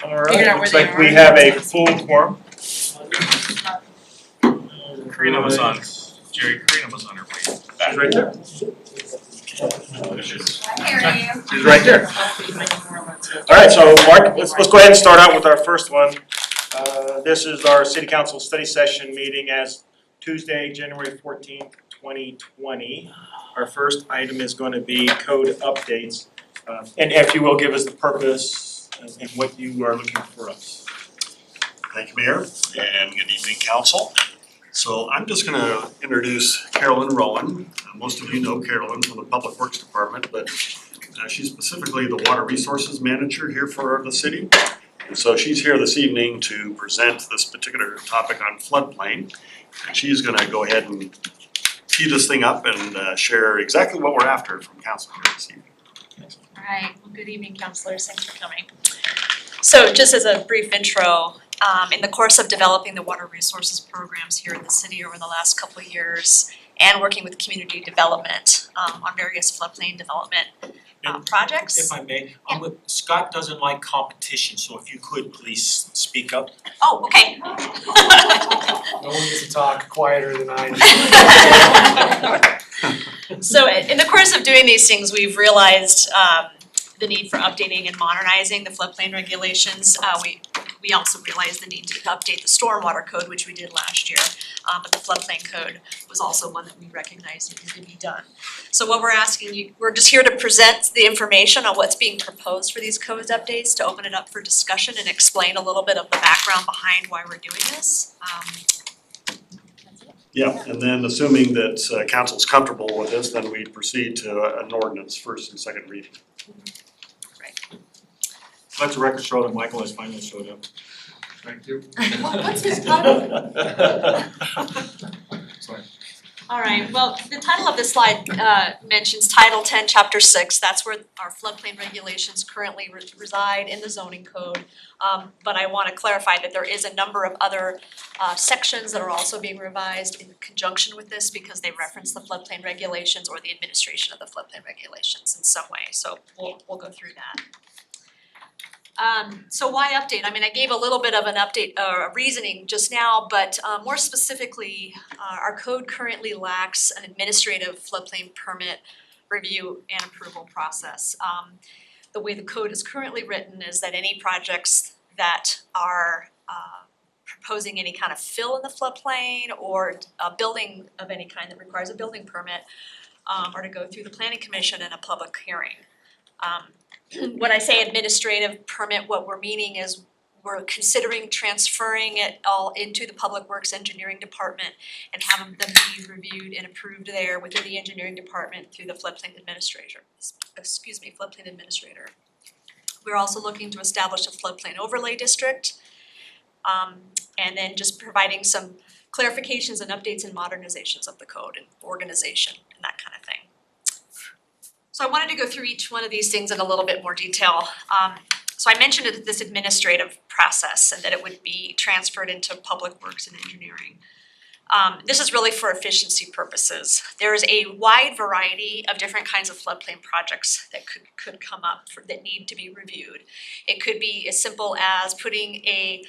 All right, looks like we have a full quorum. Karina was on, Jerry, Karina was on her way back. She's right there. She's right there. All right, so Mark, let's go ahead and start out with our first one. This is our City Council study session meeting as Tuesday, January 14th, 2020. Our first item is going to be code updates. And if you will, give us the purpose and what you are looking for us. Thank you, Mayor, and good evening, Council. So I'm just going to introduce Carolyn Rowan. Most of you know Carolyn from the Public Works Department, but she's specifically the Water Resources Manager here for the city. And so she's here this evening to present this particular topic on floodplain. And she's going to go ahead and tee this thing up and share exactly what we're after from Council here this evening. All right, well, good evening, councilors, thanks for coming. So just as a brief intro, in the course of developing the water resources programs here in the city over the last couple of years and working with community development on various floodplain development projects. If I may, Scott doesn't like competition, so if you could please speak up. Oh, okay. No one gets to talk quieter than I do. So in the course of doing these things, we've realized the need for updating and modernizing the floodplain regulations. We also realized the need to update the stormwater code, which we did last year. But the floodplain code was also one that we recognized needed to be done. So what we're asking you, we're just here to present the information on what's being proposed for these code updates, to open it up for discussion and explain a little bit of the background behind why we're doing this. Yeah, and then assuming that Council's comfortable with this, then we proceed to an ordinance first and second reading. Let the record show that Michael has finally showed up. Thank you. What's his title? Sorry. All right, well, the title of this slide mentions Title 10, Chapter 6. That's where our floodplain regulations currently reside in the zoning code. But I want to clarify that there is a number of other sections that are also being revised in conjunction with this because they reference the floodplain regulations or the administration of the floodplain regulations in some way. So we'll go through that. So why update? I mean, I gave a little bit of an update, reasoning just now, but more specifically, our code currently lacks an administrative floodplain permit review and approval process. The way the code is currently written is that any projects that are proposing any kind of fill in the floodplain or a building of any kind that requires a building permit are to go through the planning commission and a public hearing. When I say administrative permit, what we're meaning is we're considering transferring it all into the Public Works Engineering Department and having them be reviewed and approved there within the engineering department through the floodplain administrator. Floodplain administrator. We're also looking to establish a floodplain overlay district, and then just providing some clarifications and updates and modernizations of the code and organization and that kind of thing. So I wanted to go through each one of these things in a little bit more detail. So I mentioned this administrative process and that it would be transferred into Public Works and Engineering. This is really for efficiency purposes. There is a wide variety of different kinds of floodplain projects that could come up that need to be reviewed. It could be as simple as putting a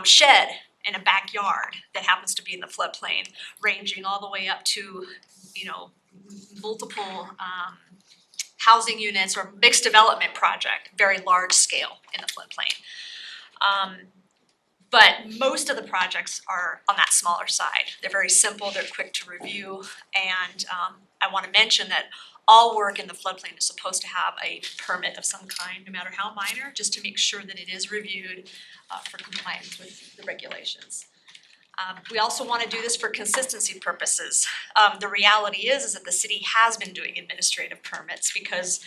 shed in a backyard that happens to be in the floodplain, ranging all the way up to, multiple housing units or mixed development project, very large scale in the floodplain. But most of the projects are on that smaller side. They're very simple, they're quick to review, and I want to mention that all work in the floodplain is supposed to have a permit of some kind, no matter how minor, just to make sure that it is reviewed for compliance with the regulations. We also want to do this for consistency purposes. The reality is that the city has been doing administrative permits because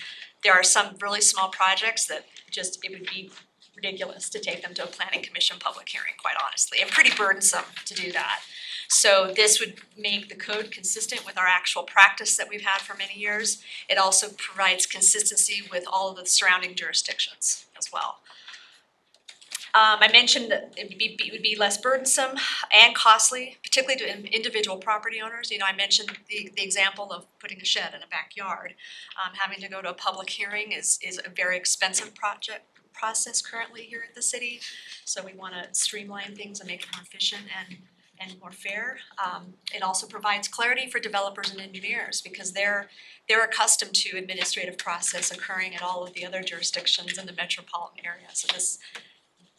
there are some really small projects that it would be ridiculous to take them to a planning commission public hearing, quite honestly, and pretty burdensome to do that. So this would make the code consistent with our actual practice that we've had for many years. It also provides consistency with all of the surrounding jurisdictions as well. I mentioned that it would be less burdensome and costly, particularly to individual property owners. I mentioned the example of putting a shed in a backyard. Having to go to a public hearing is a very expensive project process currently here at the city. So we want to streamline things and make it more efficient and more fair. It also provides clarity for developers and engineers because they're accustomed to administrative process occurring at all of the other jurisdictions in the metropolitan area. So this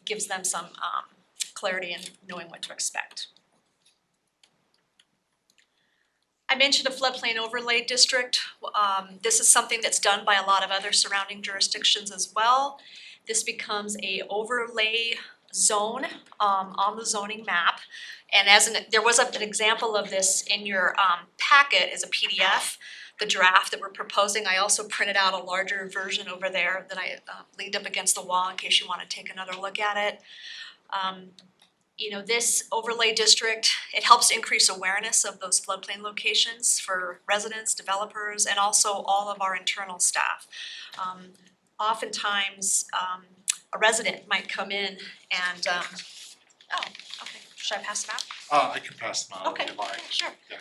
gives them some clarity in knowing what to expect. I mentioned a floodplain overlay district. This is something that's done by a lot of other surrounding jurisdictions as well. This becomes a overlay zone on the zoning map. And there was an example of this in your packet as a PDF, the draft that we're proposing. I also printed out a larger version over there that I leaned up against the wall in case you want to take another look at it. This overlay district, it helps increase awareness of those floodplain locations for residents, developers, and also all of our internal staff. Oftentimes, a resident might come in and, okay, should I pass it out? I can pass them out Okay, if you like. sure. Yeah.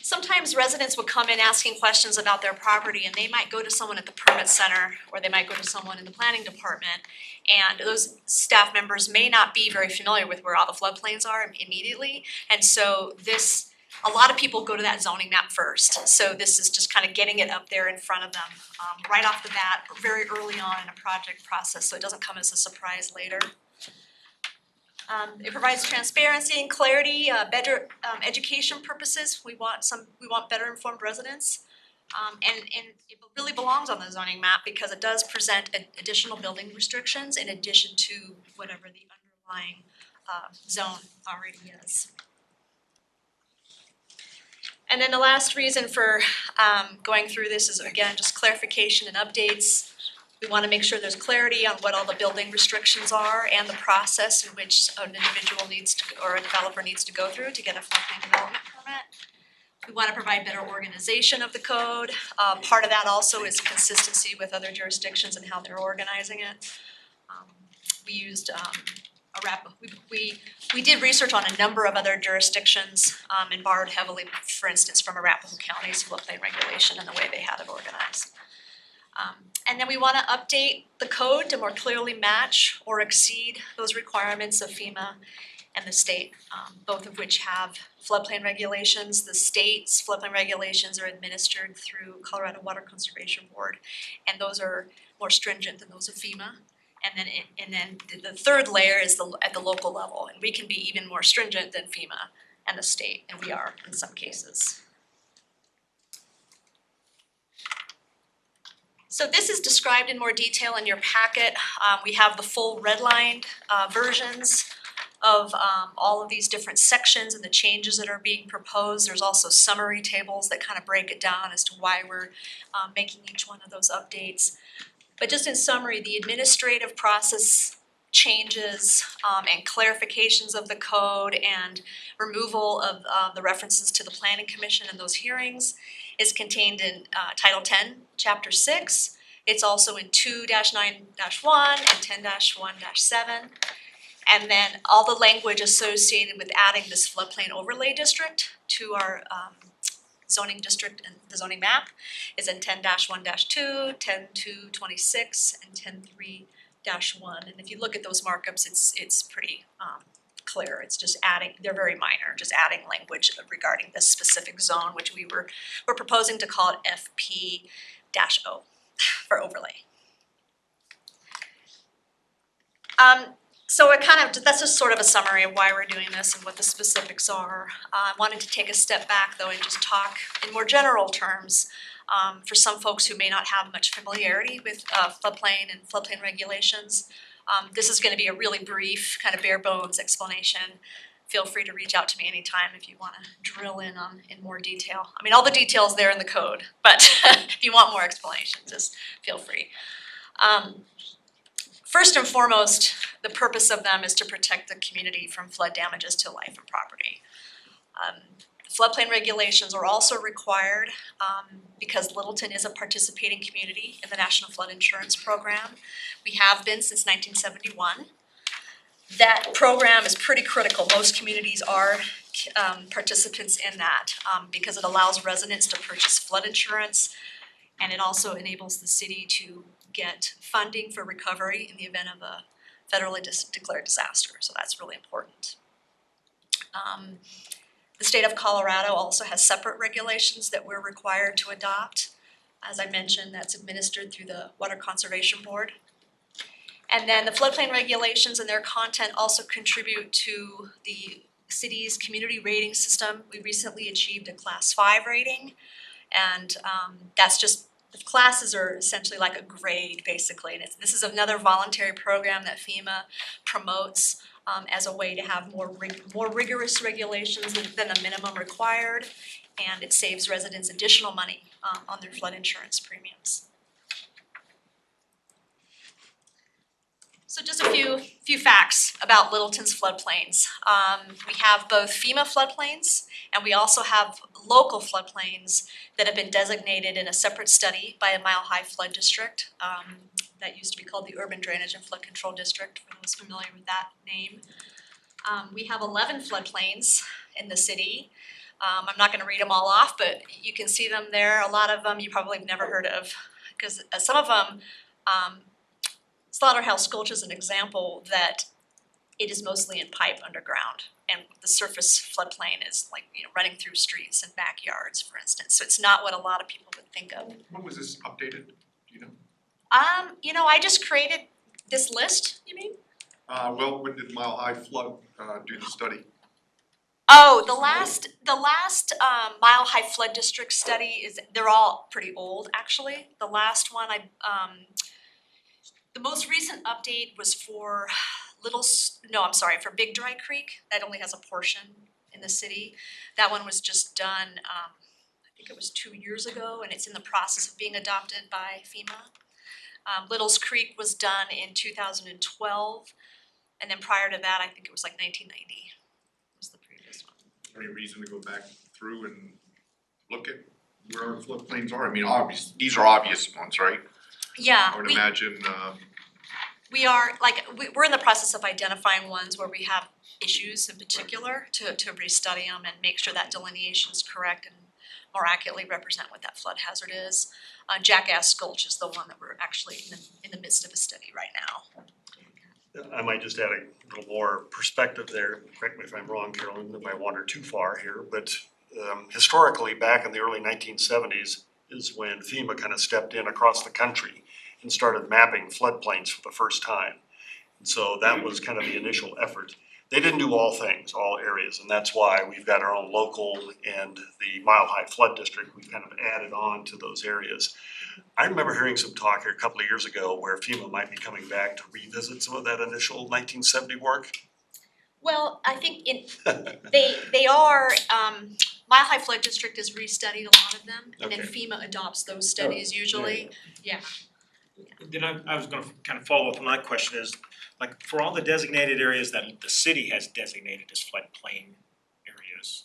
Sometimes residents would come in asking questions about their property and they might go to someone at the permit center or they might go to someone in the planning department. And those staff members may not be very familiar with where all the floodplains are immediately. And so a lot of people go to that zoning map first. So this is just kind of getting it up there in front of them right off the bat, very early on in a project process, so it doesn't come as a surprise later. It provides transparency and clarity, better education purposes. We want better informed residents. And it really belongs on the zoning map because it does present additional building restrictions in addition to whatever the underlying zone already is. And then the last reason for going through this is, again, just clarification and updates. We want to make sure there's clarity on what all the building restrictions are and the process in which an individual or a developer needs to go through to get a floodplain development permit. We want to provide better organization of the code. Part of that also is consistency with other jurisdictions and how they're organizing it. We used we did research on a number of other jurisdictions and borrowed heavily, for instance, from Arapahoe County's floodplain regulation and the way they had it organized. And then we want to update the code to more clearly match or exceed those requirements of FEMA and the state, both of which have floodplain regulations. The state's floodplain regulations are administered through Colorado Water Conservation Board, and those are more stringent than those of FEMA. And then the third layer is at the local level, and we can be even more stringent than FEMA and the state, and we are in some cases. So this is described in more detail in your packet. We have the full redlined versions of all of these different sections and the changes that are being proposed. There's also summary tables that kind of break it down as to why we're making each one of those updates. But just in summary, the administrative process changes and clarifications of the code and removal of the references to the Planning Commission in those hearings is contained in Title 10, Chapter 6. It's also in 2-9-1 and 10-1-7. And then all the language associated with adding this floodplain overlay district to our zoning district and the zoning map is in 10-1-2, 10-2-26, and 10-3-1. And if you look at those markups, it's pretty clear. It's just adding, they're very minor, just adding language regarding this specific zone, which we're proposing to call it FP-O for overlay. So that's just sort of a summary of why we're doing this and what the specifics are. I wanted to take a step back though and just talk in more general terms for some folks who may not have much familiarity with floodplain and floodplain regulations. This is going to be a really brief, kind of bare bones explanation. Feel free to reach out to me anytime if you want to drill in more detail. I mean, all the details there in the code, but if you want more explanation, just feel free. First and foremost, the purpose of them is to protect the community from flood damages to life and property. Floodplain regulations are also required because Littleton is a participating community in the National Flood Insurance Program. We have been since 1971. That program is pretty critical. Most communities are participants in that because it allows residents to purchase flood insurance, and it also enables the city to get funding for recovery in the event of a federally declared disaster, so that's really important. The state of Colorado also has separate regulations that we're required to adopt. As I mentioned, that's administered through the Water Conservation Board. And then the floodplain regulations and their content also contribute to the city's community rating system. We recently achieved a Class 5 rating, and that's just, the classes are essentially like a grade basically, and this is another voluntary program that FEMA promotes as a way to have more rigorous regulations than the minimum required, and it saves residents additional money on their flood insurance premiums. So just a few facts about Littleton's floodplains. We have both FEMA floodplains, and we also have local floodplains that have been designated in a separate study by a mile-high flood district. That used to be called the Urban Drainage and Flood Control District, for those familiar with that name. We have 11 floodplains in the city. I'm not going to read them all off, but you can see them there. A lot of them you probably have never heard of, because some of them, Slaughterhouse Gulch is an example that it is mostly in pipe underground, and the surface floodplain is like, running through streets and backyards, for instance. So it's not what a lot of people would think of. When was this updated? Do you know? I just created this list, you mean? Well, when did Mile High Flood do the study? Oh, the last Mile High Flood District study they're all pretty old, actually. The last one the most recent update was for for Big Dry Creek. That only has a portion in the city. That one was just done, I think it was 2 years ago, and it's in the process of being adopted by FEMA. Little's Creek was done in 2012, and then prior to that, I think it was like 1990 was the previous one. Is there any reason to go back through and look at where our floodplains are? I mean, these are obvious ones, right? Yeah, I would imagine, we're in the process of identifying ones where we have issues in particular to restudy them and make sure that delineation is correct and more accurately represent what that flood hazard is. Jackass Gulch is the one that we're actually in the midst of a study right now. I might just add a little more perspective there. Correct me if I'm wrong, Carolyn, if I wander too far here, but historically, back in the early 1970s is when FEMA kind of stepped in across the country and started mapping floodplains for the first time. And so that was kind of the initial effort. They didn't do all things, all areas, and that's why we've got our own local and the Mile High Flood District. We've kind of added on to those areas. I remember hearing some talk here a couple of years ago where FEMA might be coming back to revisit some of that initial 1970 work. Well, I think they are, Mile High Flood District has restudied a lot of them, and then Okay. FEMA adopts those studies usually, yeah. Then I was gonna kind of follow up on that question is, like, for all the designated areas that the city has designated as floodplain areas,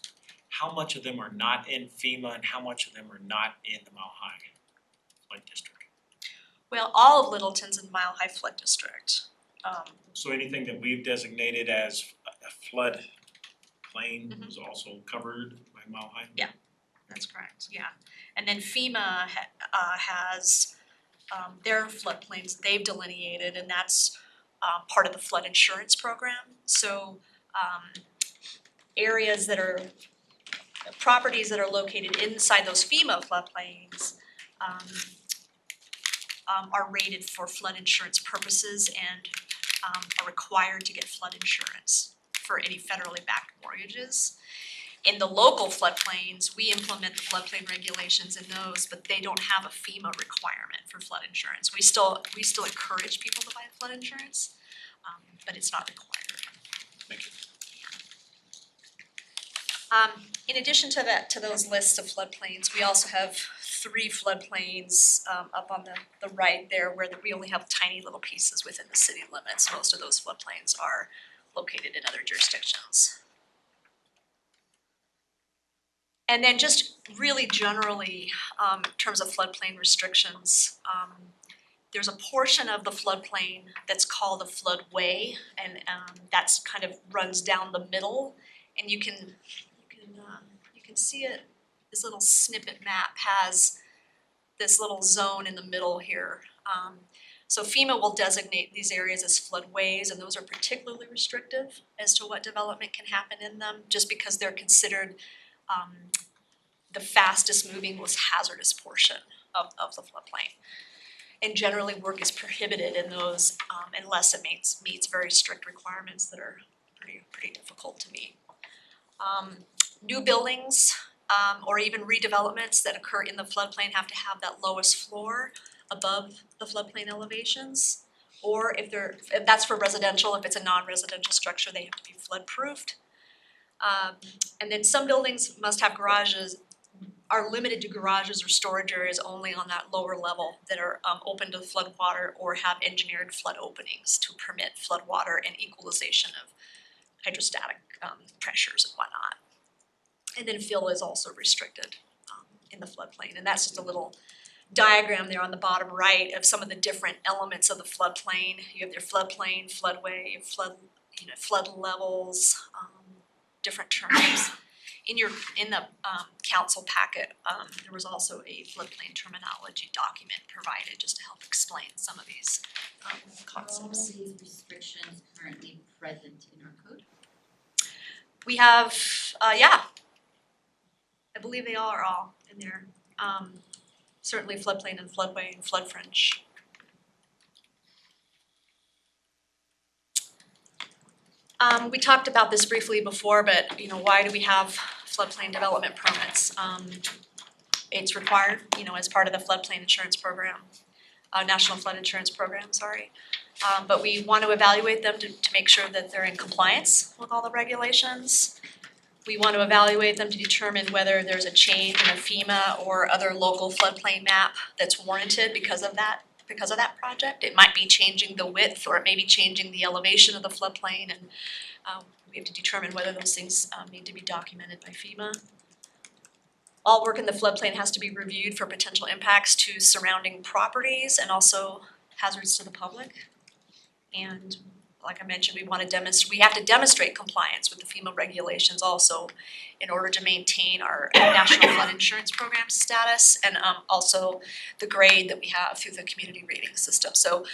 how much of them are not in FEMA and how much of them are not in the Mile High Flood District? Well, all of Littleton's in Mile High Flood District. So anything that we've designated as a floodplain is also covered by Mile High? That's correct, yeah. And then FEMA has their floodplains they've delineated, and that's part of the flood insurance program. So properties that are located inside those FEMA floodplains are rated for flood insurance purposes and are required to get flood insurance for any federally backed mortgages. In the local floodplains, we implement the floodplain regulations in those, but they don't have a FEMA requirement for flood insurance. We still encourage people to buy flood insurance, but it's not required. Thank you. In addition to those lists of floodplains, we also have 3 floodplains up on the right there where we only have tiny little pieces within the city limits. Most of those floodplains are located in other jurisdictions. And then just really generally, in terms of floodplain restrictions, there's a portion of the floodplain that's called the floodway, and that's kind of runs down the middle, and you can see it. This little snippet map has this little zone in the middle here. So FEMA will designate these areas as floodways, and those are particularly restrictive as to what development can happen in them, just because they're considered the fastest moving, most hazardous portion of the floodplain. And generally, work is prohibited in those unless it meets very strict requirements that are pretty difficult to meet. New buildings or even redevelopments that occur in the floodplain have to have that lowest floor above the floodplain elevations. Or if that's for residential, if it's a non-residential structure, they have to be flood-proofed. And then some buildings must have garages, are limited to garages or storage areas only on that lower level that are open to flood water or have engineered flood openings to permit flood water and equalization of hydrostatic pressures and whatnot. And then fill is also restricted in the floodplain, and that's just a little diagram there on the bottom right of some of the different elements of the floodplain. You have your floodplain, floodway, flood levels, different terms. In the council packet, there was also a floodplain terminology document provided just to help explain some of these concepts. Are all of these restrictions currently present in our code? We have, I believe they are all in there. Certainly floodplain and floodway and flood fringe. We talked about this briefly before, but why do we have floodplain development permits? It's required, as part of the floodplain insurance program, National Flood Insurance Program, sorry. But we want to evaluate them to make sure that they're in compliance with all the regulations. We want to evaluate them to determine whether there's a change in a FEMA or other local floodplain map that's warranted because of that project. It might be changing the width, or it may be changing the elevation of the floodplain, and we have to determine whether those things need to be documented by FEMA. All work in the floodplain has to be reviewed for potential impacts to surrounding properties and also hazards to the public. And like I mentioned, we have to demonstrate compliance with the FEMA regulations also in order to maintain our National Flood Insurance Program status and also the grade that we have through the community rating system. So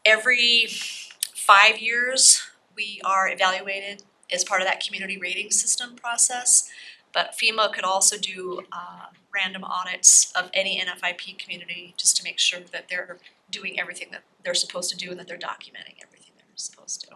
every 5 years, we are evaluated as part of that community rating system process. But FEMA could also do random audits of any NFIP community just to make sure that they're doing everything that they're supposed to do and that they're documenting everything they're supposed to.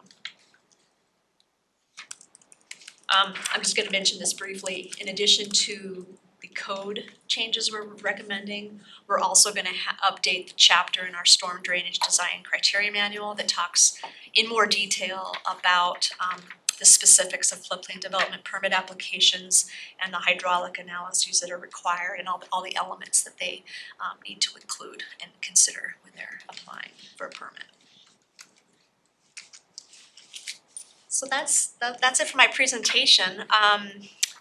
I'm just going to mention this briefly. In addition to the code changes we're recommending, we're also going to update the chapter in our storm drainage design criteria manual that talks in more detail about the specifics of floodplain development permit applications and the hydraulic analyses that are required and all the elements that they need to include and consider when they're applying for a permit. So that's it for my presentation.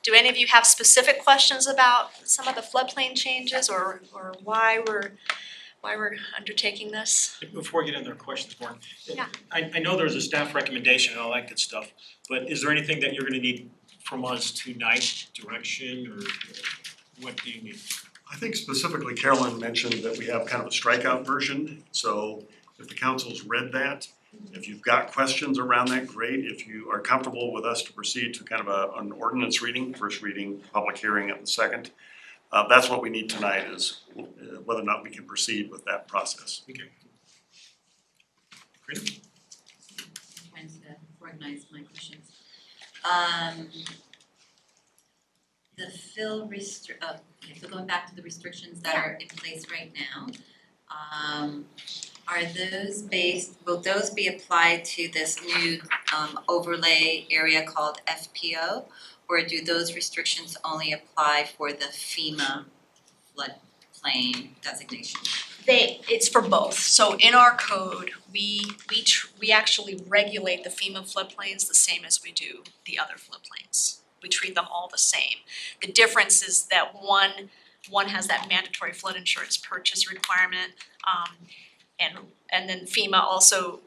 Do any of you have specific questions about some of the floodplain changes or why we're undertaking this? Before we get into our questions, Mark, Yeah. I know there's a staff recommendation and all that good stuff, but is there anything that you're gonna need from us tonight, direction, or what do you need? I think specifically Carolyn mentioned that we have kind of a strikeout version, so if the council's read that, if you've got questions around that, great. If you are comfortable with us to proceed to kind of an ordinance reading, first reading, public hearing at the second, that's what we need tonight is whether or not we can proceed with that process. Okay. Great. I'm trying to organize my questions. The fill okay, so going back to the restrictions that are in place right now, are those will those be applied to this new overlay area called FPO? Or do those restrictions only apply for the FEMA floodplain designation? It's for both. So in our code, we actually regulate the FEMA floodplains the same as we do the other floodplains. We treat them all the same. The difference is that one has that mandatory flood insurance purchase requirement. And then FEMA also,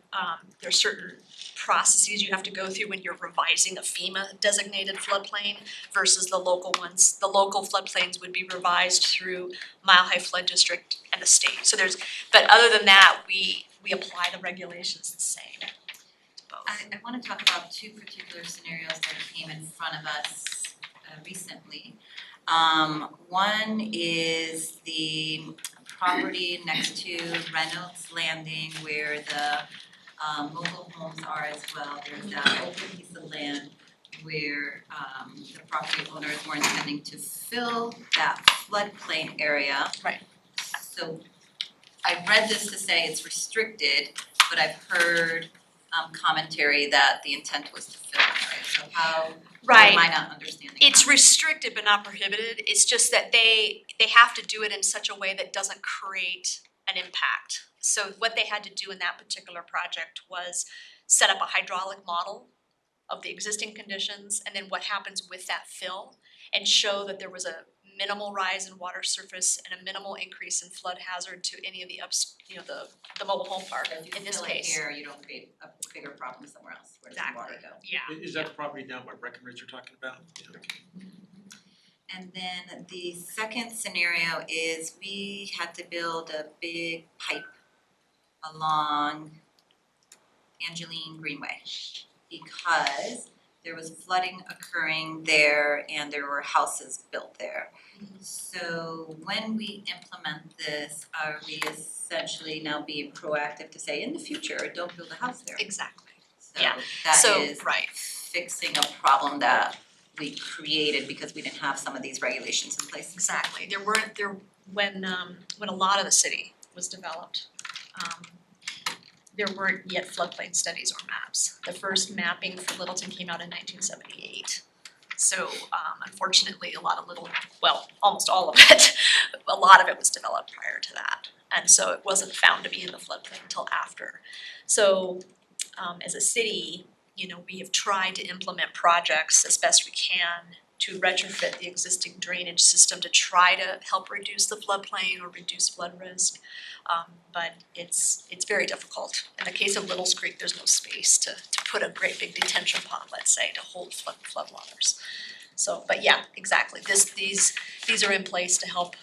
there's certain processes you have to go through when you're revising a FEMA designated floodplain versus the local ones. The local floodplains would be revised through Mile High Flood District and the state. So but other than that, we apply the regulations the same to both. I wanna talk about two particular scenarios that came in front of us recently. One is the property next to Reynolds Landing where the mobile homes are as well. There's that open piece of land where the property owners were intending to fill that floodplain area. Right. So I read this to say it's restricted, but I've heard commentary that the intent was to fill an area. So how Right. am I not understanding It's that? restricted but not prohibited. It's just that they have to do it in such a way that doesn't create an impact. So what they had to do in that particular project was set up a hydraulic model of the existing conditions and then what happens with that fill and show that there was a minimal rise in water surface and a minimal increase in flood hazard to any of the the mobile home park So if you in this fill it case. here, you don't create a bigger problem somewhere else. Where does the water go? Yeah. Is that the property down by Breckenridge you're talking about? And then the second scenario is we had to build a big pipe along Angeline Greenway because there was flooding occurring there and there were houses built there. So when we implement this, are we essentially now being proactive to say in the future, don't build a house there? Exactly. So Yeah. that So, is right. fixing a problem that we created because we didn't have some of these regulations in place. Exactly, when a lot of the city was developed, there weren't yet floodplain studies or maps. The first mapping for Littleton came out in 1978. So unfortunately, almost all of it, a lot of it was developed prior to that. And so it wasn't found to be in the floodplain until after. So as a city, we have tried to implement projects as best we can to retrofit the existing drainage system to try to help reduce the floodplain or reduce flood risk. But it's very difficult. In the case of Little's Creek, there's no space to put a great big detention pond, let's say, to hold floodwaters. So, but yeah, exactly. These are in place to help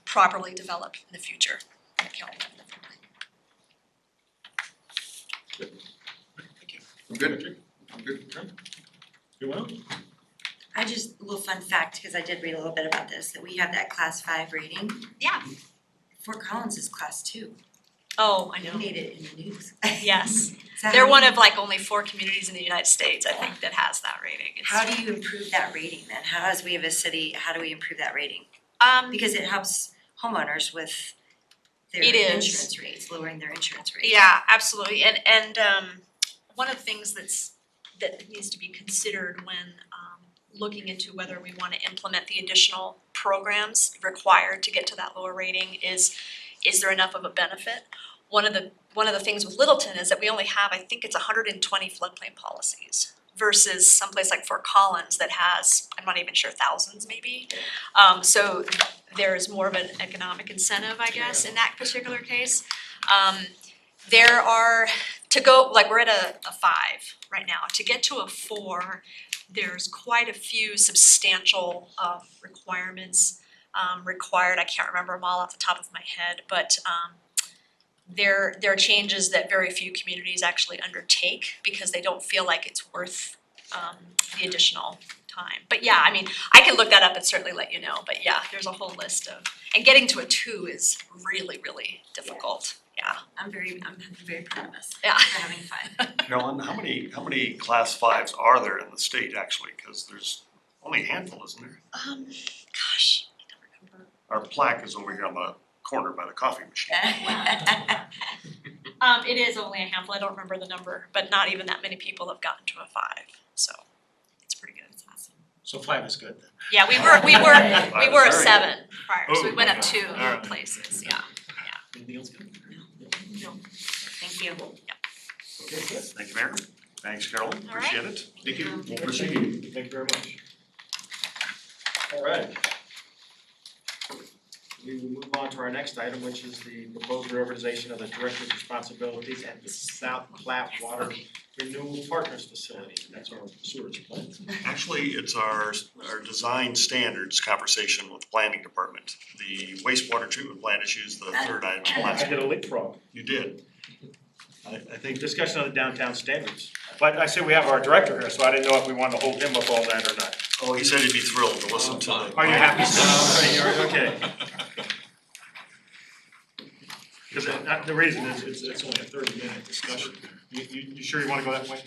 properly develop in the future. I'm good. I'm good. You will? I just, a little fun fact, because I did read a little bit about this, that we have that class 5 rating. Yeah. Fort Collins is class 2. Oh, I We know. made it in the news. Yes. So They're how one do of like only 4 communities in the United States, I think, that has that rating. how do you improve that rating then? How does we have a city, how do we improve that rating? Because it helps homeowners with their It is. insurance rates, lowering their insurance rates. Yeah, absolutely, and one of the things that needs to be considered when looking into whether we wanna implement the additional programs required to get to that lower rating is there enough of a benefit? One of the things with Littleton is that we only have, I think it's 120 floodplain policies versus someplace like Fort Collins that has, I'm not even sure, thousands maybe. So there's more of an economic incentive, I guess, in that particular case. There are, to go, like we're at a 5 right now, to get to a 4, there's quite a few substantial requirements required. I can't remember them all off the top of my head, but there are changes that very few communities actually undertake because they don't feel like it's worth the additional time. But yeah, I mean, I can look that up and certainly let you know, but yeah, there's a whole list of, and getting to a 2 is really, really difficult, yeah. I'm very proud of us Yeah. for having 5. Carolyn, how many class 5s are there in the state actually? Cause there's only a handful, isn't there? Gosh, I don't remember. Our plaque is over here on the corner by the coffee machine. It is only a handful, I don't remember the number, but not even that many people have gotten to a 5, so it's pretty good. It's awesome. So 5 is good then. Yeah, we were a Very 7 prior, so we Oh, went up okay. 2 Alright. places, yeah. Anything else good? Thank you. Okay, good. Thank you, Mayor. Thanks, Carolyn. All right. Appreciate it. Thank you. We'll proceed. Thank you very much. All right. we will move on to our next item, which is the proposed reorganization of the director's responsibilities at the South Platte Water Renewal Partners Facility. That's our sewage plant. Actually, it's our design standards conversation with the planning department. The wastewater treatment plant issues the third item I last did a leapfrog. You did. I think Discussion on the downtown standards. But I say we have our director here, so I didn't know if we wanted to hold him up all that or not. Oh, he said he'd be thrilled to listen to the. Are you happy? Okay. Because the reason is it's only a 30-minute discussion. You sure you wanna go that way?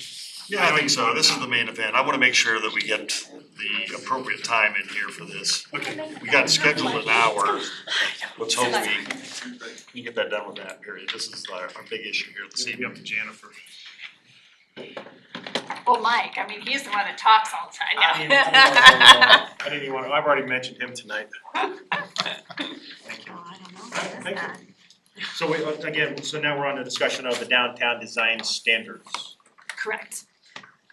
Yeah, I think so. This is the main event. I wanna make sure that we get the appropriate time in here for this. Okay. We got scheduled an hour. Let's hope we get that done with that period. This is our big issue here this Leave evening. up to Jennifer. Well, Mike, I mean, he's the one that talks all the time. I didn't even want to, I've already mentioned him tonight. Thank you. Oh, I don't know, what is Thank that? you. So we, again, so now we're on the discussion of the downtown design standards. Correct.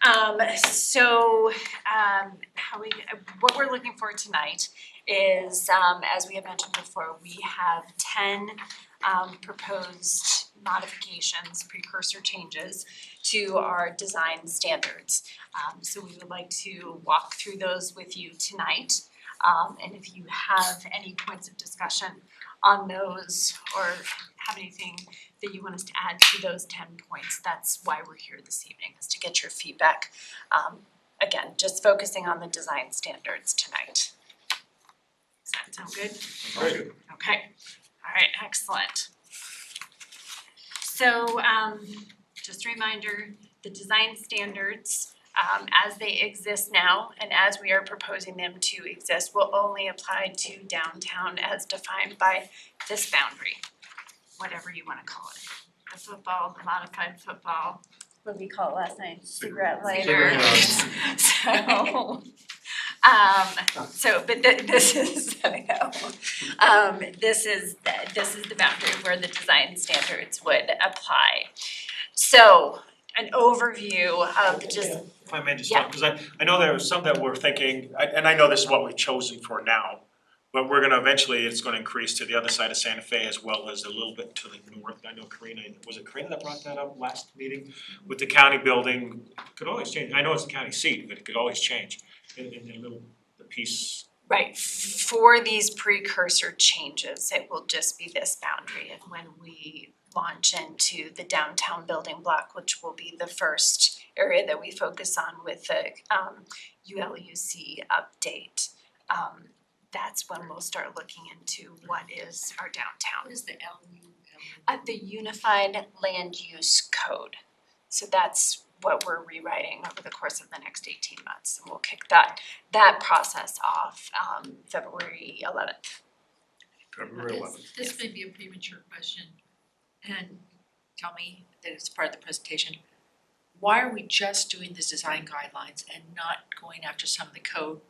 What we're looking for tonight is, as we have mentioned before, we have 10 proposed modifications, precursor changes to our design standards. So we would like to walk through those with you tonight. And if you have any points of discussion on those or have anything that you want us to add to those 10 points, that's why we're here this evening, is to get your feedback. Again, just focusing on the design standards tonight. Does that sound good? Great. Okay, all right, excellent. So, just a reminder, the design standards, as they exist now and as we are proposing them to exist, will only apply to downtown as defined by this boundary, whatever you wanna call it. The football, the modified football, what did we call it last night? Cigarette lighter. But this is, I know, this is the boundary where the design standards would apply. So, an overview of the just, If I may just Yeah. stop, because I know there are some that we're thinking, and I know this is what we've chosen for now, but we're gonna eventually, it's gonna increase to the other side of Santa Fe as well as a little bit to the north. I know Karina, was it Karina that brought that up last meeting? With the county building, could always change, I know it's the county seat, but it could always change in a little, the piece. right, for these precursor changes, it will just be this boundary. And when we launch into the downtown building block, which will be the first area that we focus on with the ULUC update, that's when we'll start looking into what is our downtown. What is the The Unified Land Use Code. So that's what we're rewriting over the course of the next 18 months. And we'll kick that process off February 11th. February 11th. This may be a premature question, and tell me that it's part of the presentation. Why are we just doing the design guidelines and not going after some of the code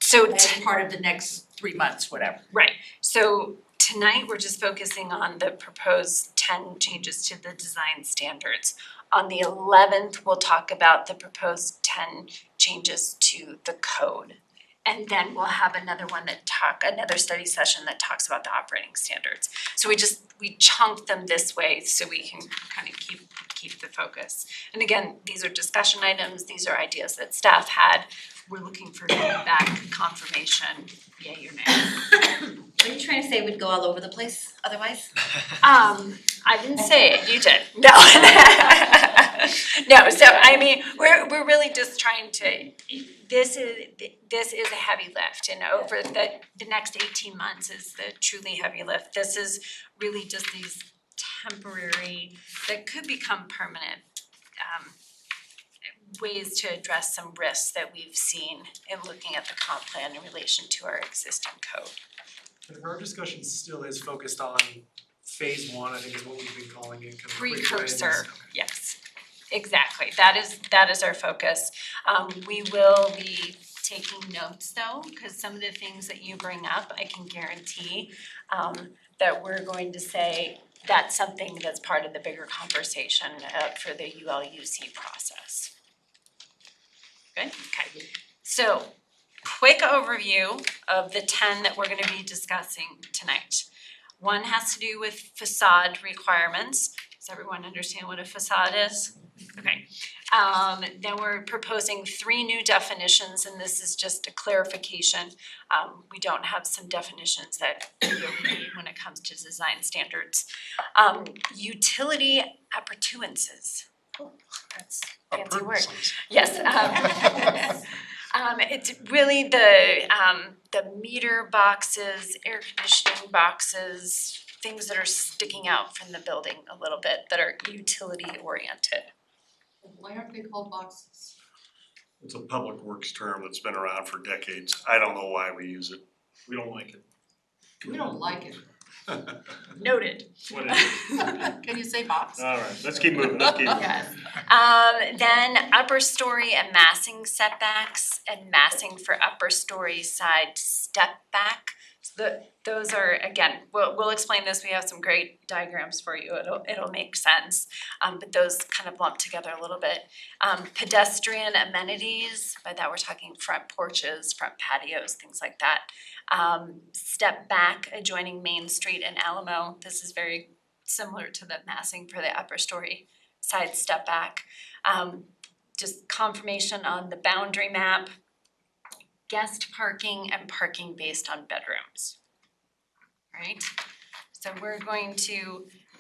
So as part of the next 3 months, whatever? Right, so tonight we're just focusing on the proposed 10 changes to the design standards. On the 11th, we'll talk about the proposed 10 changes to the code. And then we'll have another another study session that talks about the operating standards. So we chunked them this way so we can kind of keep the focus. And again, these are discussion items, these are ideas that staff had. We're looking for feedback, confirmation, yay or nay. Are you trying to say we'd go all over the place otherwise? I didn't say it, you did. No. No, so I mean, we're really just trying to, this is a heavy lift, and over the next 18 months is the truly heavy lift. This is really just these temporary, that could become permanent, ways to address some risks that we've seen in looking at the comp plan in relation to our existing code. And our discussion still is focused on phase one, I think is what we've been calling it, kind of quick wins. Precursor, yes, exactly, that is our focus. We will be taking notes though, because some of the things that you bring up, I can guarantee that we're going to say that's something that's part of the bigger conversation for the ULUC process. Good, okay, so quick overview of the 10 that we're gonna be discussing tonight. One has to do with facade requirements. Does everyone understand what a facade is? Okay. Then we're proposing 3 new definitions, and this is just a clarification. We don't have some definitions that we don't need when it comes to design standards. Utility appurtenances. Oh, that's a fancy word. Yes. It's really the meter boxes, air conditioning boxes, things that are sticking out from the building a little bit that are utility oriented. Why aren't they called boxes? It's a public works term that's been around for decades. I don't know why we use it. We don't like it. We don't like it. Noted. That's what it is. Can you say box? Alright, let's keep moving, let's keep moving. Yes. Then upper story and massing setbacks and massing for upper story side step back. So those are, again, we'll explain this, we have some great diagrams for you, it'll make sense. But those kind of lump together a little bit. Pedestrian amenities, by that we're talking front porches, front patios, things like that. Step back adjoining Main Street in Alamo, this is very similar to the massing for the upper story side step back. Just confirmation on the boundary map. Guest parking and parking based on bedrooms. Right? So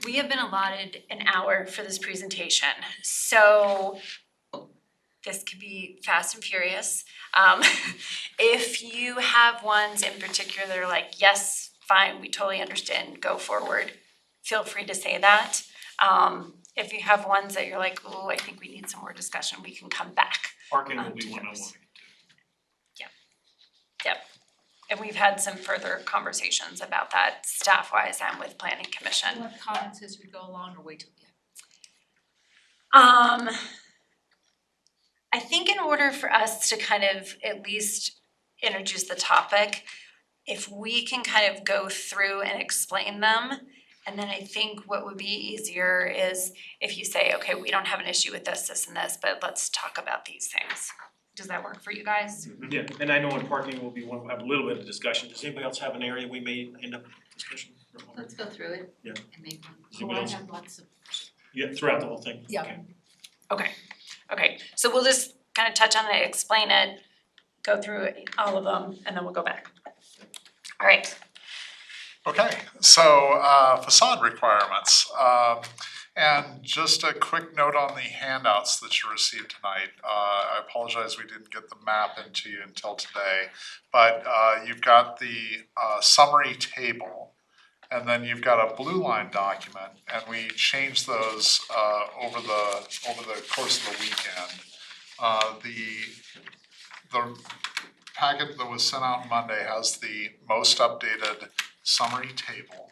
we have been allotted an hour for this presentation, so this could be fast and furious. If you have ones in particular that are like, yes, fine, we totally understand, go forward, feel free to say that. If you have ones that you're like, oh, I think we need some more discussion, we can come back. Parking will be to one I those. want. Yep, and we've had some further conversations about that staff-wise and with planning commission. What comments as we go along or wait till the end? I think in order for us to kind of at least introduce the topic, if we can kind of go through and explain them, and then I think what would be easier is if you say, okay, we don't have an issue with this, this and this, but let's talk about these things. Does that work for you guys? Yeah, and I know in parking will be one, we'll have a little bit of discussion. Does anybody else have an area we may end up discussion? Let's go through it. Yeah. And make one. Does anybody else? have lots of. Yeah, throughout the whole thing. Yeah. Okay. Okay, so we'll just kind of touch on it, explain it, go through all of them, and then we'll go back. All right. Okay, so facade requirements. And just a quick note on the handouts that you received tonight. I apologize we didn't get the map into you until today, but you've got the summary table, and then you've got a blue line document, and we changed those over the course of the weekend. The packet that was sent out Monday has the most updated summary table,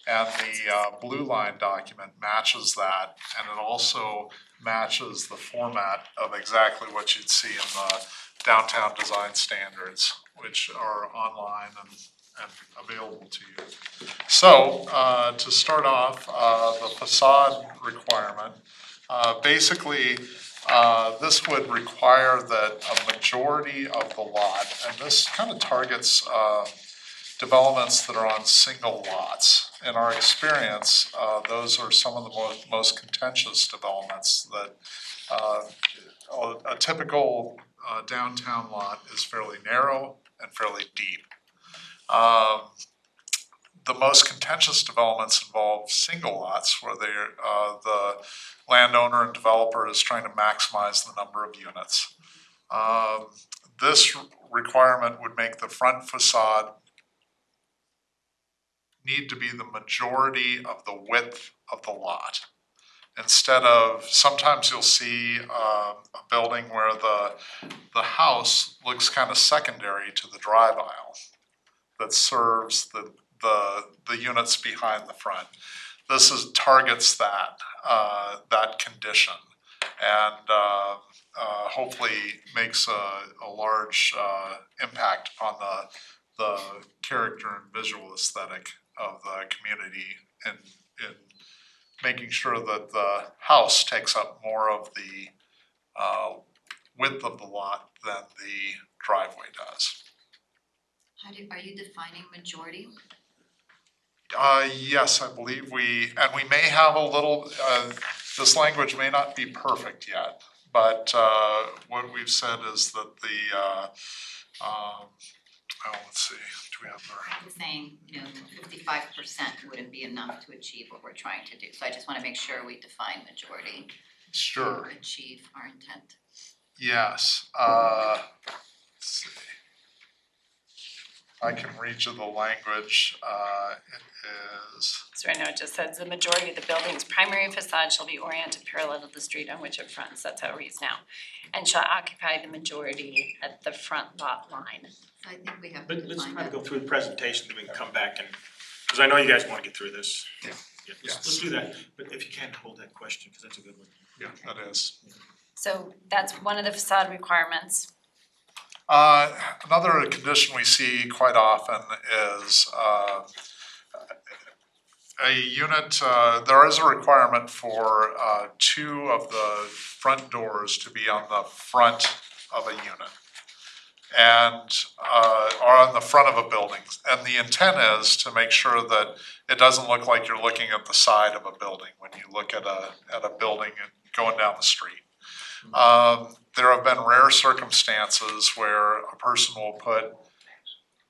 and the blue line document matches that, and it also matches the format of exactly what you'd see in the downtown design standards, which are online and available to you. So to start off, the facade requirement, basically this would require that a majority of the lot, and this kind of targets developments that are on single lots. In our experience, those are some of the most contentious developments that a typical downtown lot is fairly narrow and fairly deep. The most contentious developments involve single lots where the landowner and developer is trying to maximize the number of units. This requirement would make the front facade need to be the majority of the width of the lot. Instead of, sometimes you'll see a building where the house looks kind of secondary to the drive aisle that serves the units behind the front. This targets that condition, and hopefully makes a large impact on the character and visual aesthetic of the community, in making sure that the house takes up more of the width of the lot than the driveway does. Are you defining majority? Yes, I believe and we may have a little, this language may not be perfect yet, but, what we've said is that let's see, do we have our? I'm saying, 55% wouldn't be enough to achieve what we're trying to do, so I just wanna make sure we define majority. Sure. To achieve our intent. Yes, let's see. I can read you the language, it is, So right now it just says the majority of the building's primary facade shall be oriented parallel to the street on which it fronts, that's how it reads now. And shall occupy the majority at the front lot line. So I think we have to But let's define kind of that. go through the presentation, then we can come back and, because I know you guys want to get through this. Yeah. Let's do that, but if you can, hold that question, because that's a good one. yeah, that is. So that's one of the facade requirements. Another condition we see quite often is, a unit, there is a requirement for, two of the front doors to be on the front of a unit. And, or on the front of a building. And the intent is to make sure that it doesn't look like you're looking at the side of a building when you look at a building and going down the street. There have been rare circumstances where a person will put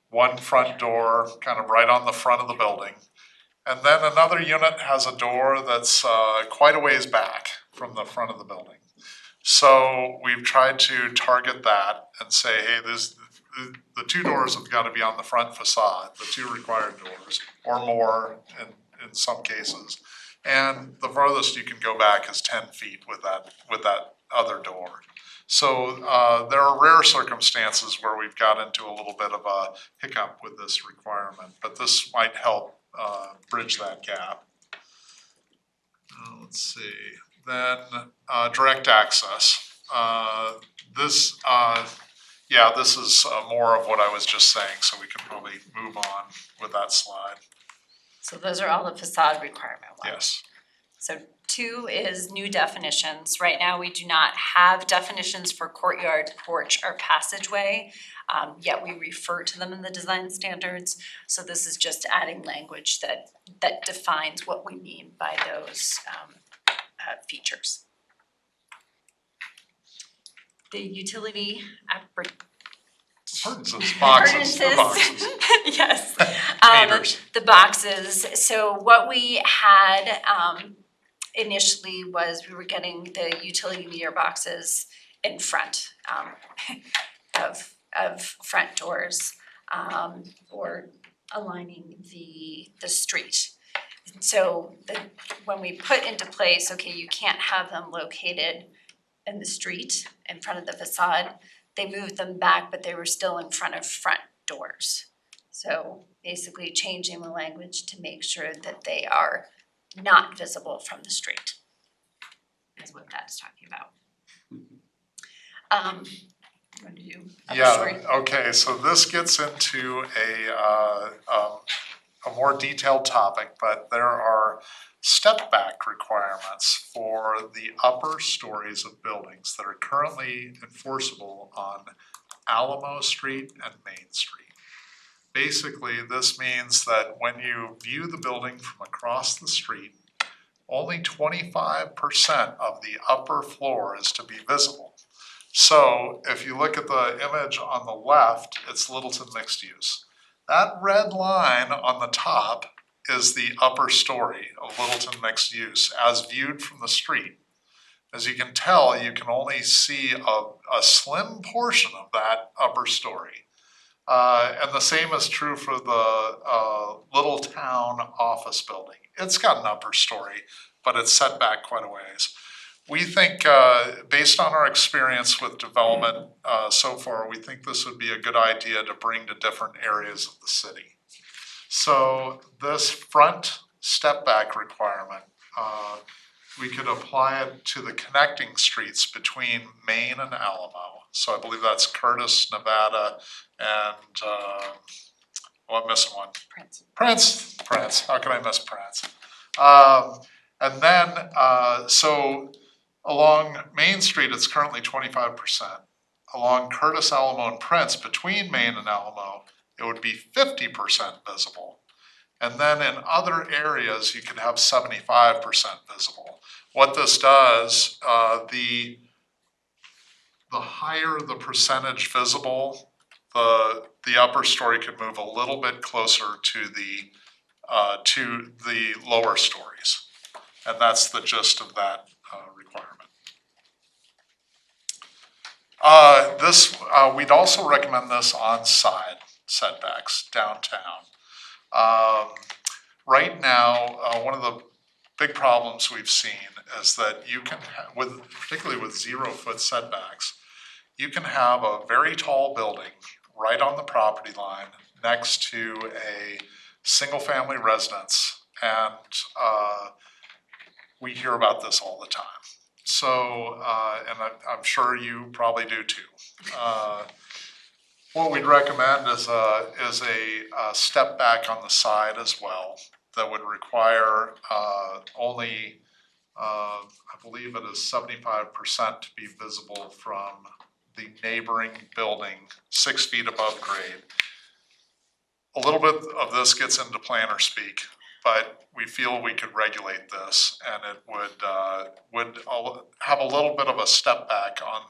one front door kind of right on the front of the building. And then another unit has a door that's quite a ways back from the front of the building. So we've tried to target that and say, hey, the two doors have got to be on the front facade, the two required doors, or more in some cases. And the farthest you can go back is 10 feet with that other door. So there are rare circumstances where we've got into a little bit of a hiccup with this requirement, but this might help bridge that gap. Let's see. Then direct access. This is more of what I was just saying, so we can probably move on with that slide. So those are all the facade requirement ones. Yes. So 2 is new definitions. Right now, we do not have definitions for courtyard, porch, or passageway, yet we refer to them in the design standards. So this is just adding language that defines what we mean by those features. The utility Appurtenances, boxes, the boxes. Yes. Meters. The boxes, so what we had initially was we were getting the utility meter boxes in front of front doors or aligning the street. So when we put into place, okay, you can't have them located in the street in front of the facade, they moved them back, but they were still in front of front doors. So basically changing the language to make sure that they are not visible from the street is what that's talking about. You want to do upper story? Yeah, okay, so this gets into a more detailed topic, but there are step back requirements for the upper stories of buildings that are currently enforceable on Alamo Street and Main Street. Basically, this means that when you view the building from across the street, only 25% of the upper floor is to be visible. So if you look at the image on the left, it's Littleton mixed use. That red line on the top is the upper story of Littleton mixed use as viewed from the street. As you can tell, you can only see a slim portion of that upper story. And the same is true for the Little Town office building. It's got an upper story, but it's set back quite a ways. We think, based on our experience with development so far, we think this would be a good idea to bring to different areas of the city. So this front step back requirement, we could apply it to the connecting streets between Main and Alamo. So I believe that's Curtis, Nevada, and I'm missing one. Prince. How can I miss Prince? And then, so along Main Street, it's currently 25%. Along Curtis, Alamo, and Prince, between Main and Alamo, it would be 50% visible. And then in other areas, you can have 75% visible. What this does, the higher the percentage visible, the upper story could move a little bit closer to the lower stories. And that's the gist of that requirement. We'd also recommend this on side setbacks downtown. Right now, one of the big problems we've seen is that you can, particularly with 0-foot setbacks, you can have a very tall building right on the property line next to a single-family residence, and we hear about this all the time. So, and I'm sure you probably do too. What we'd recommend is a step back on the side as well that would require only, I believe it is 75% to be visible from the neighboring building 6 feet above grade. A little bit of this gets into planner speak, but we feel we could regulate this, and it would have a little bit of a step back on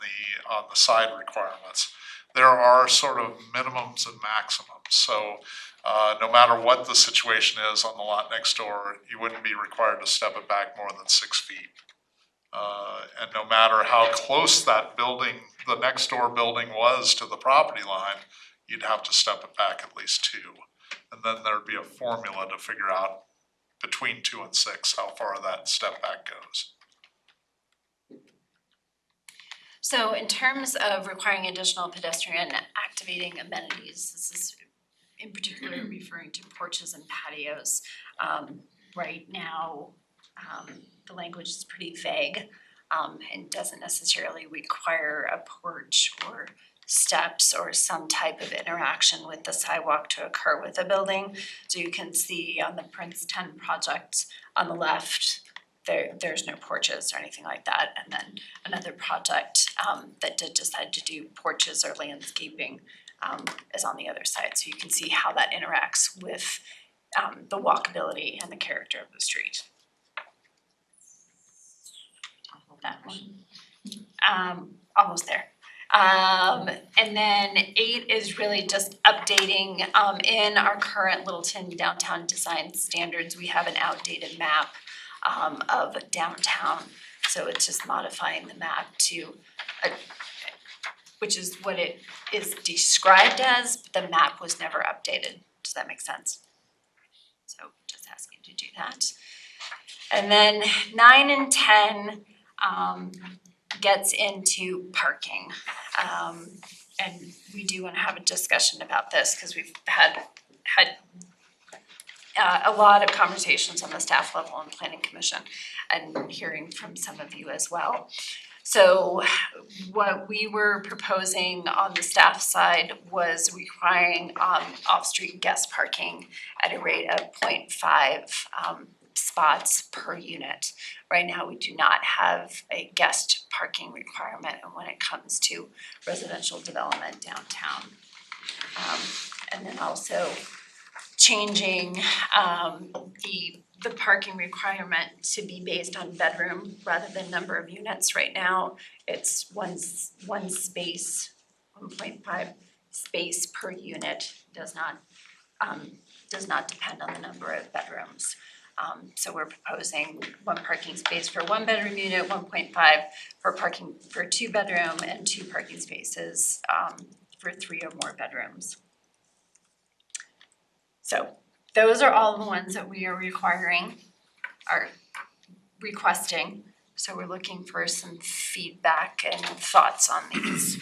the side requirements. There are sort of minimums and maximums, so no matter what the situation is on the lot next door, you wouldn't be required to step it back more than 6 feet. And no matter how close that building, the next door building was to the property line, you'd have to step it back at least 2. And then there'd be a formula to figure out between 2 and 6 how far that step back goes. So in terms of requiring additional pedestrian activating amenities, this is in particular referring to porches and patios. Right now, the language is pretty vague and doesn't necessarily require a porch or steps or some type of interaction with the sidewalk to occur with a building. So you can see on the Prince 10 project on the left, there's no porches or anything like that. And then another project that did decide to do porches or landscaping is on the other side. So you can see how that interacts with the walkability and the character of the street. That one. Almost there. And then 8 is really just updating in our current Littleton downtown design standards. We have an outdated map of downtown, so it's just modifying the map to which is what it is described as, but the map was never updated. Does that make sense? So just asking to do that. And then 9 and 10 gets into parking. And we do want to have a discussion about this because we've had a lot of conversations on the staff level and planning commission and hearing from some of you as well. So what we were proposing on the staff side was requiring off-street guest parking at a rate of 0.5 spots per unit. Right now, we do not have a guest parking requirement when it comes to residential development downtown. And then also changing the parking requirement to be based on bedroom rather than number of units. Right now, it's one space, 1.5 space per unit, does not depend on the number of bedrooms. So we're proposing 1 parking space for 1 bedroom unit, 1.5 for parking for 2 bedroom, and 2 parking spaces for 3 or more bedrooms. So those are all the ones that we are requesting. So we're looking for some feedback and thoughts on these.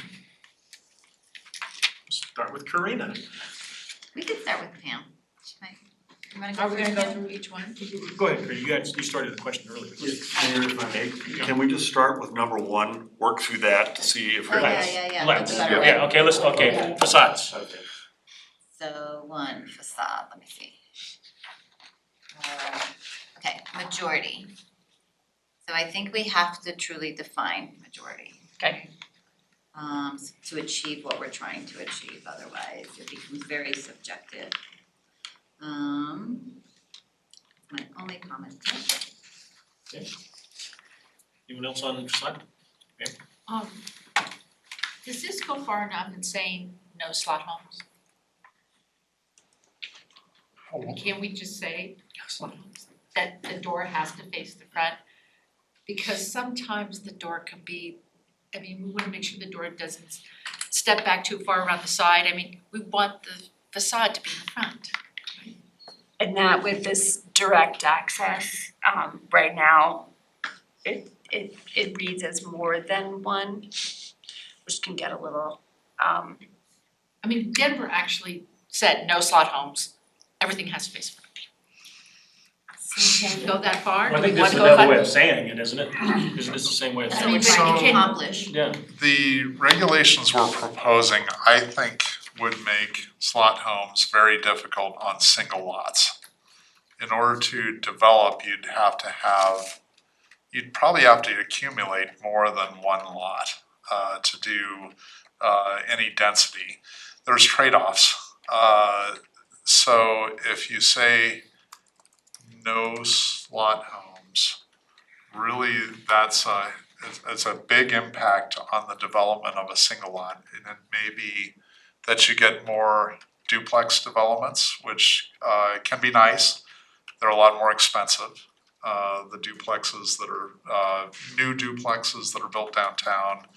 Start with Karina. We could start with Pam. You wanna Are we gonna go Pam? through each one? Go ahead, Karina, you started the question earlier. Mayor, if I may, can we just start with number 1, work through that to see if Oh, there's. yeah. Let's, That's better, yeah, right? okay, facades. Okay. So 1, facade, let me see. Okay, majority. So I think we have to truly define majority. Okay. to achieve what we're trying to achieve, otherwise it becomes very subjective. My only comment there. Anyone else on facade? Does this go far enough in saying no slot homes? Can we just say that the door has to face the front? Because sometimes the door can be, I mean, we wanna make sure the door doesn't step back too far around the side. I mean, we want the facade to be in the front. And that with this direct access, right now, it reads as more than one, which can get a little, I mean, Denver actually said no slot homes, everything has to face front. So can we go that far? Well, I Do think we this is wanna go another way five? of saying it, isn't it? Isn't this the same way? I mean, but So- you can Accomplish. Yeah. The regulations we're proposing, I think, would make slot homes very difficult on single lots. In order to develop, you'd probably have to accumulate more than one lot to do any density. There's trade-offs. So if you say no slot homes, really it's a big impact on the development of a single lot. And it may be that you get more duplex developments, which can be nice. They're a lot more expensive. The duplexes that are new duplexes that are built downtown.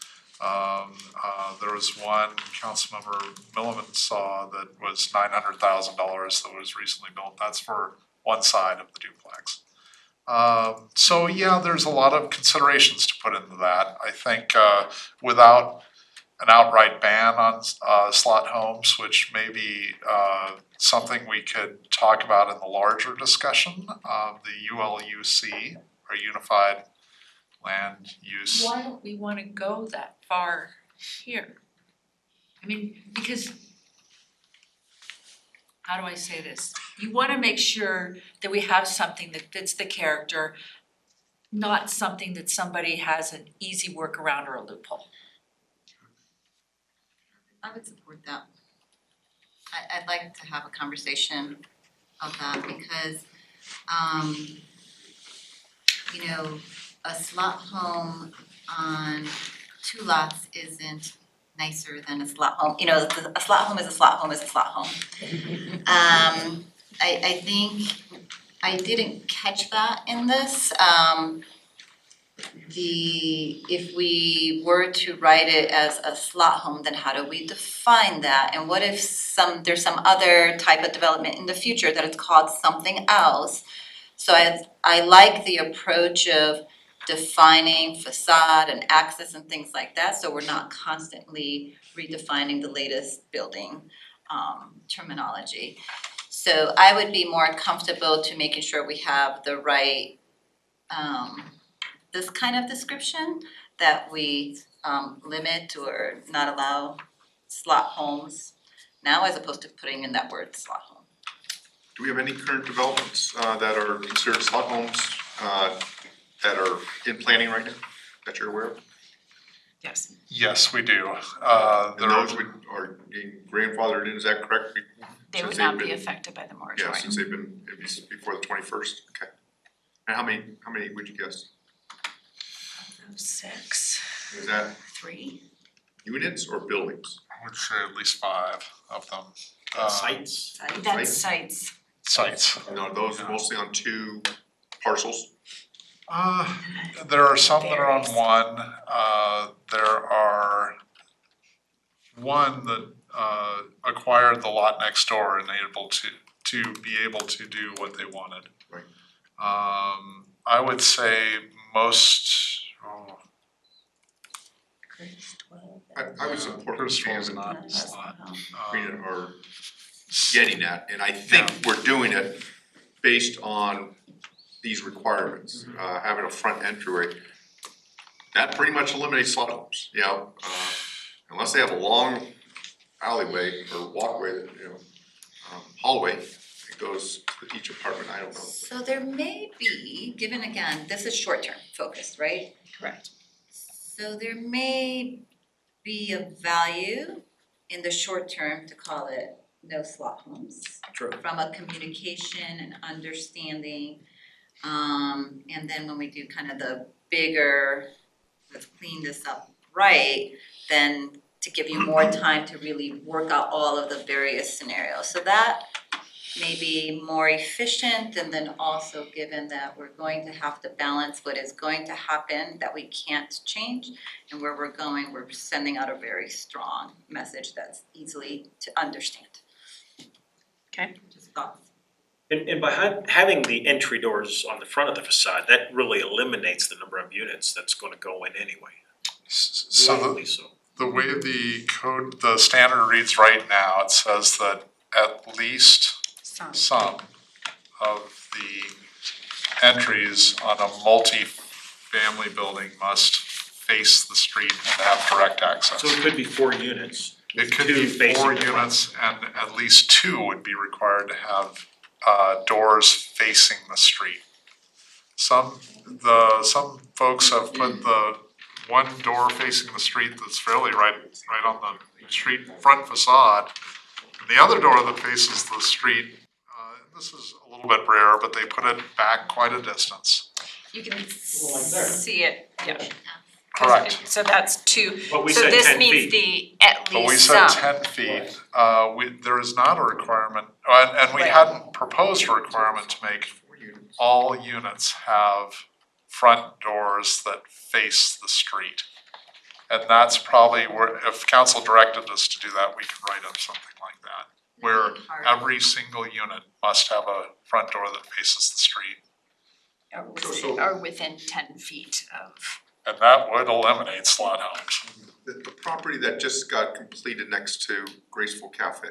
There was one Councilmember Milliman saw that was $900,000 that was recently built. That's for one side of the duplex. So yeah, there's a lot of considerations to put into that. I think without an outright ban on slot homes, which may be something we could talk about in the larger discussion, the ULUC, or Unified Land Use. Why don't we wanna go that far here? I mean, because, how do I say this? You wanna make sure that we have something that fits the character, not something that somebody has an easy workaround or a loophole. I would support that. I'd like to have a conversation of that because, a slot home on 2 lots isn't nicer than a slot home. A slot home is a slot home is a slot home. I think I didn't catch that in this. If we were to write it as a slot home, then how do we define that? And what if there's some other type of development in the future that it's called something else? So I like the approach of defining facade and access and things like that, so we're not constantly redefining the latest building terminology. So I would be more comfortable to making sure we have the right this kind of description, that we limit or not allow slot homes now, as opposed to putting in that word slot home. Do we have any current developments that are considered slot homes that are in planning right now, that you're aware of? Yes. Yes, we do. And There those are grandfathered in, is that correct? they would Since not they've be been- affected by the Yeah, moratorium. since they've been, before the 21st, okay. And how many would you guess? 6, Is that 3. units or buildings? I would say at least 5 of them. Sites? That's sites. Sites. And are those mostly on 2 parcels? There are some that are on one, there are one that acquired the lot next door and able to be able to do what they wanted. Right. I would say most, I would support Chris Pam was and not a slot. Karina are getting that, and I think we're doing it based on these requirements, having a front entryway. That pretty much eliminates slot homes, unless they have a long alleyway or walkway that, hallway that goes to each apartment, I don't know. So there may be, given again, this is short-term focused, right? Correct. So there may be of value in the short term to call it no slot homes. True. From a communication and understanding, and then when we do kind of the bigger, let's clean this up right, then to give you more time to really work out all of the various scenarios. So that may be more efficient, and then also given that we're going to have to balance what is going to happen that we can't change, and where we're going, we're sending out a very strong message that's easily to understand. Okay. Just thoughts. And by having the entry doors on the front of the facade, that really eliminates the number of units that's gonna go in anyway. So Likely so. the way the code, the standard reads right now, it says that at least some of the entries on a multi-family building must face the street and have direct access. So it could be 4 units. It could two be facing 4 the front. units, and at least 2 would be required to have doors facing the street. Some folks have put the one door facing the street that's fairly right on the street front facade. And the other door that faces the street, this is a little bit rare, but they put it back quite a distance. You can see it, yeah. Correct. So that's 2. But we So said this 10 means feet. the at But we least said some. 10 feet, there is not a requirement, and we Right. hadn't proposed a requirement to make all units have front doors that face the street. And that's probably where, if council directed us to do that, we could write up something like that. Where every single unit must have a front door that faces the street. Or within 10 feet of. And that would eliminate slot homes. The property that just got completed next to Graceful Cafe,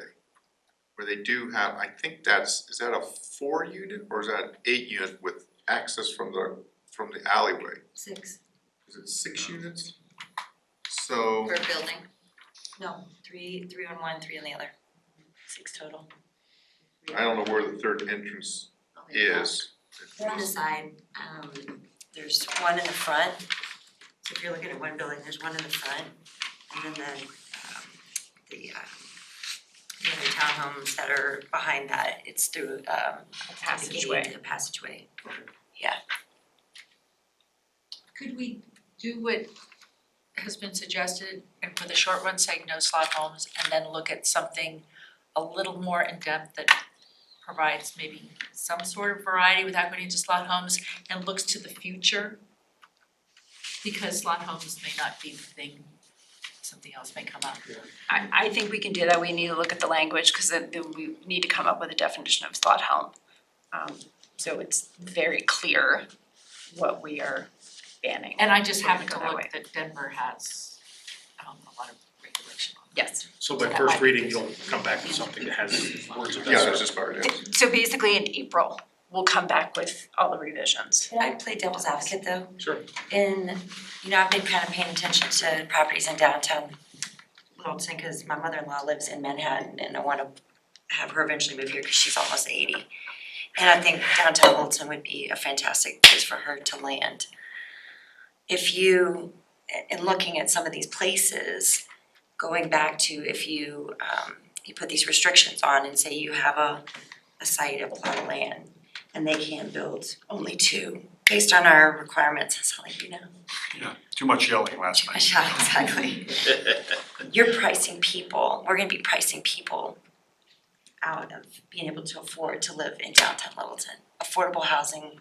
where they do have, I think is that a 4 unit or is that an 8 unit with access from the alleyway? 6 Is it 6 units? So, Per building. no, 3 on one, 3 on the other. 6 total. I don't know where the third entrance is. They're on the side, there's one in the front. So if you're looking at one building, there's one in the front, and then the other townhomes that are behind that, it's through Passageway. The passageway. Could we do what has been suggested and for the short run say no slot homes and then look at something a little more in depth that provides maybe some sort of variety without going into slot homes and looks to the future? Because slot homes may not be the thing, something else may come up. I think we can do that. We need to look at the language because then we need to come up with a definition of slot home. So it's very clear what we are banning. And I just We're gonna happened to go that look way. that Denver has a lot of regulation on that. Yes. So by first reading, you'll come back with something that has words of that Yeah, sort. that's just part of it. So basically in April, we'll come back with all the revisions. Can I play devil's advocate though? Sure. I've been kind of paying attention to properties in downtown Littleton because my mother-in-law lives in Manhattan and I want to have her eventually move here because she's almost 80. And I think downtown Littleton would be a fantastic place for her to land. In looking at some of these places, going back to if you put these restrictions on and say you have a site, a plot of land, and they can build only 2, based on our requirements, that's all you know. Yeah, too much yelling last night. Yeah, exactly. You're pricing people, we're gonna be pricing people out of being able to afford to live in downtown Littleton. Affordable housing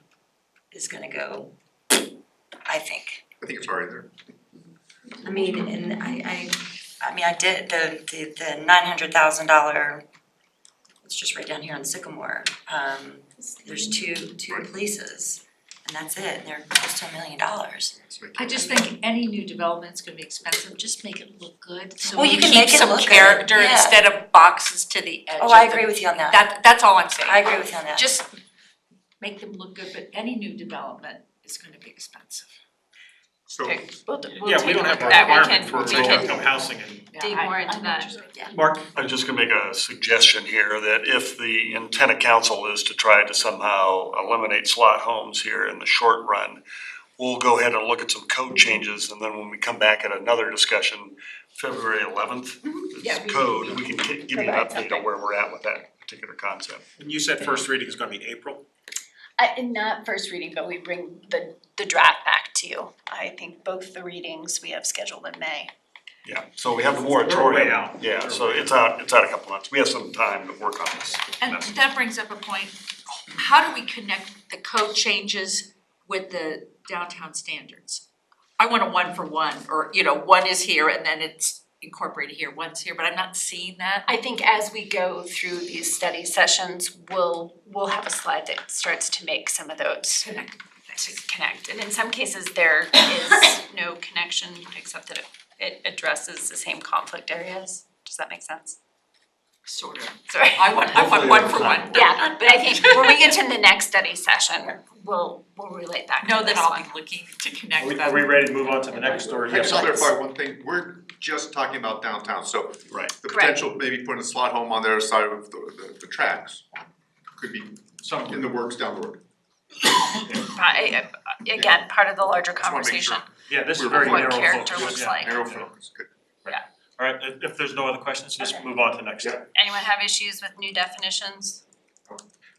is gonna go, I think. I think it's already there. I mean, and I did the $900,000, it's just right down here on Sycamore. There's two places, and that's it, and they're close to $1 million. I just think any new development's gonna be expensive, just make it look good, so Well, we you can keep make it some look good, character yeah. instead of boxes to the edge of Oh, I the- agree with you on that. That's all I'm saying. I agree with you on that. Just make them look good, but any new development is gonna be expensive. So, Okay, we'll Yeah, we don't have a that. We requirement can- for we low can- income housing and dig more into that. Mark? I'm just gonna make a suggestion here that if the intent of council is to try to somehow eliminate slot homes here in the short run, we'll go ahead and look at some code changes, and then when we come back at another discussion, February 11th, Yeah, it's code, we can give you an update on where we're at with that particular concept. And you said first reading is gonna be April? In not first reading, but we bring the draft back to you. I think both the readings we have scheduled in May. Yeah, so we have the We're way moratorium. out. Yeah, so it's out a couple months. We have some time to work on this. And that brings up a point, how do we connect the code changes with the downtown standards? I want a one for one, or, one is here and then it's incorporated here, one's here, but I'm not seeing that. I think as we go through these study sessions, we'll have a slide that starts to make some of those connect. And in some cases, there is no connection except that it addresses the same conflict areas. Does that make sense? Sort of. Sorry. I want one for one. Yeah, but I think when we get to the next study session, we'll relate back to Know that this I'll one. be looking to connect Are them. we ready to move on to the next story? Can I Yes. just clarify one thing? We're just talking about downtown, so Right. the Correct. potential, maybe putting a slot home on the other side of the tracks could be Some, in the works down the road. Again, part of the larger Just wanna make sure. conversation. yeah, this is We're very what narrow focus. character looks Yeah. like. Narrow focus, good. All right, if there's no other questions, just move on to the next. Yeah. Anyone have issues with new definitions?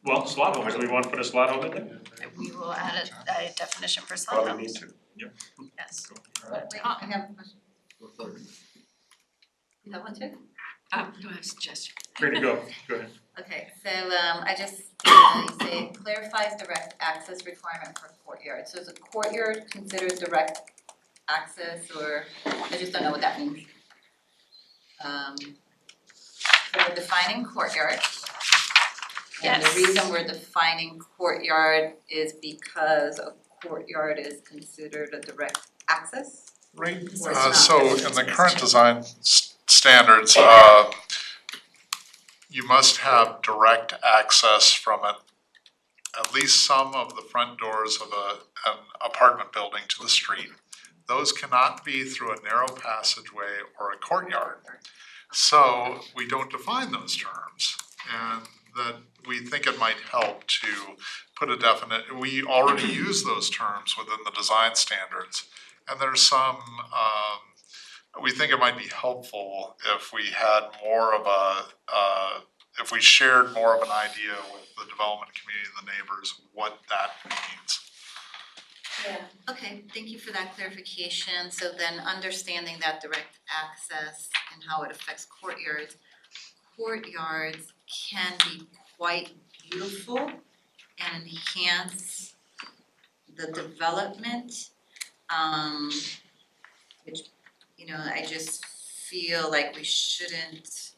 Well, slot homes, do we want to put a slot home in there? We will add a definition for slot Probably homes. need to. Yes. Wait, I have a question. You have one too? Do I have a suggestion? Free to go ahead. Okay, so I just, you say clarifies direct access requirement for courtyard. So is a courtyard considered direct access, or I just don't know what that means. So we're defining courtyard. And the Yes. reason we're defining courtyard is because a courtyard is considered a direct access? Right, Or it's not? so in the current design standards, you must have direct access from at least some of the front doors of an apartment building to the street. Those cannot be through a narrow passageway or a courtyard. So we don't define those terms, and that we think it might help to put a definite, we already use those terms within the design standards. And there's some, we think it might be helpful if we had more of if we shared more of an idea with the development community and the neighbors, what that means. Okay, thank you for that clarification. So then understanding that direct access and how it affects courtyards. Courtyards can be quite beautiful and enhance the development. Which, I just feel like we shouldn't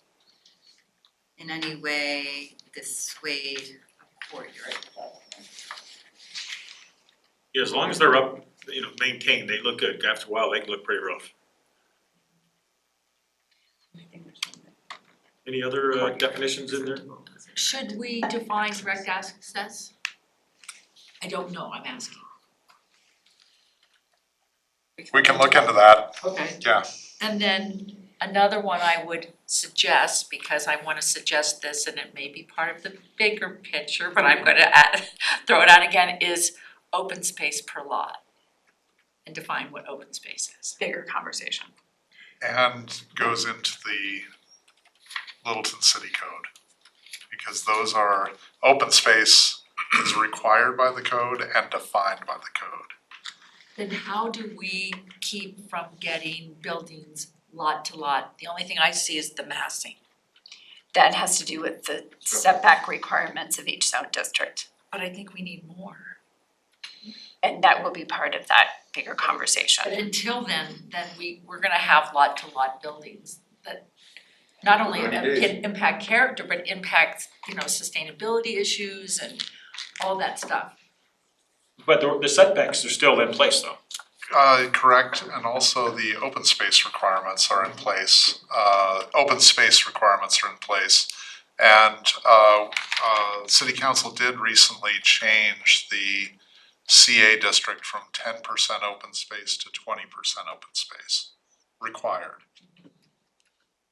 in any way dissuade a courtyard development. Yeah, as long as they're up, maintained, they look good. After a while, they can look pretty rough. Any other definitions in there? Should we define direct access? I don't know, I'm asking. We can look into that, Okay. yeah. And then another one I would suggest, because I wanna suggest this and it may be part of the bigger picture, but I'm gonna throw it out again, is open space per lot. And define what open space is. Bigger conversation. And goes into the Littleton City Code. Because those are, open space is required by the code and defined by the code. Then how do we keep from getting buildings lot to lot? The only thing I see is the massing. That has to do with the setback requirements of each zone district. But I think we need more. And that will be part of that bigger But conversation. until then we're gonna have lot to lot buildings that not only impact character, but impact, sustainability issues and all that stuff. But the setbacks are still in place though. Correct, and also the open space requirements are in place. Open space requirements are in place. And City Council did recently change the CA district from 10% open space to 20% open space required.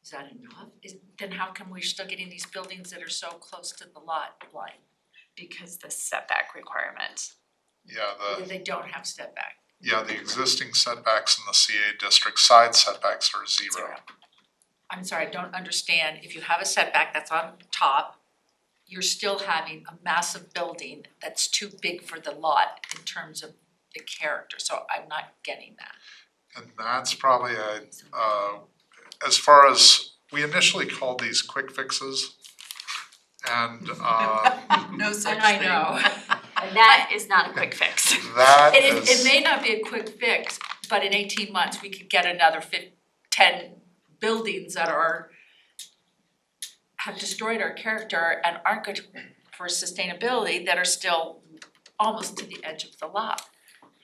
Is that enough? Then how come we're still getting these buildings that are so close to the lot line? Because the setback requirement. Yeah, They don't have step back. Yeah, the existing setbacks in the CA district, side setbacks are 0. I'm sorry, I don't understand, if you have a setback that's on top, you're still having a massive building that's too big for the lot in terms of the character, so I'm not getting that. And that's probably as far as, we initially called these quick fixes. And No such And I thing. know. And that is not a quick fix. that It is, may not be a quick fix, but in 18 months, we could get another 10 buildings that have destroyed our character and aren't good for sustainability, that are still almost to the edge of the lot.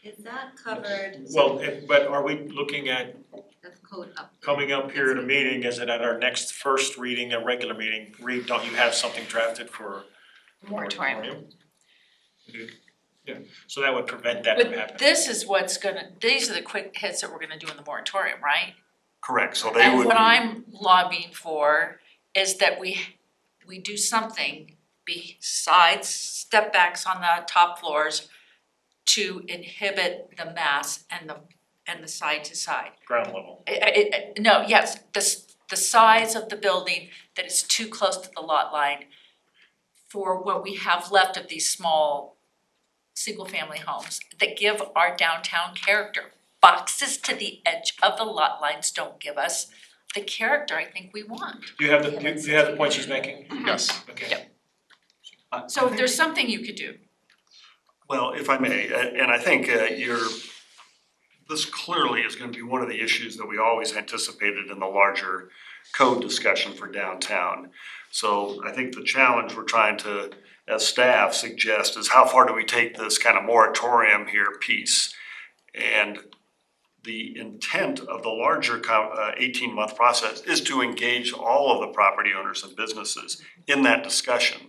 Is that covered, Well, but are we looking at that's code update? coming up here at a meeting, is it at our next first reading, a regular meeting? Reed, don't you have something drafted for Moratorium. Yeah, so that would prevent that from But happening. this is these are the quick hits that we're gonna do in the moratorium, right? Correct, so they And would what be, I'm lobbying for is that we do something besides step backs on the top floors to inhibit the mass and the side to side. Ground level. No, yes, the size of the building that is too close to the lot line for what we have left of these small single-family homes that give our downtown character. Boxes to the edge of the lot lines don't give us the character I think we want. Do you have the point she's making? yes. Okay. So if there's something you could do, well, if I may, and I think this clearly is gonna be one of the issues that we always anticipated in the larger code discussion for downtown. So I think the challenge we're trying to, as staff, suggest is how far do we take this kind of moratorium here piece? And the intent of the larger 18-month process is to engage all of the property owners and businesses in that discussion.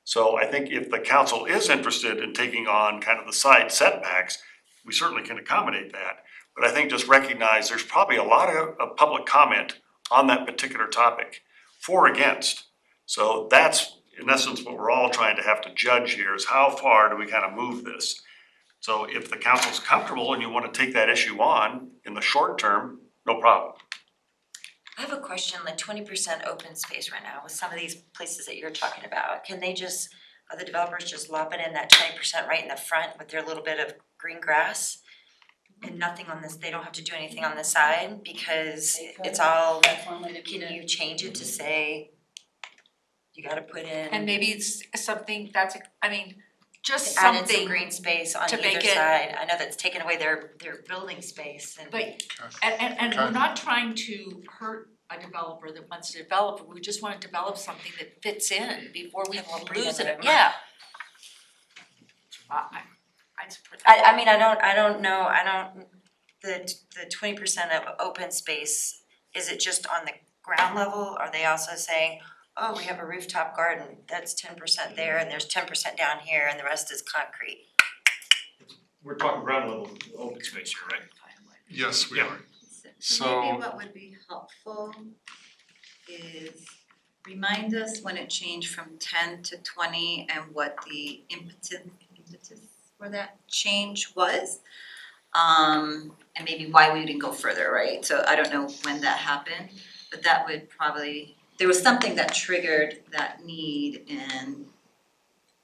So I think if the council is interested in taking on kind of the side setbacks, we certainly can accommodate that. But I think just recognize there's probably a lot of public comment on that particular topic, for or against. So that's in essence what we're all trying to have to judge here is how far do we kind of move this? So if the council's comfortable and you want to take that issue on in the short term, no problem. I have a question, like 20% open space right now with some of these places that you're talking about. Can they just, are the developers just lopping in that 20% right in the front with their little bit of green grass? And nothing on this, they don't have to do anything on the side because it's all, can you change it to say you gotta put in, and maybe it's something that's, just add in some something. green space on to either make it- side? I know that's taken away their building space and. But, and we're not trying to hurt a developer that wants to develop, we just wanna develop something that fits in before we And we'll lose breathe it, in. yeah. I support that. I don't know, the 20% of open space, is it just on the ground level? Are they also saying, oh, we have a rooftop garden, that's 10% there and there's 10% down here and the rest is concrete? We're talking ground level open space here, right? Yes, we Yeah. are. So So- maybe what would be helpful is remind us when it changed from 10 to 20 and what the impetus for that change was. And maybe why we didn't go further, right? So I don't know when that happened, but that would probably, there was something that triggered that need, and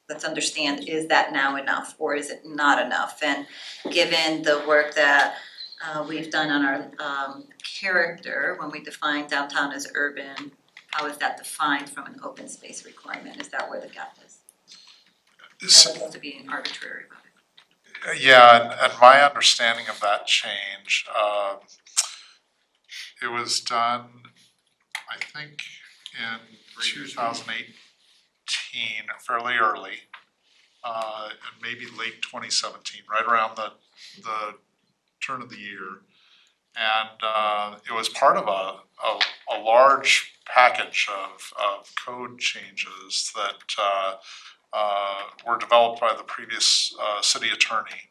let's understand, is that now enough or is it not enough? And given the work that we've done on our character, when we define downtown as urban, how is that defined from an open space requirement? Is that where the gap is? As opposed to being arbitrary about it. Yeah, and my understanding of that change, it was done, I think, in 2018, fairly early, and maybe late 2017, right around the turn of the year. And it was part of a large package of code changes that were developed by the previous city attorney.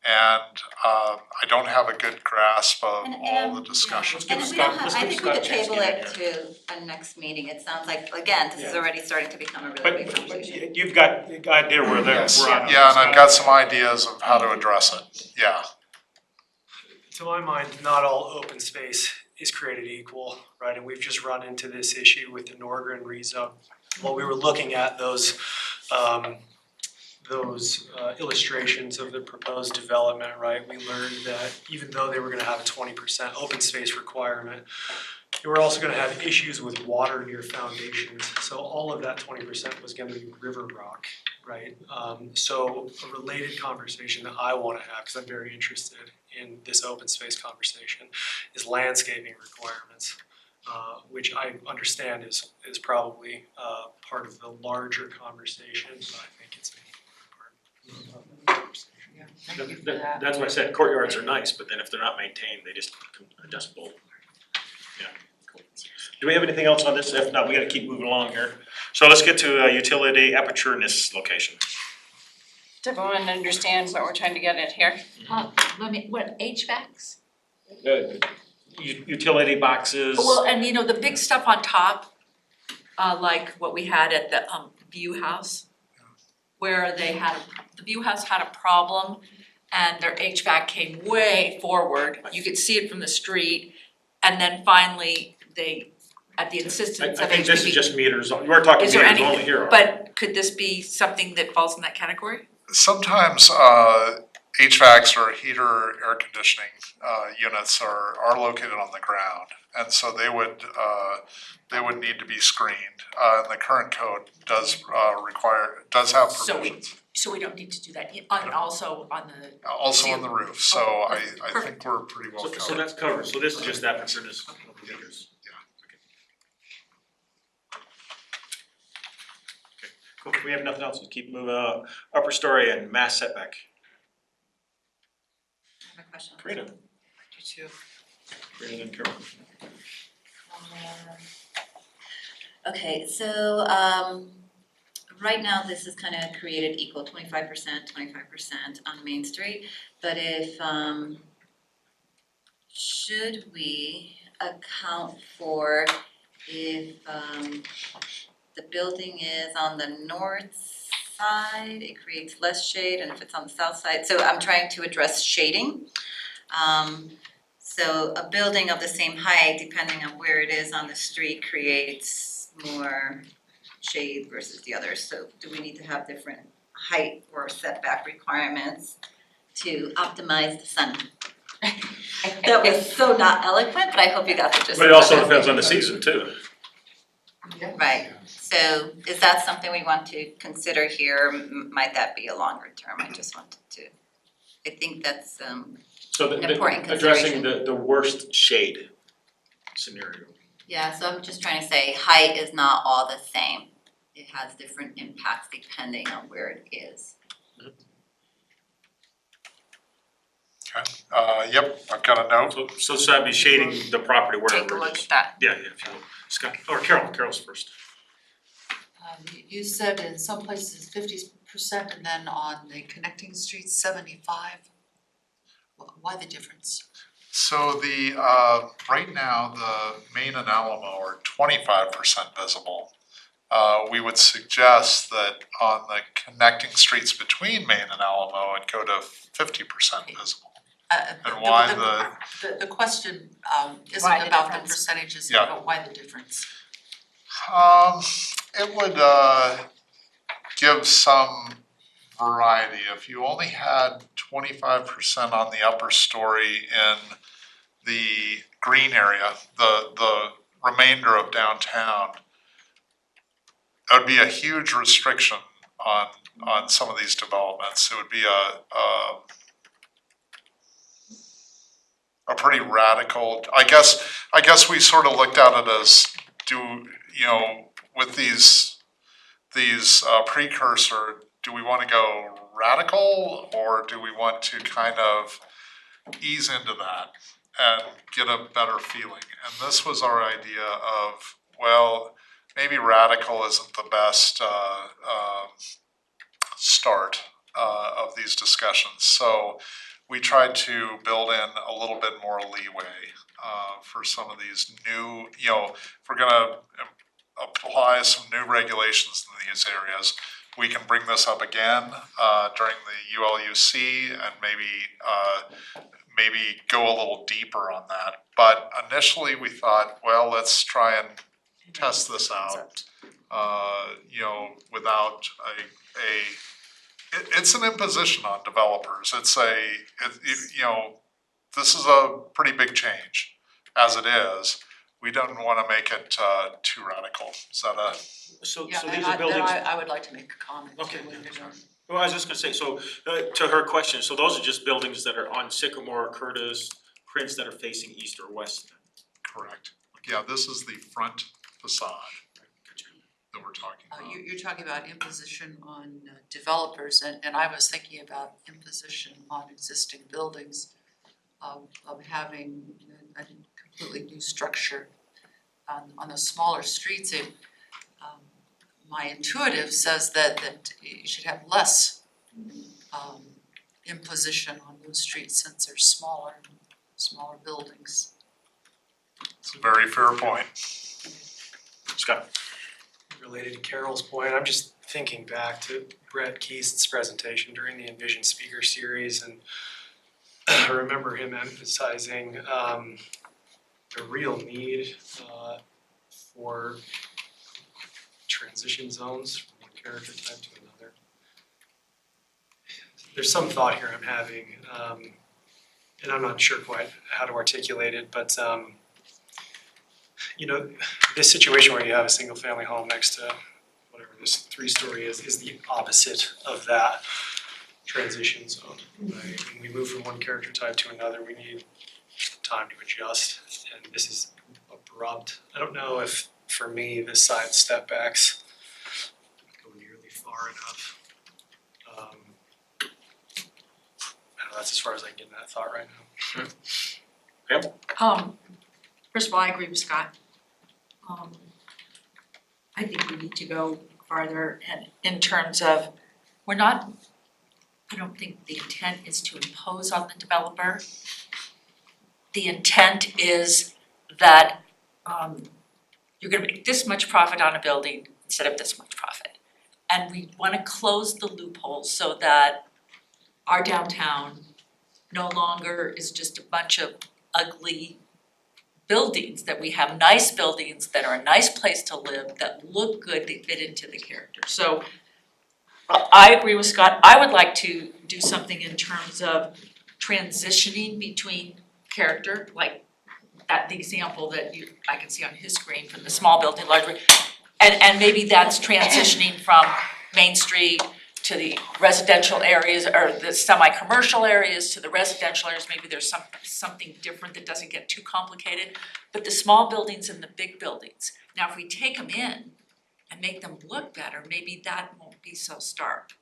And I don't have a good grasp of all the discussion. And if we don't have, I think we could table it to a next meeting. It sounds like, again, this is already starting to become a really big conversation. But you've got the idea where Yes, we're on. yeah, and I've got some ideas of how to address it, yeah. to my mind, not all open space is created equal, right? And we've just run into this issue with the Norgren rezone. While we were looking at those illustrations of the proposed development, right, we learned that even though they were gonna have a 20% open space requirement, they were also gonna have issues with water near foundations. So all of that 20% was gonna be river rock, right? So a related conversation that I wanna have, because I'm very interested in this open space conversation, is landscaping requirements, which I understand is probably part of the larger conversation, but I think it's an important part of the conversation. That's why I said courtyards are nice, but then if they're not maintained, they just become adjustable. Yeah. Cool. Do we have anything else on this? If not, we gotta keep moving along here. So let's get to utility appurtenances location. Does everyone understand what we're trying to get at here? What, HVACs? Utility boxes. Well, and you know, the big stuff on top, like what we had at the View House, where the View House had a problem and their HVAC came way forward, you could see it from the street, and then finally they, at the insistence I of think this is HPV. just meters, we're talking Is there meters any- only here. But could this be something that falls in that category? Sometimes HVACs or heater air conditioning units are located on the ground, and so they would need to be screened. And the current code does have provisions. So we don't need to do that, also on the. Also on the roof, so I think Perfect. we're pretty well covered. So that's covered, so this is just appurtenances. Cool, we have nothing else, let's keep moving, upper story and mass setback. I have a question. Karina. Karina and Carol. Okay, so right now this is kind of created equal, 25% on Main Street. But if should we account for if the building is on the north side, it creates less shade, and if it's on the south side, so I'm trying to address shading. So a building of the same height, depending on where it is on the street, creates more shade versus the others. So do we need to have different height or setback requirements to optimize the sun? That was so not eloquent, but I hope you got the gist. But it also depends on the season too. Right, so is that something we want to consider here? Might that be a longer term? I just wanted to, I think that's So an important addressing consideration. the worst shade scenario. Yeah, so I'm just trying to say height is not all the same. It has different impacts depending on where it is. Okay, yep, I've got a note. So that'd be shading the property wherever Take a it look is. at that. Yeah, if you will. Scott, or Carol's first. You said in some places 50% and then on the connecting streets 75. Why the difference? So the right now, the Main and Alamo are 25% visible. We would suggest that on the connecting streets between Main and Alamo, it go to 50% visible. And why The question isn't Why the about the difference? percentages, Yeah. but why the difference? It would give some variety. If you only had 25% on the upper story in the green area, the remainder of downtown, that would be a huge restriction on some of these developments. It would be a pretty radical, I guess we sort of looked at it as with these precursor, do we want to go radical or do we want to kind of ease into that and get a better feeling? And this was our idea of, well, maybe radical isn't the best start of these discussions. So we tried to build in a little bit more leeway for some of these new, if we're gonna apply some new regulations in these areas, we can bring this up again during the ULUC and maybe go a little deeper on that. But initially we thought, well, let's try and test this out, without it's an imposition on developers. This is a pretty big change as it is. We don't wanna make it too radical. Is that a? So Yeah, these and are buildings. I would like to make a comment too. Okay, if you don't- Well, I was just gonna say, so to her question, so those are just buildings that are on Sycamore, Curtis, Prince that are facing east or west? Correct. Yeah, this is the front facade that we're talking about. You're talking about imposition on developers, and I was thinking about imposition on existing buildings of having a completely new structure. On the smaller streets, my intuitive says that you should have less imposition on those streets since they're smaller buildings. It's a very fair point. Scott? Related to Carol's point, I'm just thinking back to Brett Keith's presentation during the Envision Speaker Series, and I remember him emphasizing the real need for transition zones from one character type to another. There's some thought here I'm having, and I'm not sure quite how to articulate it, but this situation where you have a single family home next to whatever this 3-story is the opposite of that transition zone, right? When we move from one character type to another, we need time to adjust, and this is abrupt. I don't know if, for me, the side step backs go nearly far enough. I don't know, that's as far as I can get in that thought right now. First of all, I agree with Scott. I think we need to go farther and in terms of, I don't think the intent is to impose on the developer. The intent is that you're gonna make this much profit on a building instead of this much profit. And we wanna close the loopholes so that our downtown no longer is just a bunch of ugly buildings, that we have nice buildings that are a nice place to live, that look good, they fit into the character. So I agree with Scott. I would like to do something in terms of transitioning between character, like the example that I can see on his screen from the small building, large, and maybe that's transitioning from Main Street to the residential areas or the semi-commercial areas to the residential areas. Maybe there's something different that doesn't get too complicated. But the small buildings and the big buildings, now if we take them in and make them look better, maybe that won't be so stark.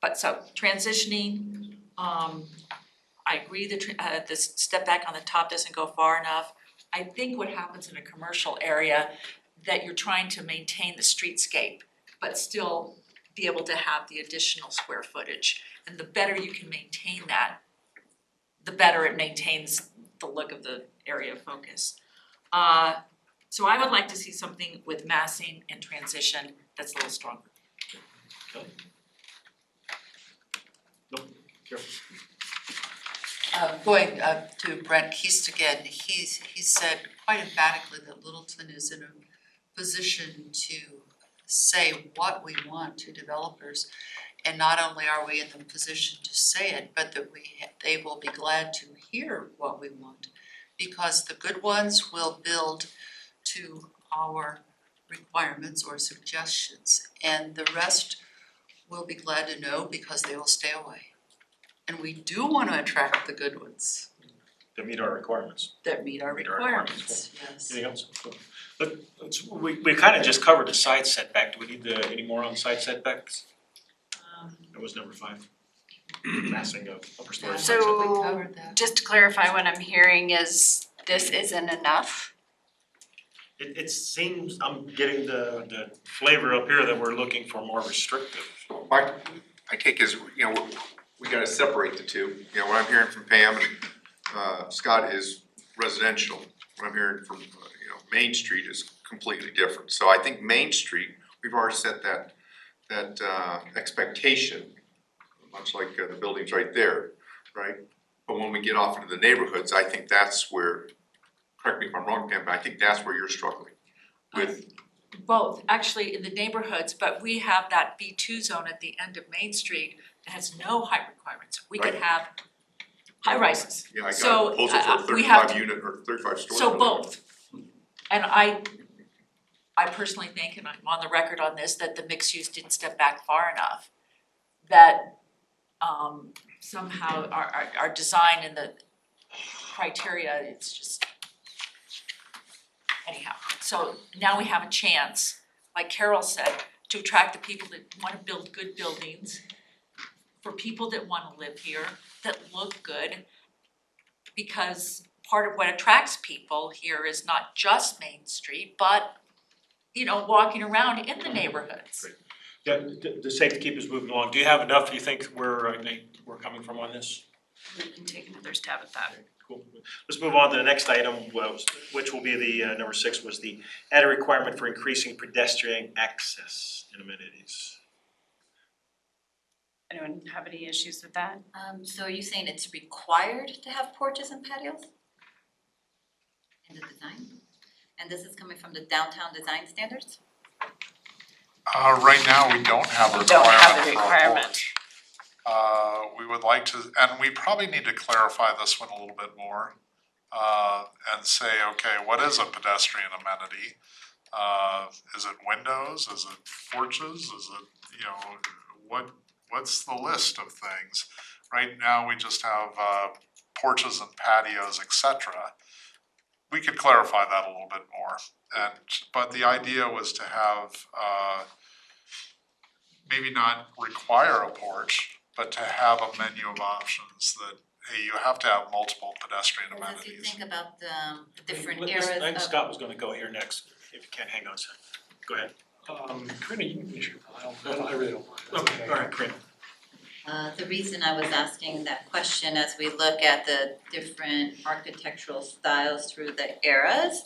But so transitioning, I agree that this step back on the top doesn't go far enough. I think what happens in a commercial area, that you're trying to maintain the streetscape, but still be able to have the additional square footage. And the better you can maintain that, the better it maintains the look of the area of focus. So I would like to see something with massing and transition that's a little stronger. Going to Brent Keast again, he said quite emphatically that Littleton is in a position to say what we want to developers. And not only are we in the position to say it, but that they will be glad to hear what we want. Because the good ones will build to our requirements or suggestions, and the rest will be glad to know because they will stay away. And we do want to attract the good ones That meet our requirements. that meet our Meet our requirements, requirements, yes. Anything else? We kind of just covered the side setback. Do we need any more on side setbacks? That was number 5. Massing of upper story. side setback. We So covered that. just to clarify, what I'm hearing is this isn't enough. It seems, I'm getting the flavor up here that we're looking for more restrictive. My take is, we gotta separate the two. What I'm hearing from Pam and Scott is residential. What I'm hearing from, Main Street is completely different. So I think Main Street, we've already set that expectation, much like the buildings right there, right? But when we get off into the neighborhoods, I think that's where, correct me if I'm wrong, Pam, but I think that's where you're struggling with. Both, actually in the neighborhoods, but we have that B2 zone at the end of Main Street that has no height requirements. We could Right. have high rises. Yeah, I got So, a proposal for a we have 35 unit or 35 story. So building. both. And I personally think, and I'm on the record on this, that the mixed use didn't step back far enough. That somehow our design and the criteria, it's just anyhow. So now we have a chance, like Carol said, to attract the people that wanna build good buildings, for people that wanna live here, that look good. Because part of what attracts people here is not just Main Street, but walking around in the neighborhoods. Yeah, the safety keepers moving along. Do you have enough, do you think, where we're coming from on this? We can take another stab at that. Cool. Let's move on to the next item, which will be the number 6, was the added requirement for increasing pedestrian access and amenities. Anyone have any issues with that? So are you saying it's required to have porches and patios? In the design? And this is coming from the downtown design standards? Right now, we don't have a We don't have requirement the for a requirement. porch. We would like to, and we probably need to clarify this one a little bit more. And say, okay, what is a pedestrian amenity? Is it windows, is it porches, is it, what's the list of things? Right now, we just have porches and patios, etc. We could clarify that a little bit more. But the idea was to have, maybe not require a porch, but to have a menu of options that, hey, you have to have multiple pedestrian Because as you amenities. think about the different I eras think of. Scott was gonna go here next, if you can, hang on a second. Go ahead. Karina, you can finish your thought. I really don't mind. That's Okay, all right, Karina. The reason I was asking that question, as we look at the different architectural styles through the eras,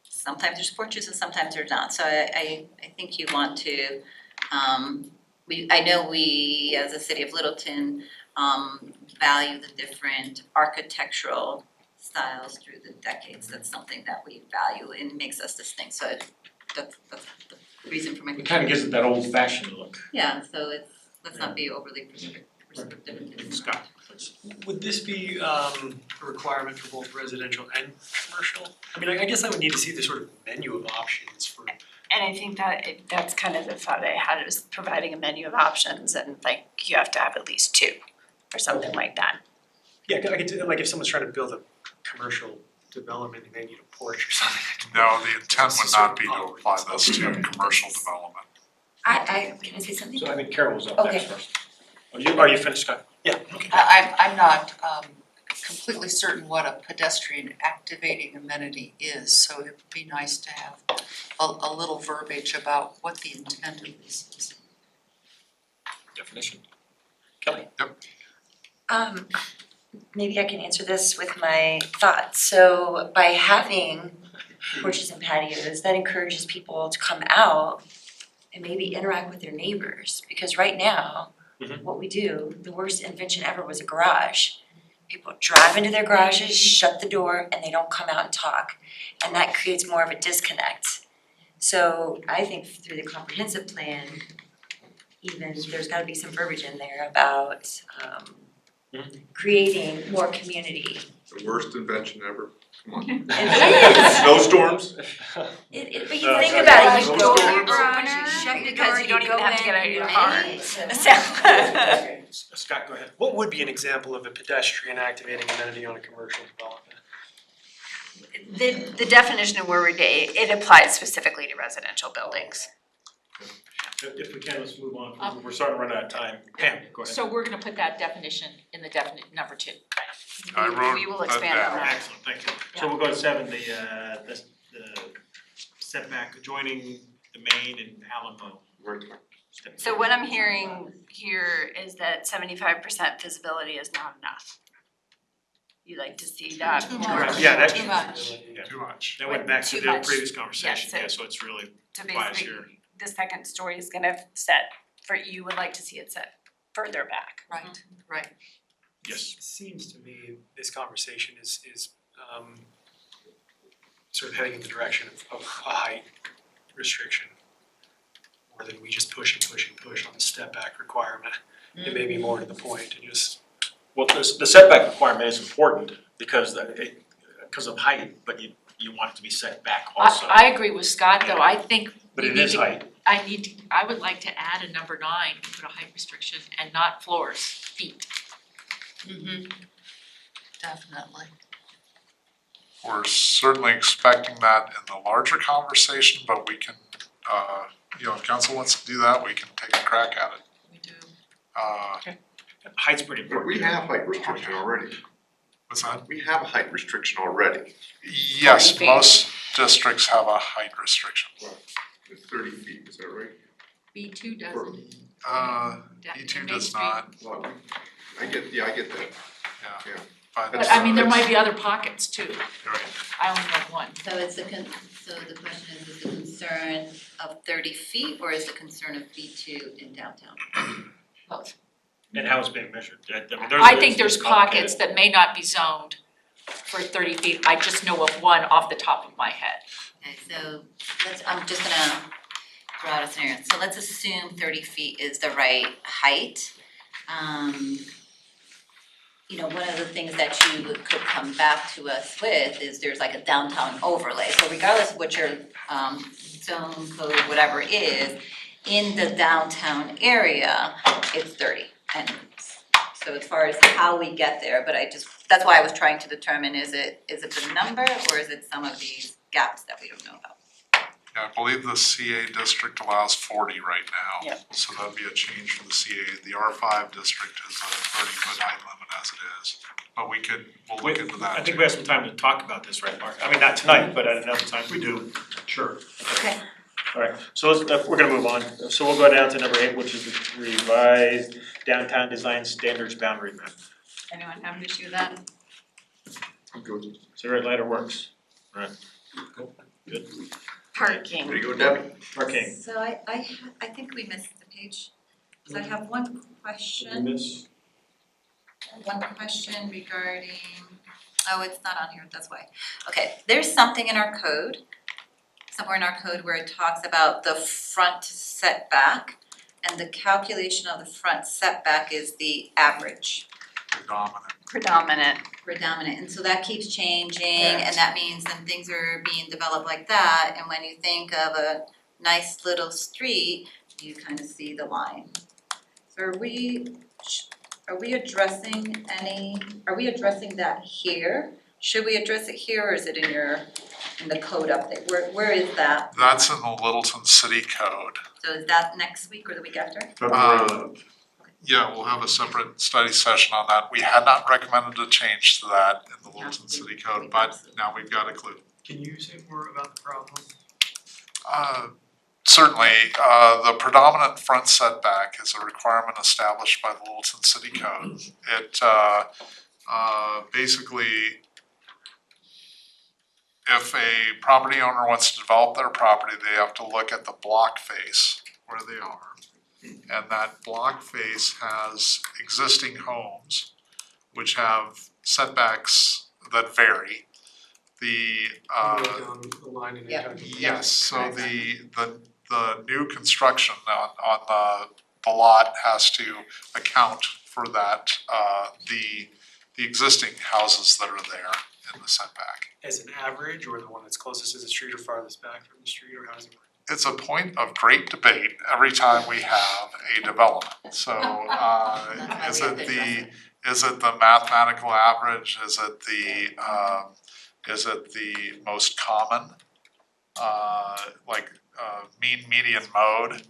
sometimes there's porches and sometimes there's not. So I think you want to, I know we, as a city of Littleton, value the different architectural styles through the decades. That's something that we value and makes us distinct. So that's the reason for my It question. kind of gives it that old fashioned look. Yeah, so let's not be overly prescriptive. Scott, please. Would this be a requirement for both residential and commercial? I mean, I guess I would need to see the sort of menu of options for. And I think that's kind of the thought I had, is providing a menu of options, and like you have to have at least 2 or something like that. Yeah, I could, like if someone's trying to build a commercial development, they need a porch or something. No, the intent would not be to apply this to commercial development. Can I say something? So I think Carol was up Okay. next first. Are you finished, Scott? Yeah, okay. I'm not completely certain what a pedestrian activating amenity is, so it would be nice to have a little verbiage about what the intent of this is. Definition. Kelly? Maybe I can answer this with my thoughts. So by having porches and patios, that encourages people to come out and maybe interact with their neighbors. Because right now, what we do, the worst invention ever was a garage. People drive into their garages, shut the door, and they don't come out and talk. And that creates more of a disconnect. So I think through the comprehensive plan, even there's gotta be some verbiage in there about creating more community. The worst invention ever. Come on. It is. Snowstorms? But you think sorry. about it, you Garage go door in your garage, opener, you shut your because door, you don't you even go have to get out of in, your you car. wait. Scott, go ahead. What would be an example of a pedestrian activating amenity on a commercial development? The definition of where it applies specifically to residential buildings. If we can, let's move on. We're starting to run out of time. Pam, go ahead. So we're gonna put that definition in the definite number 2. I wrote We will that expand on down. that. Excellent, thank you. So we'll go to 7, the setback adjoining the main and Alamo. So what I'm hearing here is that 75% visibility is not enough. You like to see that Too more. much. Yeah, that- Too much. Yeah. Too much. That went back to Too the much. previous conversation, Yes, yeah, so it's really So applies basically, here. the second story is gonna set, you would like to see it set further back. Right, right. Yes. It seems to me this conversation is sort of heading in the direction of a height restriction. More than we just push on the step back requirement. It may be more to the point and just. Well, the setback requirement is important because of height, but you want it to be set back also. I agree with Scott though, I think But we it need is to, height. I would like to add a number 9 and put a height restriction and not floors, feet. Definitely. We're certainly expecting that in the larger conversation, but we can, if council wants to do that, we can take a crack at it. We do. Height's pretty But important. we have height restriction already. What's that? We have a height restriction already. Yes, 30 feet. most districts have a height restriction. It's 30 feet, is that right? B2 doesn't. E2 does not, Well, I get that. yeah. Yeah. But I mean, there might be other pockets too, You're right. I only know one. So so the question is the concern of 30 feet or is the concern of B2 in downtown? Both. And how it's being measured. I think there's pockets that may not be zoned for 30 feet, I just know of one off the top of my head. Okay, so I'm just gonna throw out a scenario. So let's assume 30 feet is the right height. One of the things that you could come back to us with is there's like a downtown overlay. So regardless of what your zone code, whatever is, in the downtown area, it's 30. And so as far as how we get there, but that's why I was trying to determine, is it the number or is it some of these gaps that we don't know about? Yeah, I believe the CA district allows 40 right now. Yep. So that'd be a change from the CA. The R5 district is a 30-foot height limit as it is. But we'll look into that I think too. we have some time to talk about this, right, Mark? I mean, not tonight, but at another time. We do, sure. Okay. All right, so we're gonna move on. So we'll go down to number 8, which is the revised downtown design standards boundary map. Anyone have an issue with that? I'm good. So red lighter works. All right. Cool. Good. Parking. There you go, Debbie. Parking. So I think we missed the page. So I have one question. Miss? One question regarding, it's not on here, that's why. Okay, there's something in our code, somewhere in our code where it talks about the front setback, and the calculation of the front setback is the average. Predominant. Predominant, and so that keeps changing, and that means then things are being developed like that, and when you think of a nice little street, you kind of see the line. So are we addressing that here? Should we address it here, or is it in the code update? Where is that? That's in the Littleton City Code. So is that next week or the week after? February 11th. Yeah, we'll have a separate study session on that. We had not recommended a change to that in the Littleton City Code, but now we've got a clue. Can you say more about the problem? Certainly, the predominant front setback is a requirement established by the Littleton City Code. It basically, if a property owner wants to develop their property, they have to look at the block face where they are. And that block face has existing homes which have setbacks that vary. Down the line and Yeah. Yes, so the new construction on the lot has to account for that, the existing houses that are there in the setback. As an average, or the one that's closest to the street or farthest back from the street, or how's it work? It's a point of great debate every time we have a development. So is it the mathematical average? Is it the most common? Mean, median, mode?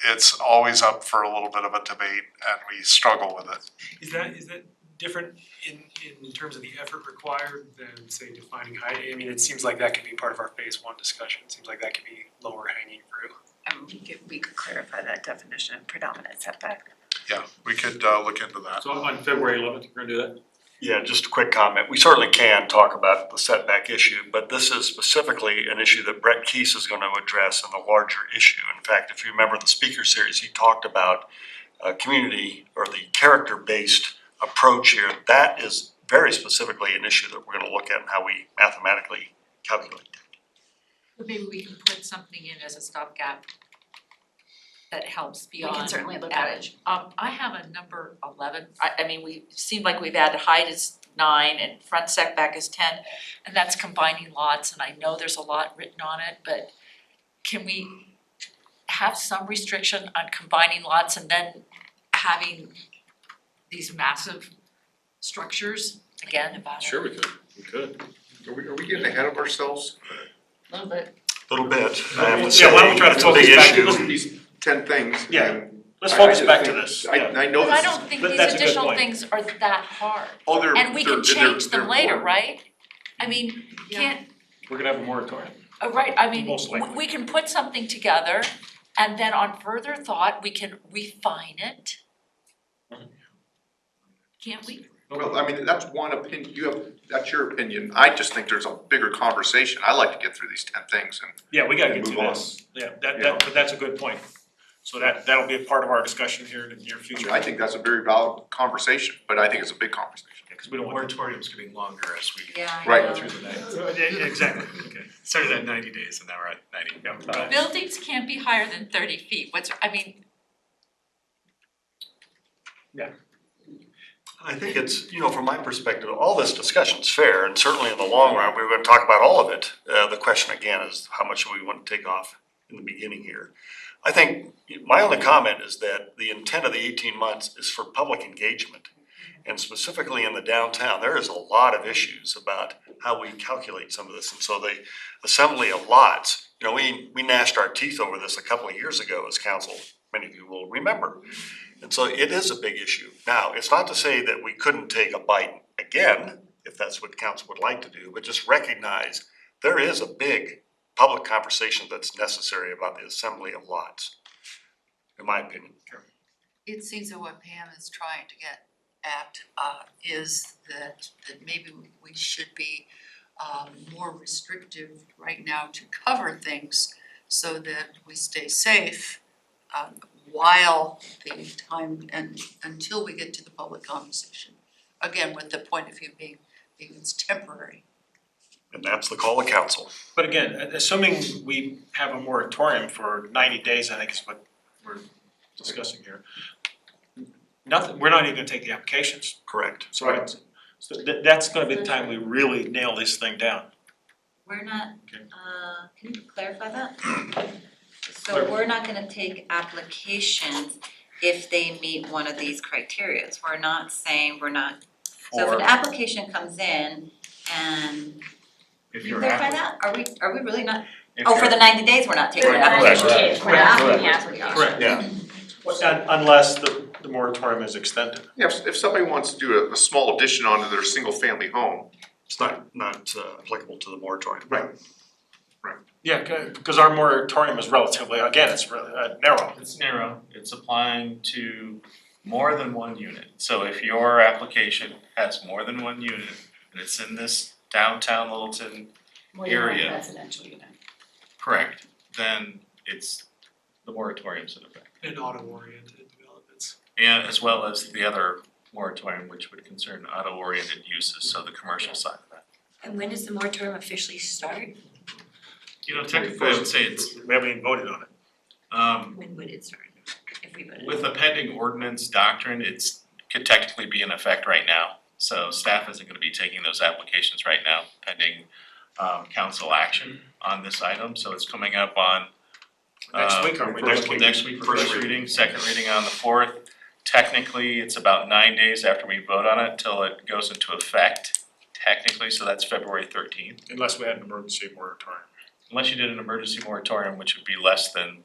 It's always up for a little bit of a debate, and we struggle with it. Is that different in terms of the effort required than, say, defining height? I mean, it seems like that could be part of our phase 1 discussion. It seems like that could be lower hanging fruit. We could clarify that definition of predominant setback. Yeah, we could look into that. So on February 11th, we're gonna do that? Yeah, just a quick comment. We certainly can talk about the setback issue, but this is specifically an issue that Brett Keese is going to address in the larger issue. In fact, if you remember the speaker series, he talked about community or the character-based approach here, that is very specifically an issue that we're gonna look at and how we mathematically calculate. But maybe we can put something in as a stopgap that helps beyond. We can certainly look at it. I have a number 11, I mean, we seem like we've added height is 9 and front setback is 10, and that's combining lots, and I know there's a lot written on it, but can we have some restriction on combining lots and then having these massive structures again? Sure we could. Are we getting ahead of ourselves? A little bit. Little bit, I have to Yeah, say, why don't we try to it's a big focus back issue. to Look at these 10 things. Yeah. and Let's I focus just back to think- this. I know But I this is. don't think but these that's a good additional point. things are that hard. Oh, they're. And we can change them later, important. right? I mean, can't, We're gonna have a moratorium. right, I mean, Most likely. we can put something together and then on further thought, we can refine it. Mhm. Can't we? Well, I mean, that's one opinion, that's your opinion. I just think there's a bigger conversation. I like to get through these 10 things and Yeah, we gotta get Move through on. this. Yeah, Yeah. but that's a good point. So that'll be a part of our discussion here in the near I future. mean, I think that's a very valid conversation, but I think it's a big conversation. Because we don't want to. Moratorium's getting longer as we Yeah, I Right. know. go through the night. Exactly, okay. Started at 90 days and now we're at 90. Yeah. Buildings can't be higher than 30 feet, I mean, I think it's, from my perspective, all this discussion's fair, and certainly in the long run, we're gonna talk about all of it. The question again is, how much do we want to take off in the beginning here? I think, my only comment is that the intent of the 18 months is for public engagement. And specifically in the downtown, there is a lot of issues about how we calculate some of this. And so the assembly of lots, we gnashed our teeth over this a couple of years ago as council, many of you will remember. And so it is a big issue. Now, it's not to say that we couldn't take a bite again, if that's what council would like to do, but just recognize there is a big public conversation that's necessary about the assembly of lots, in my opinion. It seems that what Pam is trying to get at is that maybe we should be more restrictive right now to cover things so that we stay safe while the time and until we get to the public conversation. Again, with the point of view being it's temporary. And that's the call of council. But again, assuming we have a moratorium for 90 days, I think is what we're discussing here. We're not even gonna take the applications. Correct. So that's gonna be the time we really nail this thing down. We're not, Okay. can you clarify that? So we're not gonna take applications if they meet one of these criteria. We're not saying we're not, so if an application comes in and, If can you you're clarify applicant. that? Are we really not, If oh, for you're- the 90 days, we're not taking an Correct. application? We're not asking the application. Correct. Yeah. Unless the moratorium is extended. Yeah, if somebody wants to do a small addition onto their single family home, It's not applicable to the moratorium. Right. Yeah, because our moratorium is relatively, again, it's narrow. It's narrow, it's applying to more than one unit. So if your application has more than one unit and it's in this downtown Littleton area. residential unit. Correct, then the moratorium's in effect. And auto-oriented developments. And as well as the other moratorium, which would concern auto-oriented uses, so the commercial side of that. And when does the moratorium officially start? Technically, I would say it's, We haven't even voted on it. When would it start, if we voted? with a pending ordinance doctrine, could technically be in effect right now. So staff isn't gonna be taking those applications right now, pending council action on this item, so it's coming up on Next week, aren't we? Next week, first reading, second reading on the 4th. Technically, it's about 9 days after we vote on it till it goes into effect, technically, so that's February 13th. Unless we had an emergency moratorium. Unless you did an emergency moratorium, which would be less than,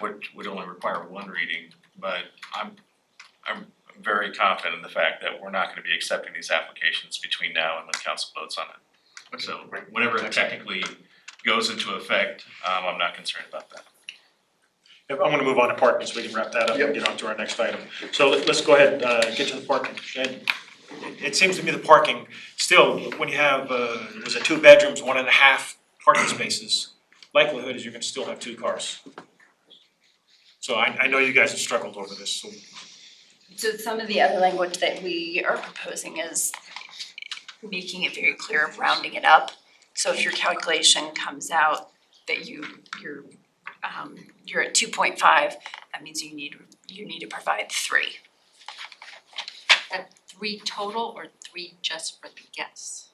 would only require one reading, but I'm very confident in the fact that we're not gonna be accepting these applications between now and when council votes on it. So whenever it technically goes into effect, I'm not concerned about that. I'm gonna move on to parking so we can wrap that up and get on to our next item. So let's go ahead, get to the parking. And it seems to me the parking, still, when you have, was it 2 bedrooms, 1.5 parking spaces, likelihood is you're gonna still have 2 cars. So I know you guys have struggled over this, so So some of the other language that we are proposing is making it very clear of rounding it up. So if your calculation comes out that you're at 2.5, that means you need to provide 3. At 3 total or 3 just for the guests?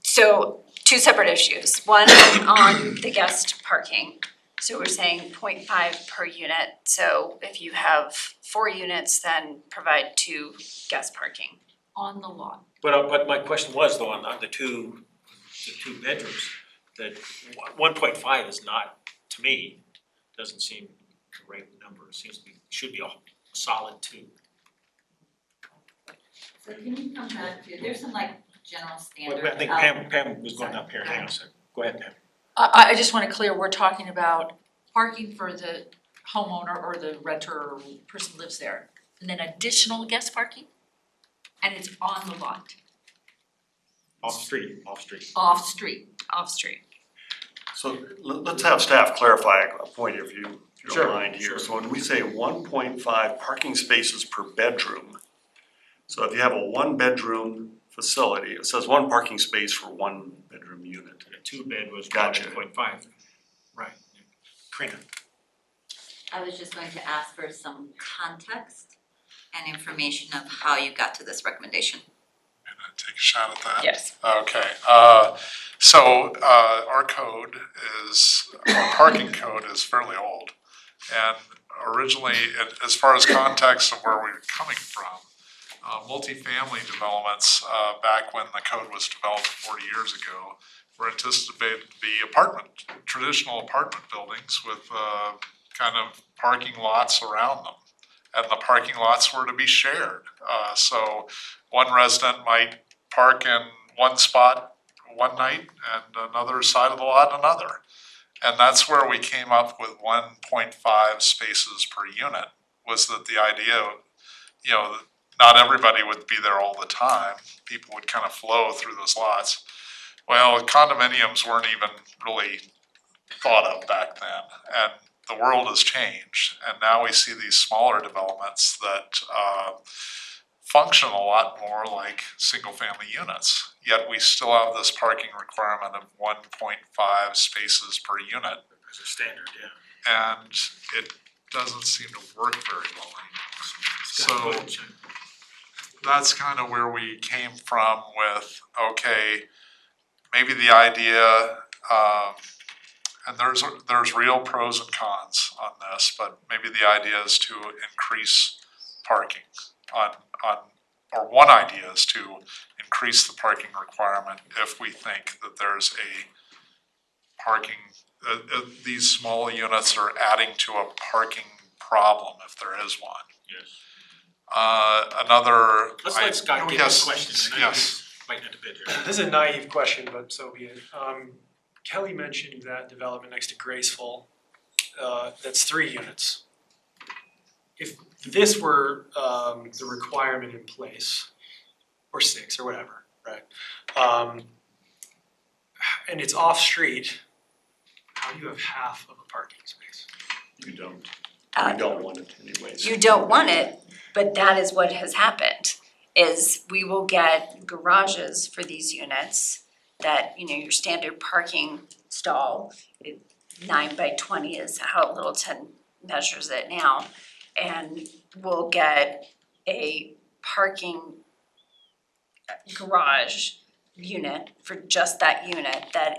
So 2 separate issues. One on the guest parking. So we're saying 0.5 per unit. So if you have 4 units, then provide 2 guest parking. On the lot. but my question was though on the two bedrooms, that 1.5 is not, to me, doesn't seem a great number. It seems to be, should be a solid 2. So can you come back to, there's some like general standard. Well, I think Pam was going up here, hang on a second, go ahead, Pam. I just wanna clear, we're talking about parking for the homeowner or the renter or person who lives there, and then additional guest parking? And it's on the lot, Off street. off street. So let's have staff clarify a point if you Sure, don't mind here. sure. So when we say 1.5 parking spaces per bedroom, so if you have a 1-bedroom facility, it says 1 parking space for 1-bedroom unit. A 2-bed was Gotcha. 1.5. Right. Karina. I was just going to ask for some context and information of how you got to this recommendation. Take a shot at that? Yes. Okay, so our code is, our parking code is fairly old. And originally, as far as context of where we were coming from, multifamily developments, back when the code was developed 40 years ago, were anticipated to be traditional apartment buildings with kind of parking lots around them. And the parking lots were to be shared. So one resident might park in one spot one night and another side of the lot another. And that's where we came up with 1.5 spaces per unit, was that the idea, that not everybody would be there all the time. People would kind of flow through those lots. Well, condominiums weren't even really thought of back then. And the world has changed, and now we see these smaller developments that function a lot more like single-family units. Yet we still have this parking requirement of 1.5 spaces per unit, As a standard, yeah. and it doesn't seem to work very well anymore. So that's kind of where we came from with, okay, maybe the idea, and there's real pros and cons on this, but maybe the idea is to increase parking or one idea is to increase the parking requirement if we think that there's a parking, these small units are adding to a parking problem if there is one. Yes. Another. Let's let Scott get his question. Yes. Might not have been here. This is a naive question, but so be it. Kelly mentioned that development next to Graceful, that's 3 units. If this were the requirement in place, or 6 or whatever, right? And it's off-street, how do you have half of a parking space? You don't. We don't want it anyways. You don't want it, but that is what has happened, is we will get garages for these units that, your standard parking stall, 9 by 20 is how Littleton measures it now. And we'll get a parking garage unit for just that unit that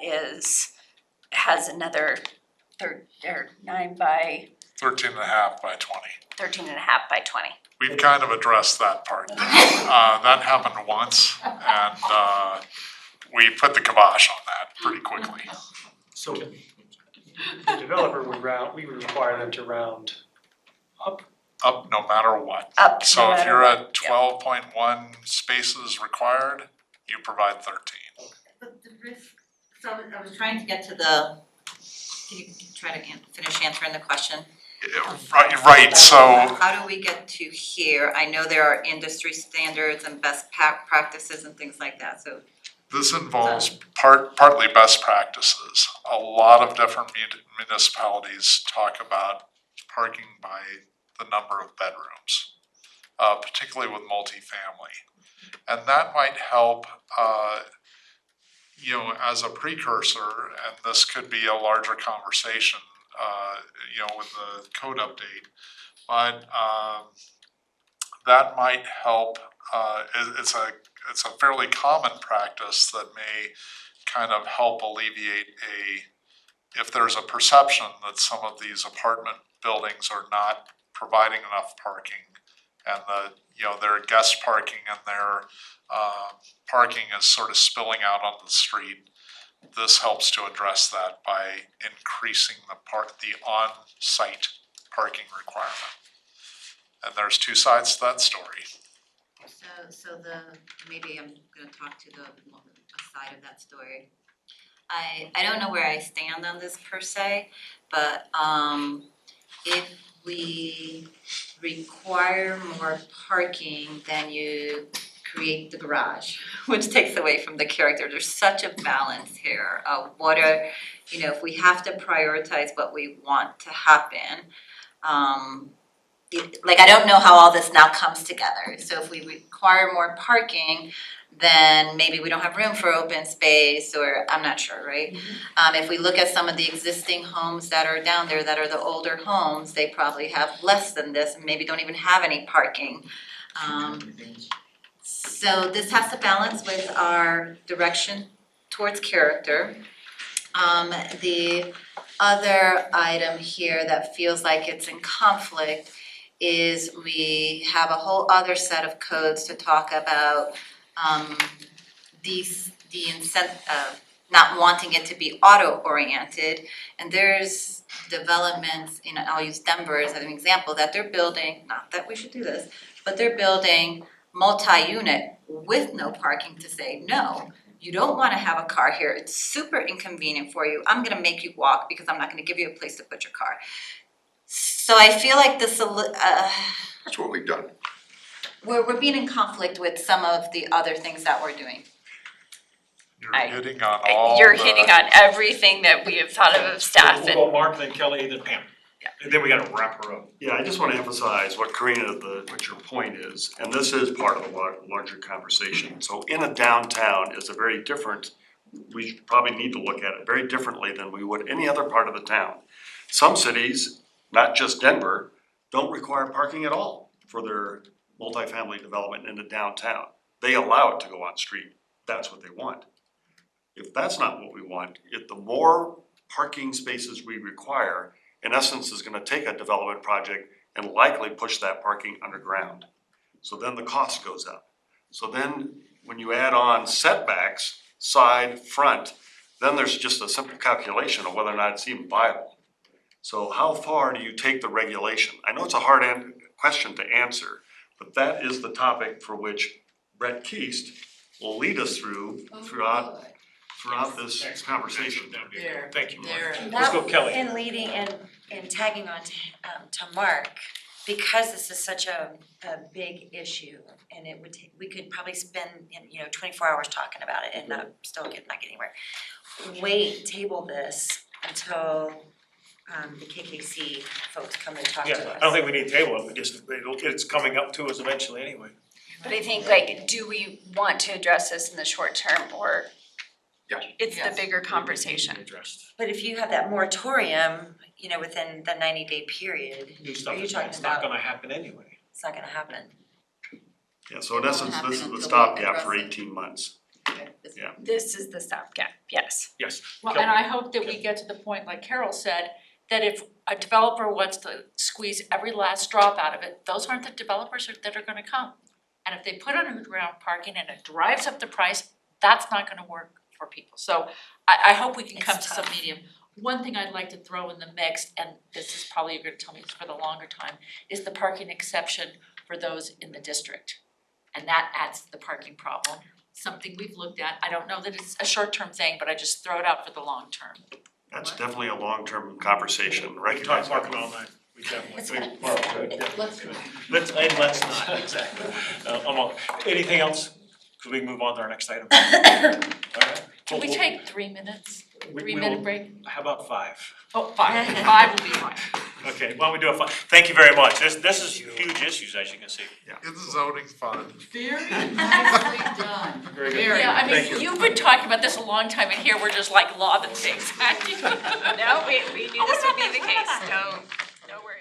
has another 9 by 13.5 by 20. 13.5 by 20. We've kind of addressed that part now. That happened once, and we put the kibosh on that pretty quickly. So the developer we would require them to round up. Up no matter what. Up, So no if matter you're what, at 12.1 spaces required, you provide 13. But the risk, so I was trying to get to the, can you try to finish answering the question? Right, so How do we get to here? I know there are industry standards and best practices and things like that, so. this involves partly best practices. A lot of different municipalities talk about parking by the number of bedrooms, particularly with multifamily. And that might help, as a precursor, and this could be a larger conversation, with the code update, but that might help. It's a fairly common practice that may kind of help alleviate if there's a perception that some of these apartment buildings are not providing enough parking, and their guest parking and their parking is sort of spilling out onto the street. This helps to address that by increasing the on-site parking requirement. And there's two sides to that story. So maybe I'm gonna talk to the side of that story. I don't know where I stand on this per se, but if we require more parking, then you create the garage, which takes away from the character. There's such a balance here of what are, if we have to prioritize what we want to happen, I don't know how all this now comes together. So if we require more parking, then maybe we don't have room for open space, or I'm not sure, right? If we look at some of the existing homes that are down there that are the older homes, they probably have less than this and maybe don't even have any parking. So this has to balance with our direction towards character. The other item here that feels like it's in conflict is we have a whole other set of codes to talk about not wanting it to be auto-oriented, and there's developments, I'll use Denver as an example, that they're building, not that we should do this, but they're building multi-unit with no parking to say, no, you don't wanna have a car here, it's super inconvenient for you, I'm gonna make you walk because I'm not gonna give you a place to put your car. So I feel like this, That's what we've done. we're being in conflict with some of the other things that we're doing. You're hitting on everything that we have thought of staff We'll go Mark, then Kelly, then Pam. Yeah. And then we gotta wrap her up. Yeah, I just want to emphasize what what your point is, and this is part of the larger conversation. So in a downtown is we probably need to look at it very differently than we would any other part of the town. Some cities, not just Denver, don't require parking at all for their multifamily development in the downtown. They allow it to go on street, that's what they want. If that's not what we want, if the more parking spaces we require, in essence, is gonna take a development project and likely push that parking underground. So then the cost goes up. So then when you add on setbacks, side, front, then there's just a simple calculation of whether or not it's even viable. So how far do you take the regulation? I know it's a hard question to answer, but that is the topic for which Brett Keast will lead us throughout this conversation. Thank you, Mark. And Let's go that- Kelly. And leading and tagging on to Mark, because this is such a big issue, and it would we could probably spend 24 hours talking about it and not get anywhere. Table this until the KKC folks come and talk to us. Yeah, I don't think we need to table it, it's coming up to us eventually anyway. But I think do we want to address this in the short term, or it's the bigger conversation? But if you have that moratorium, within the 90-day period, New stuff are you is talking it's not about? gonna happen anyway. It's not gonna happen. Yeah, so in essence, this is the stopgap for 18 months. Yeah. This is the stopgap, yes. Yes. Well, and I hope that we get to the point, like Carol said, that if a developer wants to squeeze every last drop out of it, those aren't the developers that are gonna come. And if they put underground parking and it drives up the price, that's not gonna work for people. So I hope we can come to some medium. One thing I'd like to throw in the mix, and this is probably you're gonna tell me it's for the longer time, is the parking exception for those in the district. And that adds to the parking problem, something we've looked at. I don't know that it's a short-term thing, but I just throw it out for the long term. That's definitely a long-term conversation, We can talk recognize. parking all night, we definitely, Let's let's not, exactly. Anything else? Cause we can move on to our next item. Alright. Can we take 3 minutes? 3-minute break? How about 5? Oh, 5 will be fine. Okay, why don't we do a 5? Thank you very much. This is huge issues, as you can see. It's zoning fun. Very nicely done. Very good. Yeah, I Thank mean, you. you've been talking about this a long time, and here we're just like lobbing things at you. No, we knew this would be the case, no worries.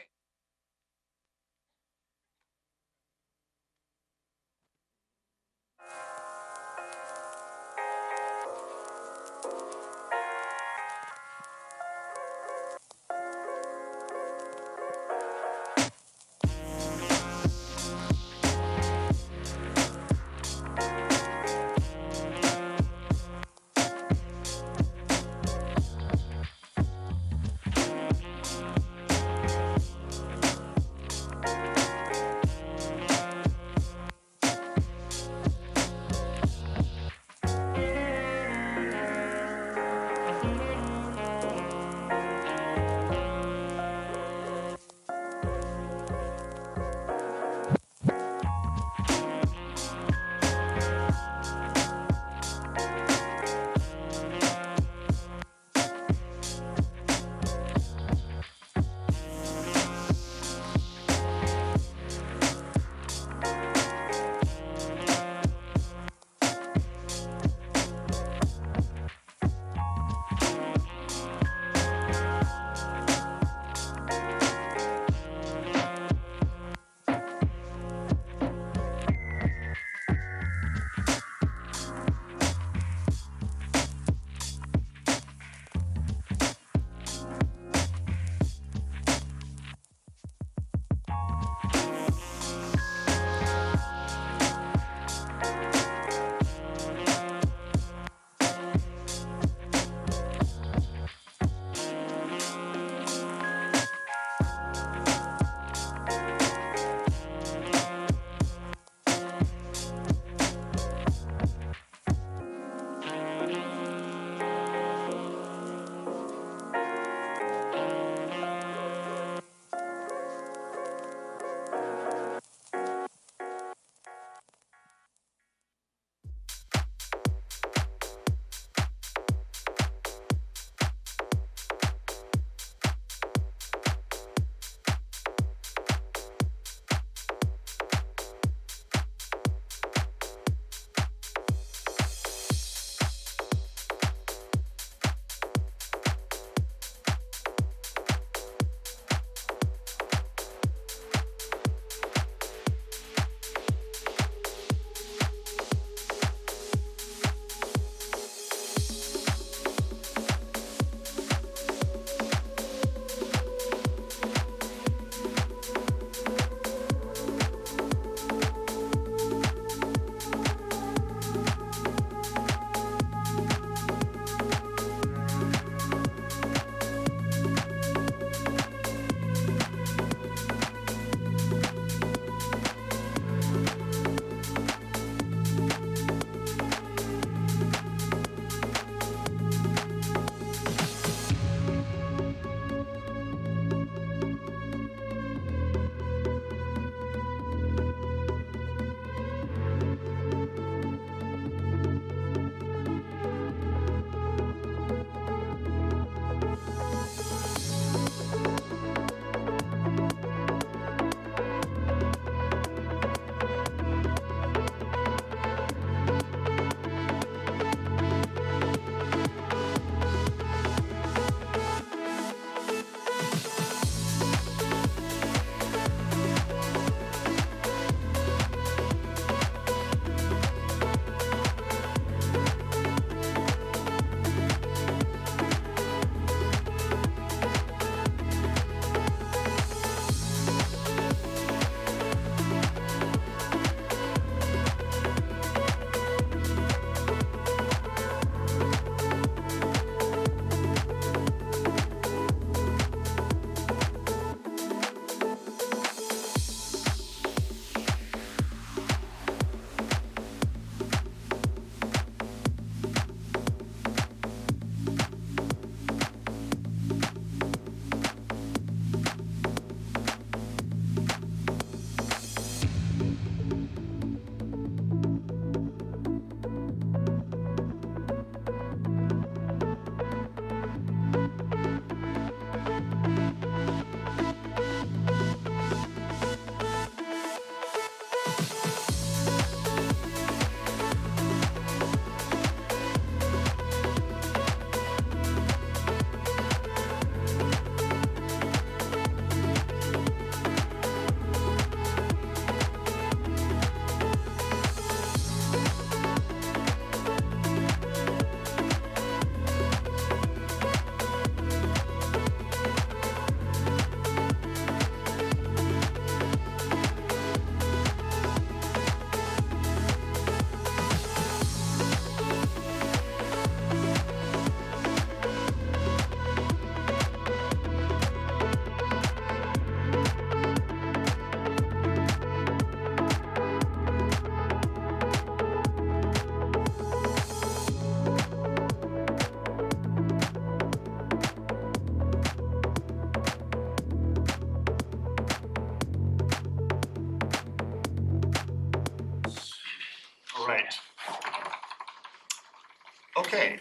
Okay,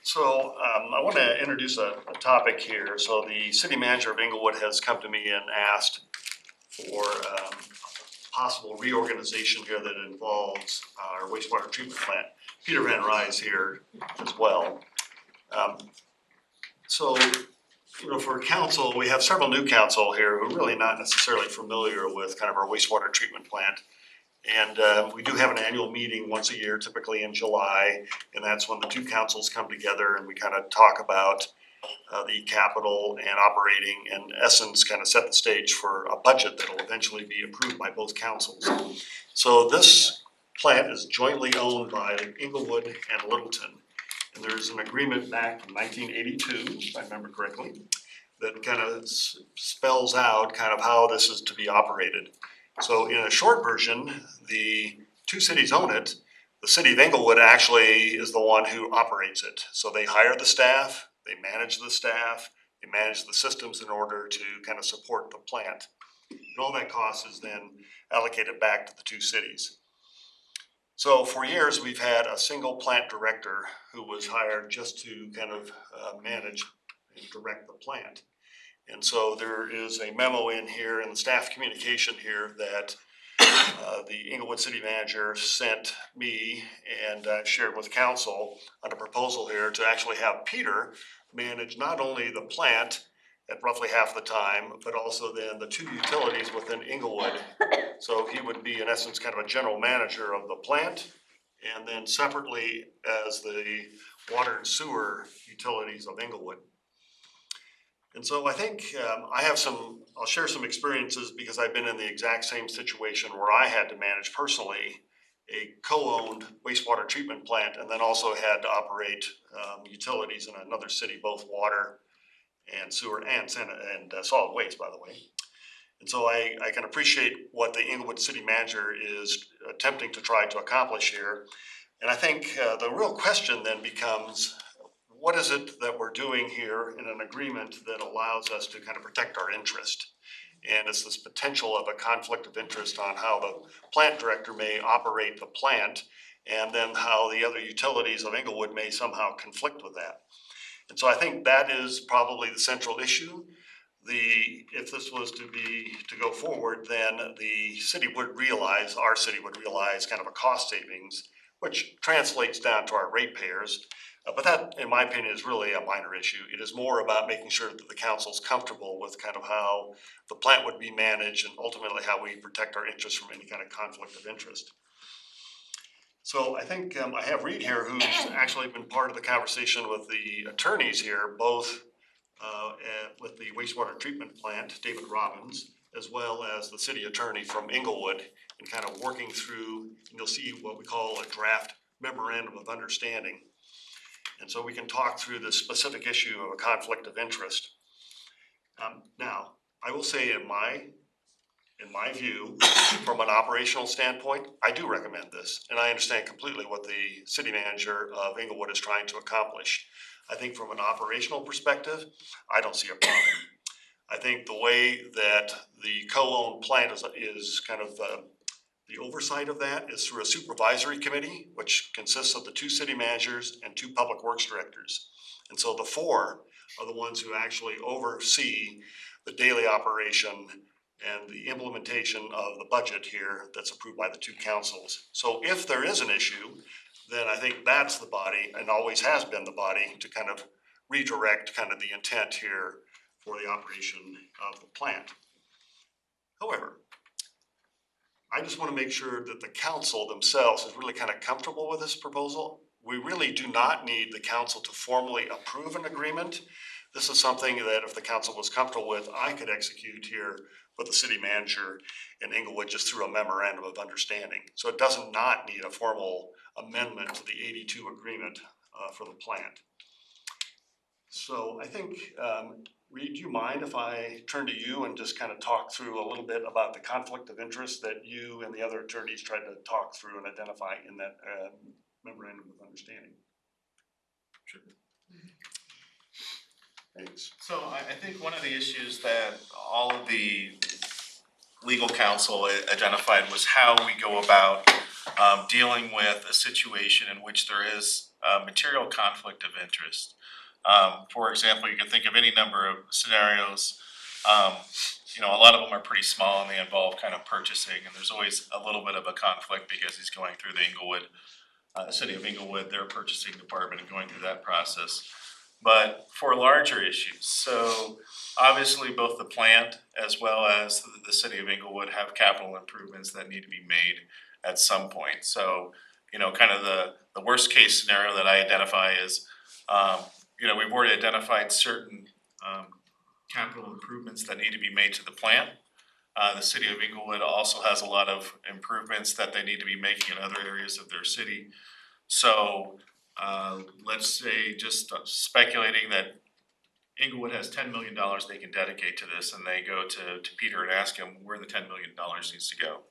so I want to introduce a topic here. So the city manager of Inglewood has come to me and asked for possible reorganization here that involves our wastewater treatment plant. Peter Van Rijs here as well. So, you know, for council, we have several new council here who are really not necessarily familiar with kind of our wastewater treatment plant. And we do have an annual meeting once a year, typically in July, and that's when the two councils come together and we kind of talk about the capital and operating, and in essence, kind of set the stage for a budget that will eventually be approved by both councils. So this plant is jointly owned by Inglewood and Littleton. And there's an agreement back in 1982, if I remember correctly, that kind of spells out kind of how this is to be operated. So in a short version, the two cities own it. The city of Inglewood actually is the one who operates it. So they hire the staff, they manage the staff, they manage the systems in order to kind of support the plant. And all that cost is then allocated back to the two cities. So for years, we've had a single plant director who was hired just to kind of manage and direct the plant. And so there is a memo in here in the staff communication here that the Inglewood city manager sent me and shared with council on a proposal here to actually have Peter manage not only the plant at roughly half the time, but also then the two utilities within Inglewood. So he would be in essence kind of a general manager of the plant, and then separately as the water and sewer utilities of Inglewood. And so I think I'll share some experiences because I've been in the exact same situation where I had to manage personally a co-owned wastewater treatment plant, and then also had to operate utilities in another city, both water and sewer and solid waste, by the way. And so I can appreciate what the Inglewood city manager is attempting to try to accomplish here. And I think the real question then becomes, what is it that we're doing here in an agreement that allows us to kind of protect our interest? And it's this potential of a conflict of interest on how the plant director may operate the plant, and then how the other utilities of Inglewood may somehow conflict with that. And so I think that is probably the central issue. If this was to go forward, then the city would realize, our city would realize kind of a cost savings, which translates down to our ratepayers. But that, in my opinion, is really a minor issue. It is more about making sure that the council's comfortable with kind of how the plant would be managed, and ultimately how we protect our interests from any kind of conflict of interest. So I think I have Reed here, who's actually been part of the conversation with the attorneys here, both with the wastewater treatment plant, David Robbins, as well as the city attorney from Inglewood, and kind of working through, and you'll see what we call a draft memorandum of understanding. And so we can talk through the specific issue of a conflict of interest. Now, I will say in my view, from an operational standpoint, I do recommend this, and I understand completely what the city manager of Inglewood is trying to accomplish. I think from an operational perspective, I don't see a problem. I think the way that the co-owned plant is kind of the oversight of that is through a supervisory committee, which consists of the two city managers and two public works directors. And so the four are the ones who actually oversee the daily operation and the implementation of the budget here that's approved by the two councils. So if there is an issue, then I think that's the body, and always has been the body, to kind of redirect kind of the intent here for the operation of the plant. However, I just want to make sure that the council themselves is really kind of comfortable with this proposal. We really do not need the council to formally approve an agreement. This is something that if the council was comfortable with, I could execute here with the city manager in Inglewood just through a memorandum of understanding. So it does not need a formal amendment to the 82 agreement for the plant. So I think, Reed, do you mind if I turn to you and just kind of talk through a little bit about the conflict of interest that you and the other attorneys tried to talk through and identify in that memorandum of understanding? Sure. Thanks. So I think one of the issues that all of the legal counsel identified was how we go about dealing with a situation in which there is material conflict of interest. For example, you can think of any number of scenarios. You know, a lot of them are pretty small and they involve kind of purchasing, and there's always a little bit of a conflict because he's going through the Inglewood, city of Inglewood, their purchasing department, and going through that process. But for larger issues, so obviously both the plant as well as the city of Inglewood have capital improvements that need to be made at some point. So, you know, kind of the worst case scenario that I identify is, you know, we've already identified certain capital improvements that need to be made to the plant. The city of Inglewood also has a lot of improvements that they need to be making in other areas of their city. So let's say, just speculating that Inglewood has $10 million they can dedicate to this, and they go to Peter and ask him where the $10 million needs to go.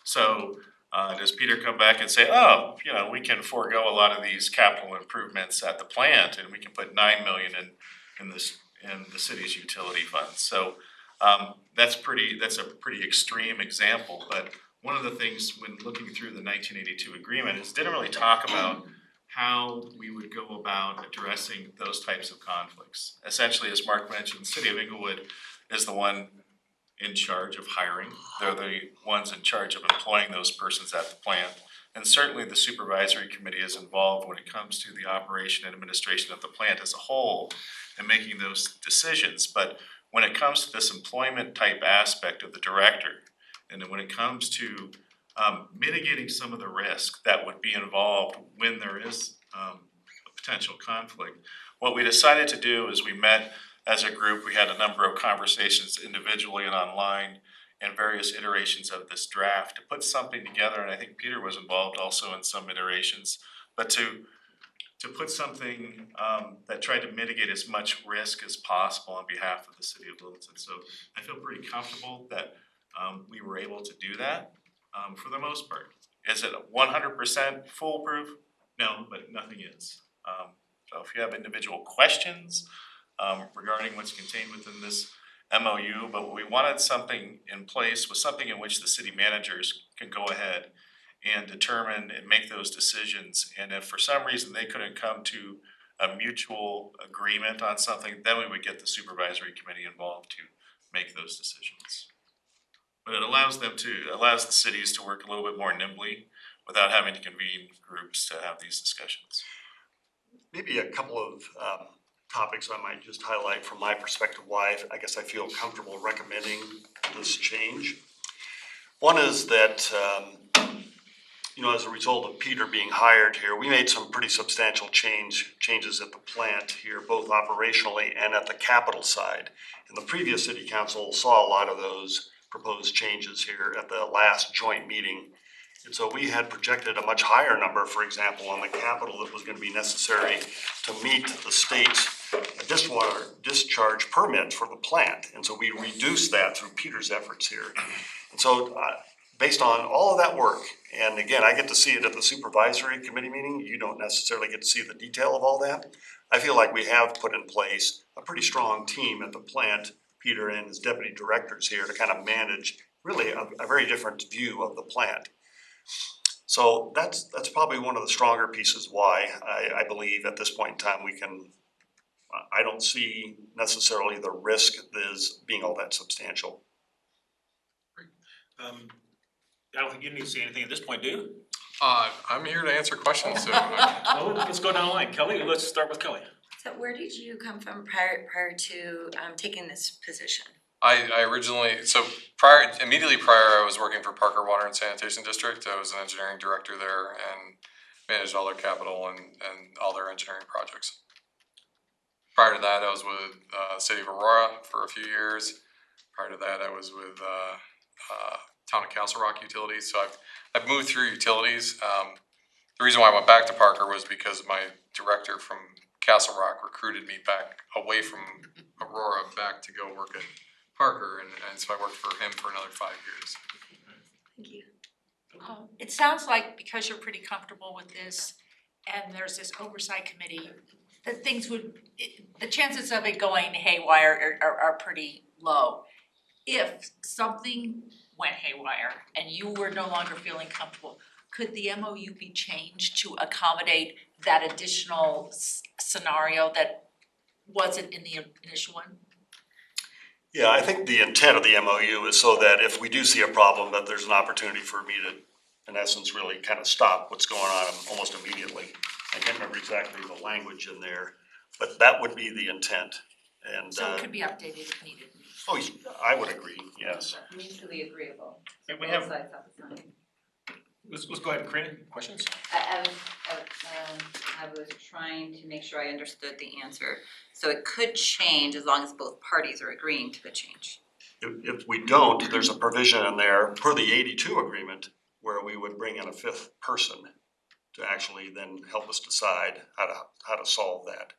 So does Peter come back and say, oh, you know, we can forego a lot of these capital improvements at the plant and we can put $9 million in the city's utility funds? So that's a pretty extreme example, but one of the things when looking through the 1982 agreement is didn't really talk about how we would go about addressing those types of conflicts. Essentially, as Mark mentioned, the city of Inglewood is the one in charge of hiring. They're the ones in charge of employing those persons at the plant. And certainly the supervisory committee is involved when it comes to the operation and administration of the plant as a whole and making those decisions. But when it comes to this employment type aspect of the director, and then when it comes to mitigating some of the risk that would be involved when there is a potential conflict, what we decided to do is we met as a group. We had a number of conversations individually and online and various iterations of this draft to put something together, and I think Peter was involved also in some iterations, but to put something that tried to mitigate as much risk as possible on behalf of the city of Littleton. So I feel pretty comfortable that we were able to do that for the most part. Is it 100% foolproof? No, but nothing is. So if you have individual questions regarding what's contained within this MOU, but we wanted something in place with something in which the city managers can go ahead and determine and make those decisions. And if for some reason they couldn't come to a mutual agreement on something, then we would get the supervisory committee involved to make those decisions. But it allows the cities to work a little bit more nimbly without having to convene groups to have these discussions. Maybe a couple of topics I might just highlight from my perspective why I guess I feel comfortable recommending this change. One is that, you know, as a result of Peter being hired here, we made some pretty substantial changes at the plant here, both operationally and at the capital side. And the previous city council saw a lot of those proposed changes here at the last joint meeting. And so we had projected a much higher number, for example, on the capital that was going to be necessary to meet the state's dishwater discharge permit for the plant. And so we reduced that through Peter's efforts here. And so based on all of that work, and again, I get to see it at the supervisory committee meeting, you don't necessarily get to see the detail of all that. I feel like we have put in place a pretty strong team at the plant, Peter and his deputy directors here, to kind of manage really a very different view of the plant. So that's probably one of the stronger pieces why I believe at this point in time we can, I don't see necessarily the risk as being all that substantial. I don't think you need to say anything at this point, do you? I'm here to answer questions, so. Well, let's go down the line. Kelly, let's start with Kelly. So where did you come from prior to taking this position? I originally, immediately prior, I was working for Parker Water and Sanitation District. I was an engineering director there and managed all their capital and all their engineering projects. Prior to that, I was with City of Aurora for a few years. Prior to that, I was with Town of Castle Rock Utilities. So I've moved through utilities. The reason why I went back to Parker was because my director from Castle Rock recruited me back away from Aurora back to go work at Parker, and so I worked for him for another 5 years. Thank you. It sounds like because you're pretty comfortable with this and there's this oversight committee, that the chances of it going haywire are pretty low. If something went haywire and you were no longer feeling comfortable, could the MOU be changed to accommodate that additional scenario that wasn't in the initial one? Yeah, I think the intent of the MOU is so that if we do see a problem, that there's an opportunity for me to, in essence, really kind of stop what's going on almost immediately. I can't remember exactly the language in there, but that would be the intent. And So it could be updated if needed. oh, I would agree, yes. Mutually agreeable. And we have, Both sides have to sign. let's go ahead, Karina, questions? I was trying to make sure I understood the answer. So it could change as long as both parties are agreeing to the change. If we don't, there's a provision in there per the 82 agreement where we would bring in a fifth person to actually then help us decide how to solve that.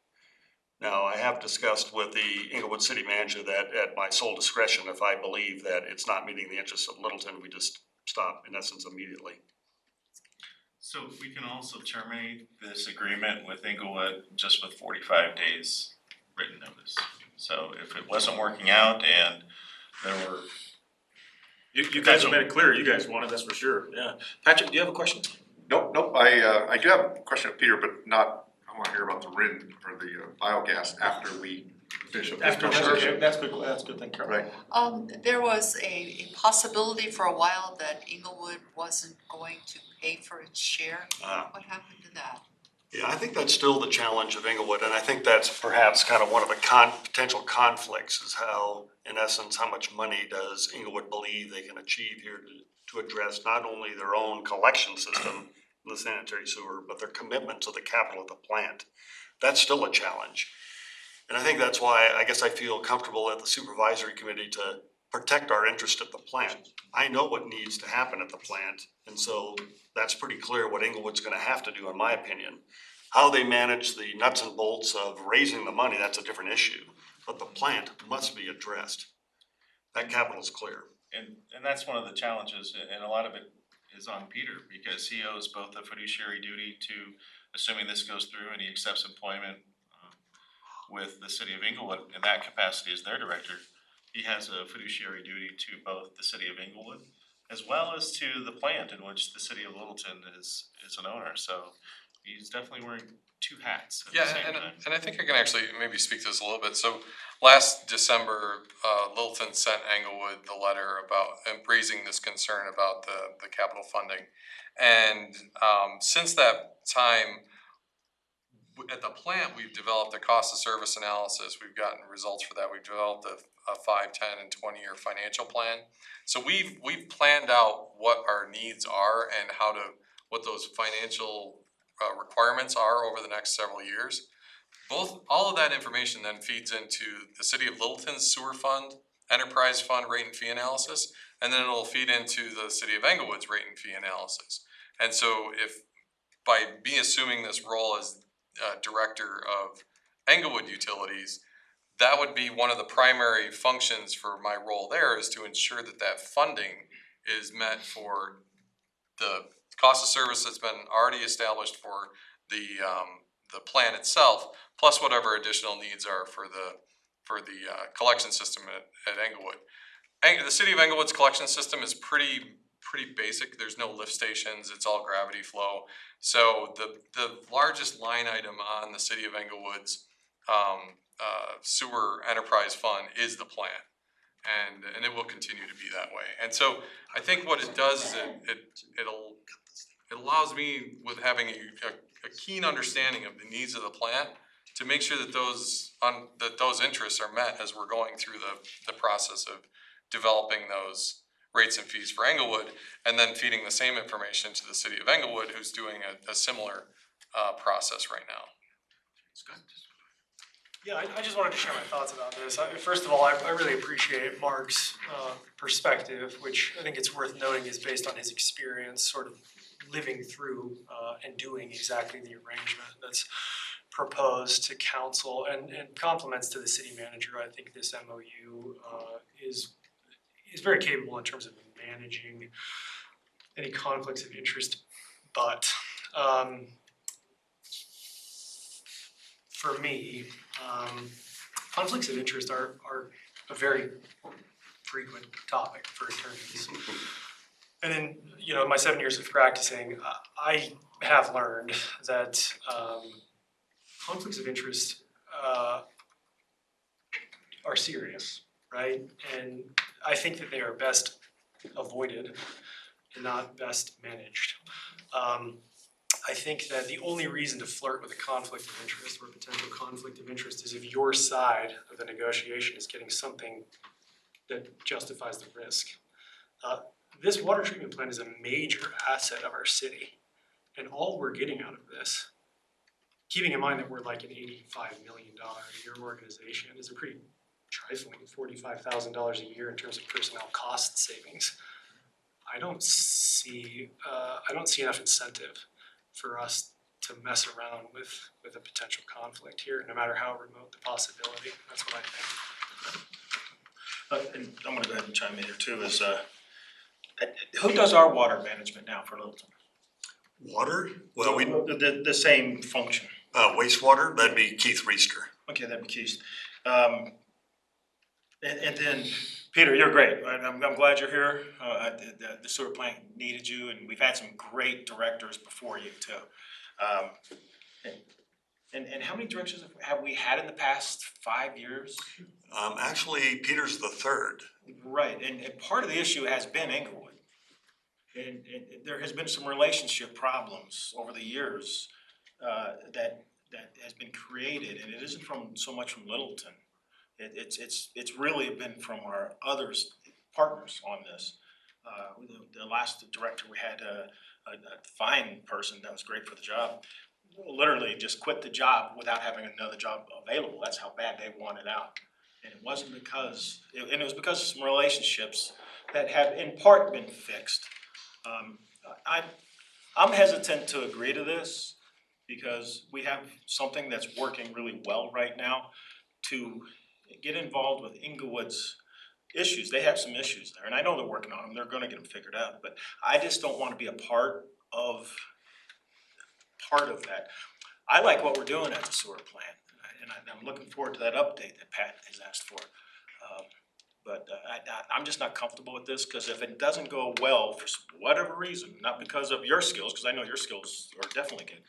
Now, I have discussed with the Inglewood City Manager that at my sole discretion, if I believe that it's not meeting the interests of Littleton, we just stop in essence immediately. So we can also terminate this agreement with Inglewood just with 45 days written notice. So if it wasn't working out and there were. You guys have made it clear, you guys want it, that's for sure, yeah. Patrick, do you have a question? Nope, I do have a question of Peter, but not, I wanna hear about the RIN or the biogas after we finish up this conversation. That's good, thank you. Right. There was a possibility for a while that Inglewood wasn't going to pay for its share. What happened to that? Yeah, I think that's still the challenge of Inglewood, and I think that's perhaps kind of one of the potential conflicts is how, in essence, how much money does Inglewood believe they can achieve here to address not only their own collection system in the sanitary sewer, but their commitment to the capital of the plant. That's still a challenge. And I think that's why I guess I feel comfortable at the supervisory committee to protect our interest at the plant. I know what needs to happen at the plant, and so that's pretty clear what Inglewood's gonna have to do, in my opinion. How they manage the nuts and bolts of raising the money, that's a different issue, but the plant must be addressed. That capital's clear. And that's one of the challenges, and a lot of it is on Peter, because he owes both a fiduciary duty to, assuming this goes through and he accepts employment with the city of Inglewood in that capacity as their director, he has a fiduciary duty to both the city of Inglewood as well as to the plant in which the city of Littleton is an owner, so he's definitely wearing two hats at the same time. And I think I can actually maybe speak to this a little bit. So last December, Littleton sent Englewood the letter about raising this concern about the capital funding. And since that time, at the plant, we've developed a cost of service analysis. We've gotten results for that. We've developed a 5, 10, and 20-year financial plan. So we've planned out what our needs are and what those financial requirements are over the next several years. All of that information then feeds into the City of Littleton's sewer fund, enterprise fund rate and fee analysis, and then it'll feed into the City of Englewood's rate and fee analysis. And so if by me assuming this role as director of Englewood Utilities, that would be one of the primary functions for my role there, is to ensure that that funding is met for the cost of service that's been already established for the plan itself, plus whatever additional needs are for the collection system at Englewood. The City of Englewood's collection system is pretty basic. There's no lift stations. It's all gravity flow. So the largest line item on the City of Englewood's sewer enterprise fund is the plant, and it will continue to be that way. And so I think what it does is it allows me, with having a keen understanding of the needs of the plant, to make sure that those interests are met as we're going through the process of developing those rates and fees for Englewood, and then feeding the same information to the City of Englewood, who's doing a similar process right now. Yeah, I just wanted to share my thoughts about this. First of all, I really appreciate Mark's perspective, which I think it's worth noting is based on his experience sort of living through and doing exactly the arrangement that's proposed to council, and compliments to the city manager. I think this MOU is very capable in terms of managing any conflicts of interest, but for me, conflicts of interest are a very frequent topic for attorneys. And in, you know, my 7 years of practicing, I have learned that conflicts of interest are serious, right? And I think that they are best avoided and not best managed. I think that the only reason to flirt with a conflict of interest or a potential conflict of interest is if your side of the negotiation is getting something that justifies the risk. This water treatment plant is a major asset of our city, and all we're getting out of this, keeping in mind that we're like an $85 million a year organization, is a pretty trifling $45,000 a year in terms of personnel cost savings. I don't see enough incentive for us to mess around with a potential conflict here, no matter how remote the possibility. That's what I think. And I'm gonna go ahead and chime in here too, is who does our water management now for Littleton? Water? Well, we, The same function. wastewater, that'd be Keith Reister. Okay, that'd be Keith. And then, Peter, you're great. I'm glad you're here. The sewer plant needed you, and we've had some great directors before you too. And how many directors have we had in the past 5 years? Actually, Peter's the third. Right, and part of the issue has been Inglewood. And there has been some relationship problems over the years that has been created, and it isn't so much from Littleton. It's really been from our partners on this. The last director, we had a fine person that was great for the job, literally just quit the job without having another job available. That's how bad they wanted out. And it wasn't because, and it was because of some relationships that have in part been fixed. I'm hesitant to agree to this because we have something that's working really well right now to get involved with Inglewood's issues. They have some issues there, and I know they're working on them. They're gonna get them figured out, but I just don't wanna be a part of that. I like what we're doing at the sewer plant, and I'm looking forward to that update that Pat has asked for. But I'm just not comfortable with this, because if it doesn't go well for whatever reason, not because of your skills, because I know your skills are definitely good,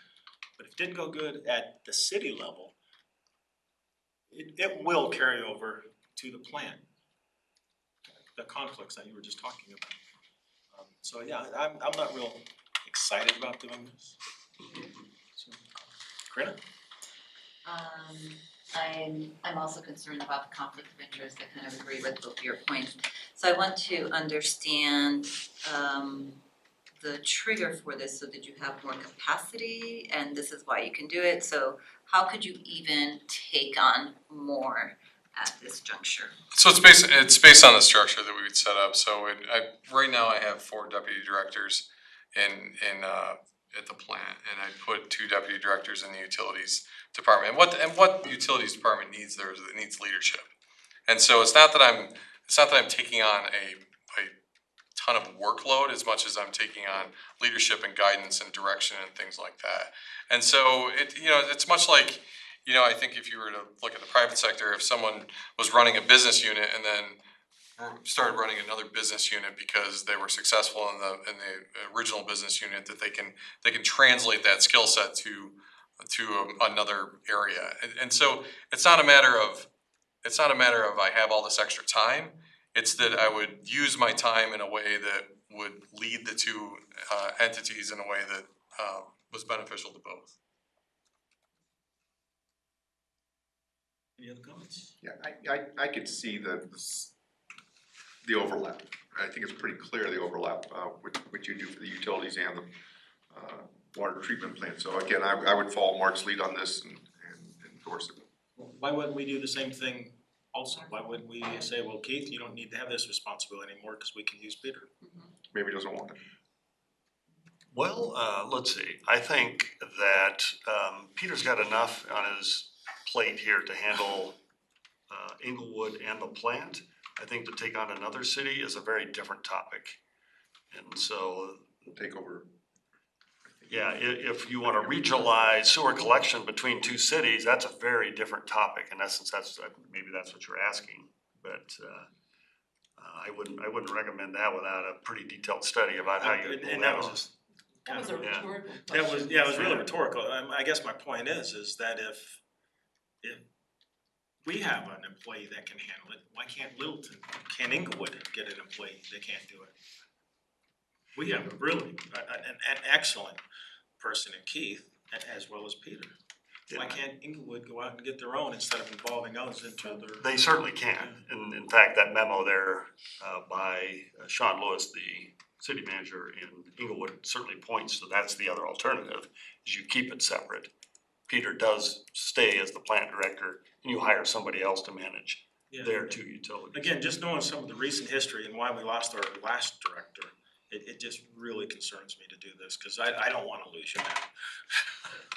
but if it didn't go good at the city level, it will carry over to the plant, the conflicts that you were just talking about. So yeah, I'm not real excited about doing this. So, Karina? I'm also concerned about the conflict of interest. I kind of agree with both your points. So I want to understand the trigger for this, so that you have more capacity, and this is why you can do it. So how could you even take on more at this juncture? So it's based on the structure that we would set up. So right now I have 4 deputy directors in at the plant, and I put 2 deputy directors in the utilities department. And what the utilities department needs there is it needs leadership. And so it's not that I'm taking on a ton of workload as much as I'm taking on leadership and guidance and direction and things like that. And so it's much like, I think if you were to look at the private sector, if someone was running a business unit and then started running another business unit because they were successful in the original business unit, that they can translate that skill set to another area. And so it's not a matter of I have all this extra time. It's that I would use my time in a way that would lead the 2 entities in a way that was beneficial to both. Any other comments? Yeah, I could see the overlap. I think it's pretty clear the overlap with what you do for the utilities and the water treatment plant. So again, I would follow Mark's lead on this and endorse it. Why wouldn't we do the same thing also? Why wouldn't we say, well, Keith, you don't need to have this responsibility anymore because we can use Peter? Maybe he doesn't want it. Well, let's see. I think that Peter's got enough on his plate here to handle Inglewood and the plant. I think to take on another city is a very different topic. And so take over. Yeah, if you want to regionalize sewer collection between 2 cities, that's a very different topic. In essence, maybe that's what you're asking. But I wouldn't recommend that without a pretty detailed study about how you. And that was just That was a Yeah. rhetorical question. That was, yeah, it was really rhetorical. I guess my point is that if we have an employee that can handle it, why can't Littleton, can Inglewood get an employee that can't do it? We have a really, an excellent person in Keith, as well as Peter. Why can't Inglewood go out and get their own instead of involving us into their? They certainly can, and in fact, that memo there by Sean Lewis, the city manager in Inglewood, certainly points to that's the other alternative, is you keep it separate. Peter does stay as the plant director, and you hire somebody else to manage their two utilities. Again, just knowing some of the recent history and why we lost our last director, it just really concerns me to do this, cause I don't wanna lose you, man.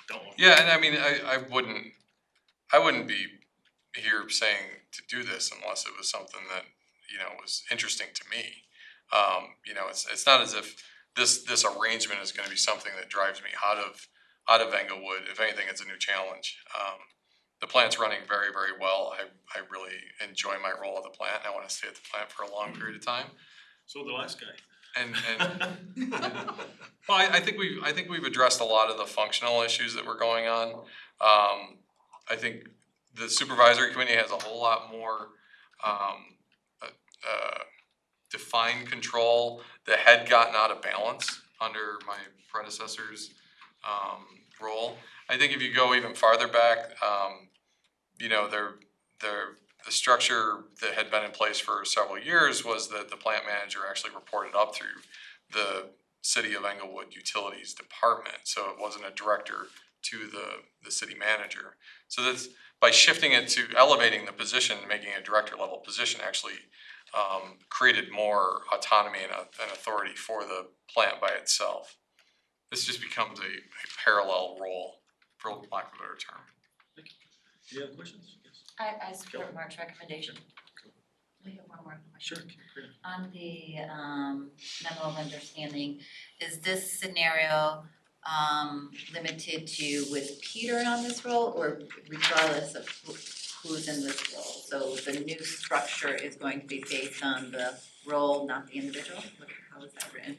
Don't wanna. Yeah, and I mean, I wouldn't be here saying to do this unless it was something that, you know, was interesting to me. You know, it's not as if this arrangement is gonna be something that drives me out of Englewood. If anything, it's a new challenge. The plant's running very, very well. I really enjoy my role at the plant. I wanna stay at the plant for a long period of time. So the last guy. And well, I think we've addressed a lot of the functional issues that were going on. I think the supervisory committee has a whole lot more defined control that had gotten out of balance under my predecessor's role. I think if you go even farther back, you know, the structure that had been in place for several years was that the plant manager actually reported up through the City of Englewood Utilities Department, so it wasn't a director to the city manager. So that's, by shifting it to elevating the position, making it a director level position, actually created more autonomy and authority for the plant by itself. This just becomes a parallel role, for lack of a better term. Do you have questions? Yes. I support Mark's recommendation. We have one more question. Sure. On the memo of understanding, is this scenario limited to with Peter on this role, or regardless of who's in this role? So the new structure is going to be based on the role, not the individual? How is that written?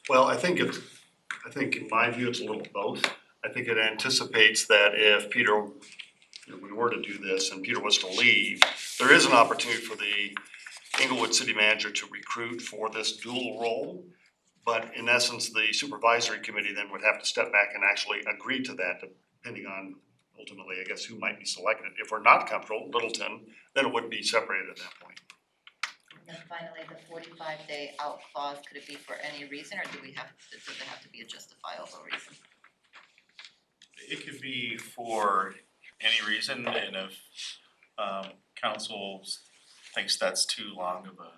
Well, I think in my view, it's a little both. I think it anticipates that if Peter, we were to do this and Peter was to leave, there is an opportunity for the Englewood city manager to recruit for this dual role. But in essence, the supervisory committee then would have to step back and actually agree to that, depending on ultimately, I guess, who might be selected. If we're not comfortable, Littleton, then it would be separated at that point. And then finally, the 45-day out clause, could it be for any reason, or does it have to be a justifiable reason? It could be for any reason, and if council thinks that's too long of a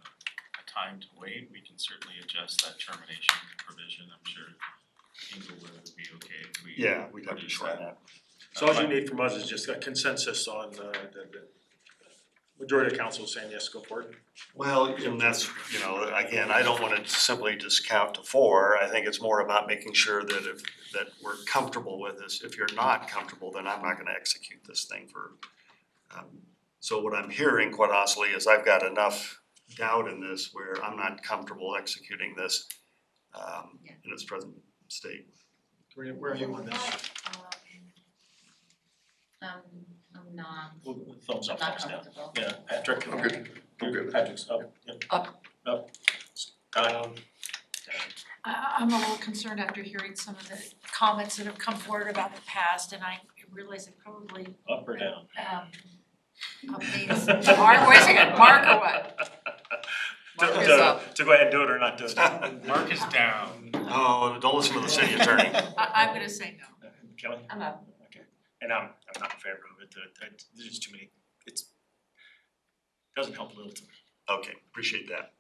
time to wait, we can certainly adjust that termination provision. I'm sure Inglewood would be okay if we we'd have to shorten that. So all you need from us is just a consensus on the majority of council saying yes, go for it. Well, and that's, you know, again, I don't want to simply discount to 4. I think it's more about making sure that that we're comfortable with this. If you're not comfortable, then I'm not going to execute this thing for. So what I'm hearing, quite honestly, is I've got enough doubt in this where I'm not comfortable executing this in its present state. Where are you on this? I'm not. Thumbs up, I'm not thumbs down. comfortable. Yeah, Patrick. I'm good. I'm good. Patrick's up. Yep. Up. I'm a little concerned after hearing some of the comments that have come forward about the past, and I realize it probably Up or down? updates. Mark, wait a second, Mark or what? Mark is up. To go ahead and do it or not do it. Mark is down. Oh, don't listen to the city attorney. I'm gonna say no. Kelly? I'm up. Okay. And I'm not in favor of it. There's just too many, doesn't help Littleton. Okay, appreciate that.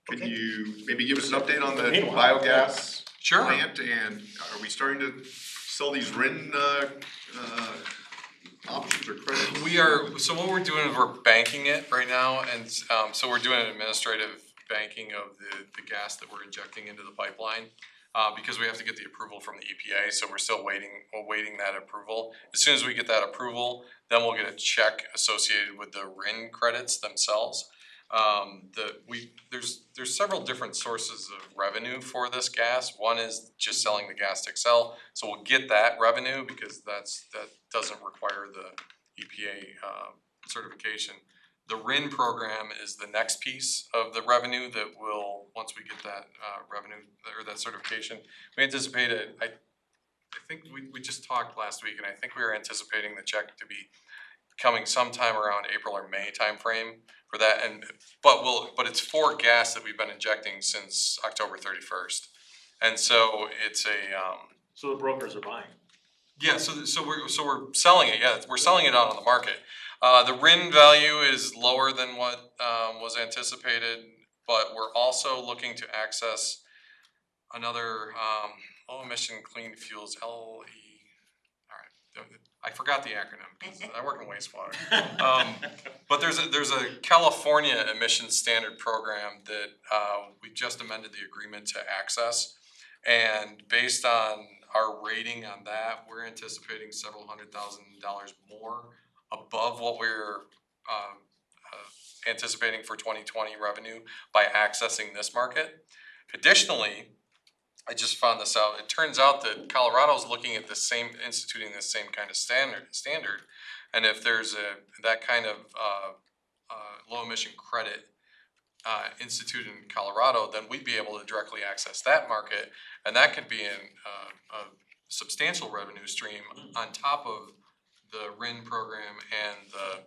Can you maybe give us an update on the Meanwhile, biogas Sure. plant, and are we starting to sell these RIN options or credits? We are, so what we're doing is we're banking it right now, and so we're doing an administrative banking of the gas that we're injecting into the pipeline. Because we have to get the approval from the EPA, so we're still awaiting that approval. As soon as we get that approval, then we'll get a check associated with the RIN credits themselves. There's several different sources of revenue for this gas. One is just selling the gas to Xcel, so we'll get that revenue because that doesn't require the EPA certification. The RIN program is the next piece of the revenue that will, once we get that revenue or that certification, we anticipate it. I think we just talked last week, and I think we were anticipating the check to be coming sometime around April or May timeframe for that. But it's for gas that we've been injecting since October 31st, and so it's a So the brokers are buying. yeah. So we're selling it. Yeah, we're selling it out on the market. The RIN value is lower than what was anticipated, but we're also looking to access another low emission clean fuels LE. All right, I forgot the acronym because I work in wastewater. But there's a California emissions standard program that we just amended the agreement to access, and based on our rating on that, we're anticipating several $100,000 more above what we're anticipating for 2020 revenue by accessing this market. Additionally, I just found this out. It turns out that Colorado's looking at instituting the same kind of standard, and if there's that kind of low emission credit instituted in Colorado, then we'd be able to directly access that market, and that could be a substantial revenue stream on top of the RIN program and the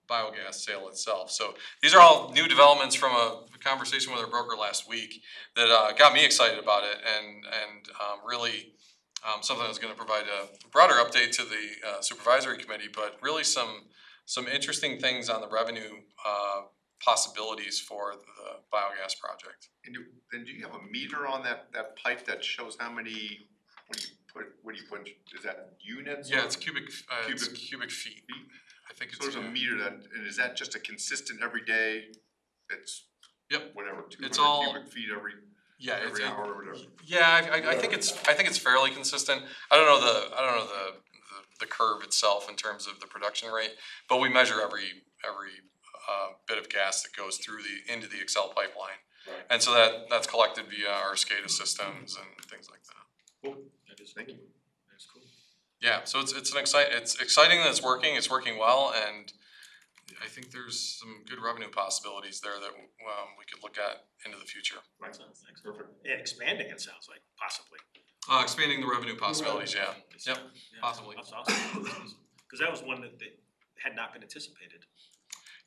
biogas sale itself. So these are all new developments from a conversation with our broker last week that got me excited about it, and really something that's going to provide a broader update to the supervisory committee, but really some interesting things on the revenue possibilities for the biogas project. And do you have a meter on that pipe that shows how many, what do you put, is that units? Yeah, it's cubic feet. I think it's. So there's a meter and is that just a consistent every day? It's whatever, 200 cubic feet every hour or whatever. Yeah, I think it's fairly consistent. I don't know the curve itself in terms of the production rate, but we measure every bit of gas that goes through into the Xcel pipeline, and so that's collected via our SCADA systems and things like that. Cool. Thank you. That's cool. Yeah, so it's exciting that it's working. It's working well, and I think there's some good revenue possibilities there that we could look at into the future. Right. Perfect. And expanding, it sounds like, possibly. Expanding the revenue possibilities, yeah. Yep, possibly. That's awesome. Because that was one that had not been anticipated.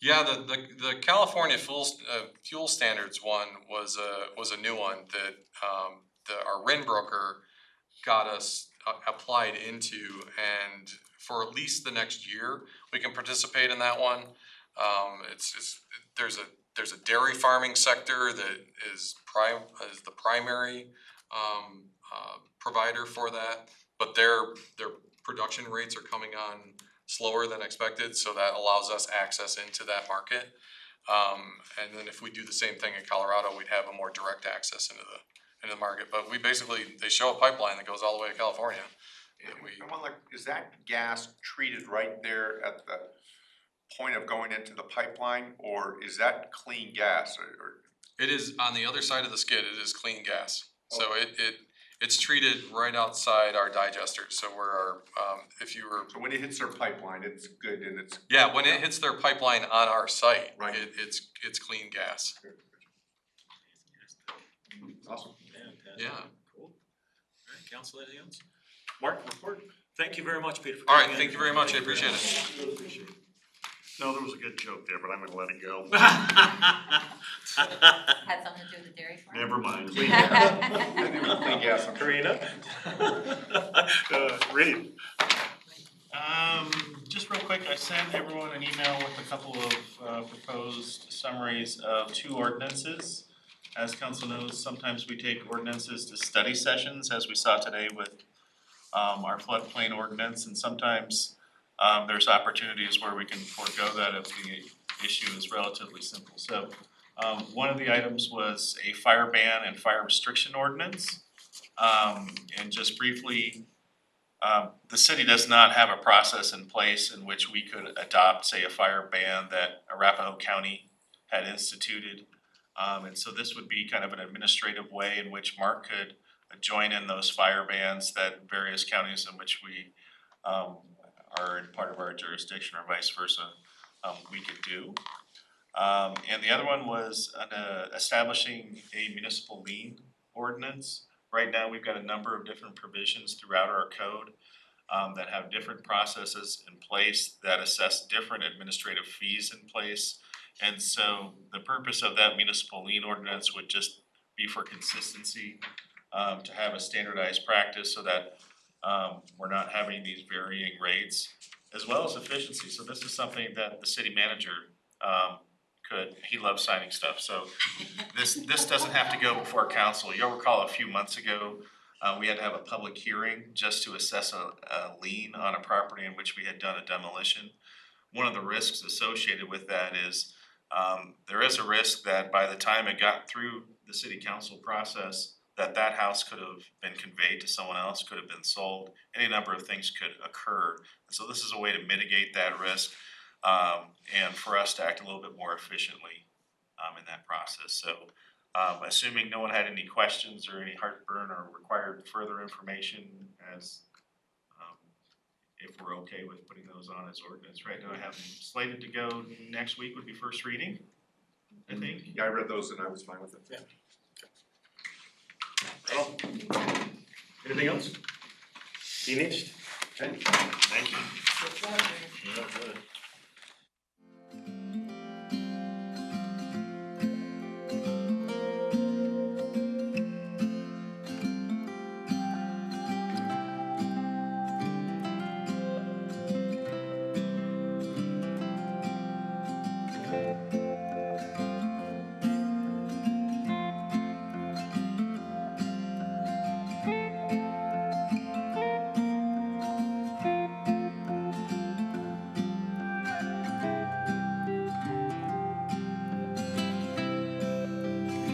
Yeah, the California fuel standards one was a new one that our RIN broker got us applied into, and for at least the next year we can participate in that one. There's a dairy farming sector that is the primary provider for that, but their production rates are coming on slower than expected, so that allows us access into that market. And then if we do the same thing in Colorado, we'd have a more direct access into the market. But they show a pipeline that goes all the way to California. I wonder, is that gas treated right there at the point of going into the pipeline, or is that clean gas? Or it is on the other side of the skid. It is clean gas. So it's treated right outside our digesters. So so when it hits their pipeline, it's good and it's. Yeah, when it hits their pipeline on our site, right. It's clean gas. Awesome. Yeah. Cool. All right, council, anything else? Mark, report. Thank you very much, Peter. All right, thank you very much. I appreciate it. No, there was a good joke there, but I'm gonna let it go. Had something to do with the dairy farm? Never mind. Clean gas. Karina? Reed? Just real quick, I sent everyone an email with a couple of proposed summaries of 2 ordinances. As council knows, sometimes we take ordinances to study sessions, as we saw today with our floodplain ordinance, and sometimes there's opportunities where we can forego that if the issue is relatively simple. So one of the items was a fire ban and fire restriction ordinance. And just briefly, the city does not have a process in place in which we could adopt, say, a fire ban that Arapahoe County had instituted. And so this would be kind of an administrative way in which Mark could join in those fire bans that various counties in which we are in part of our jurisdiction or vice versa, we could do. And the other one was establishing a municipal lien ordinance. Right now, we've got a number of different provisions throughout our code that have different processes in place that assess different administrative fees in place. And so the purpose of that municipal lien ordinance would just be for consistency, to have a standardized practice so that we're not having these varying rates, as well as efficiency. So this is something that the city manager he loves signing stuff, so this doesn't have to go before council. You'll recall a few months ago, we had to have a public hearing just to assess a lien on a property in which we had done a demolition. One of the risks associated with that is there is a risk that by the time it got through the city council process, that house could have been conveyed to someone else, could have been sold, any number of things could occur. So this is a way to mitigate that risk. And for us to act a little bit more efficiently in that process. So assuming no one had any questions or any heartburn or required further information, as if we're okay with putting those on as ordinance. Right now I have them slated to go next week would be first reading, I think. Yeah, I read those and I was fine with it. Yeah. Well, anything else? Finished? Okay, thank you. Yeah, good.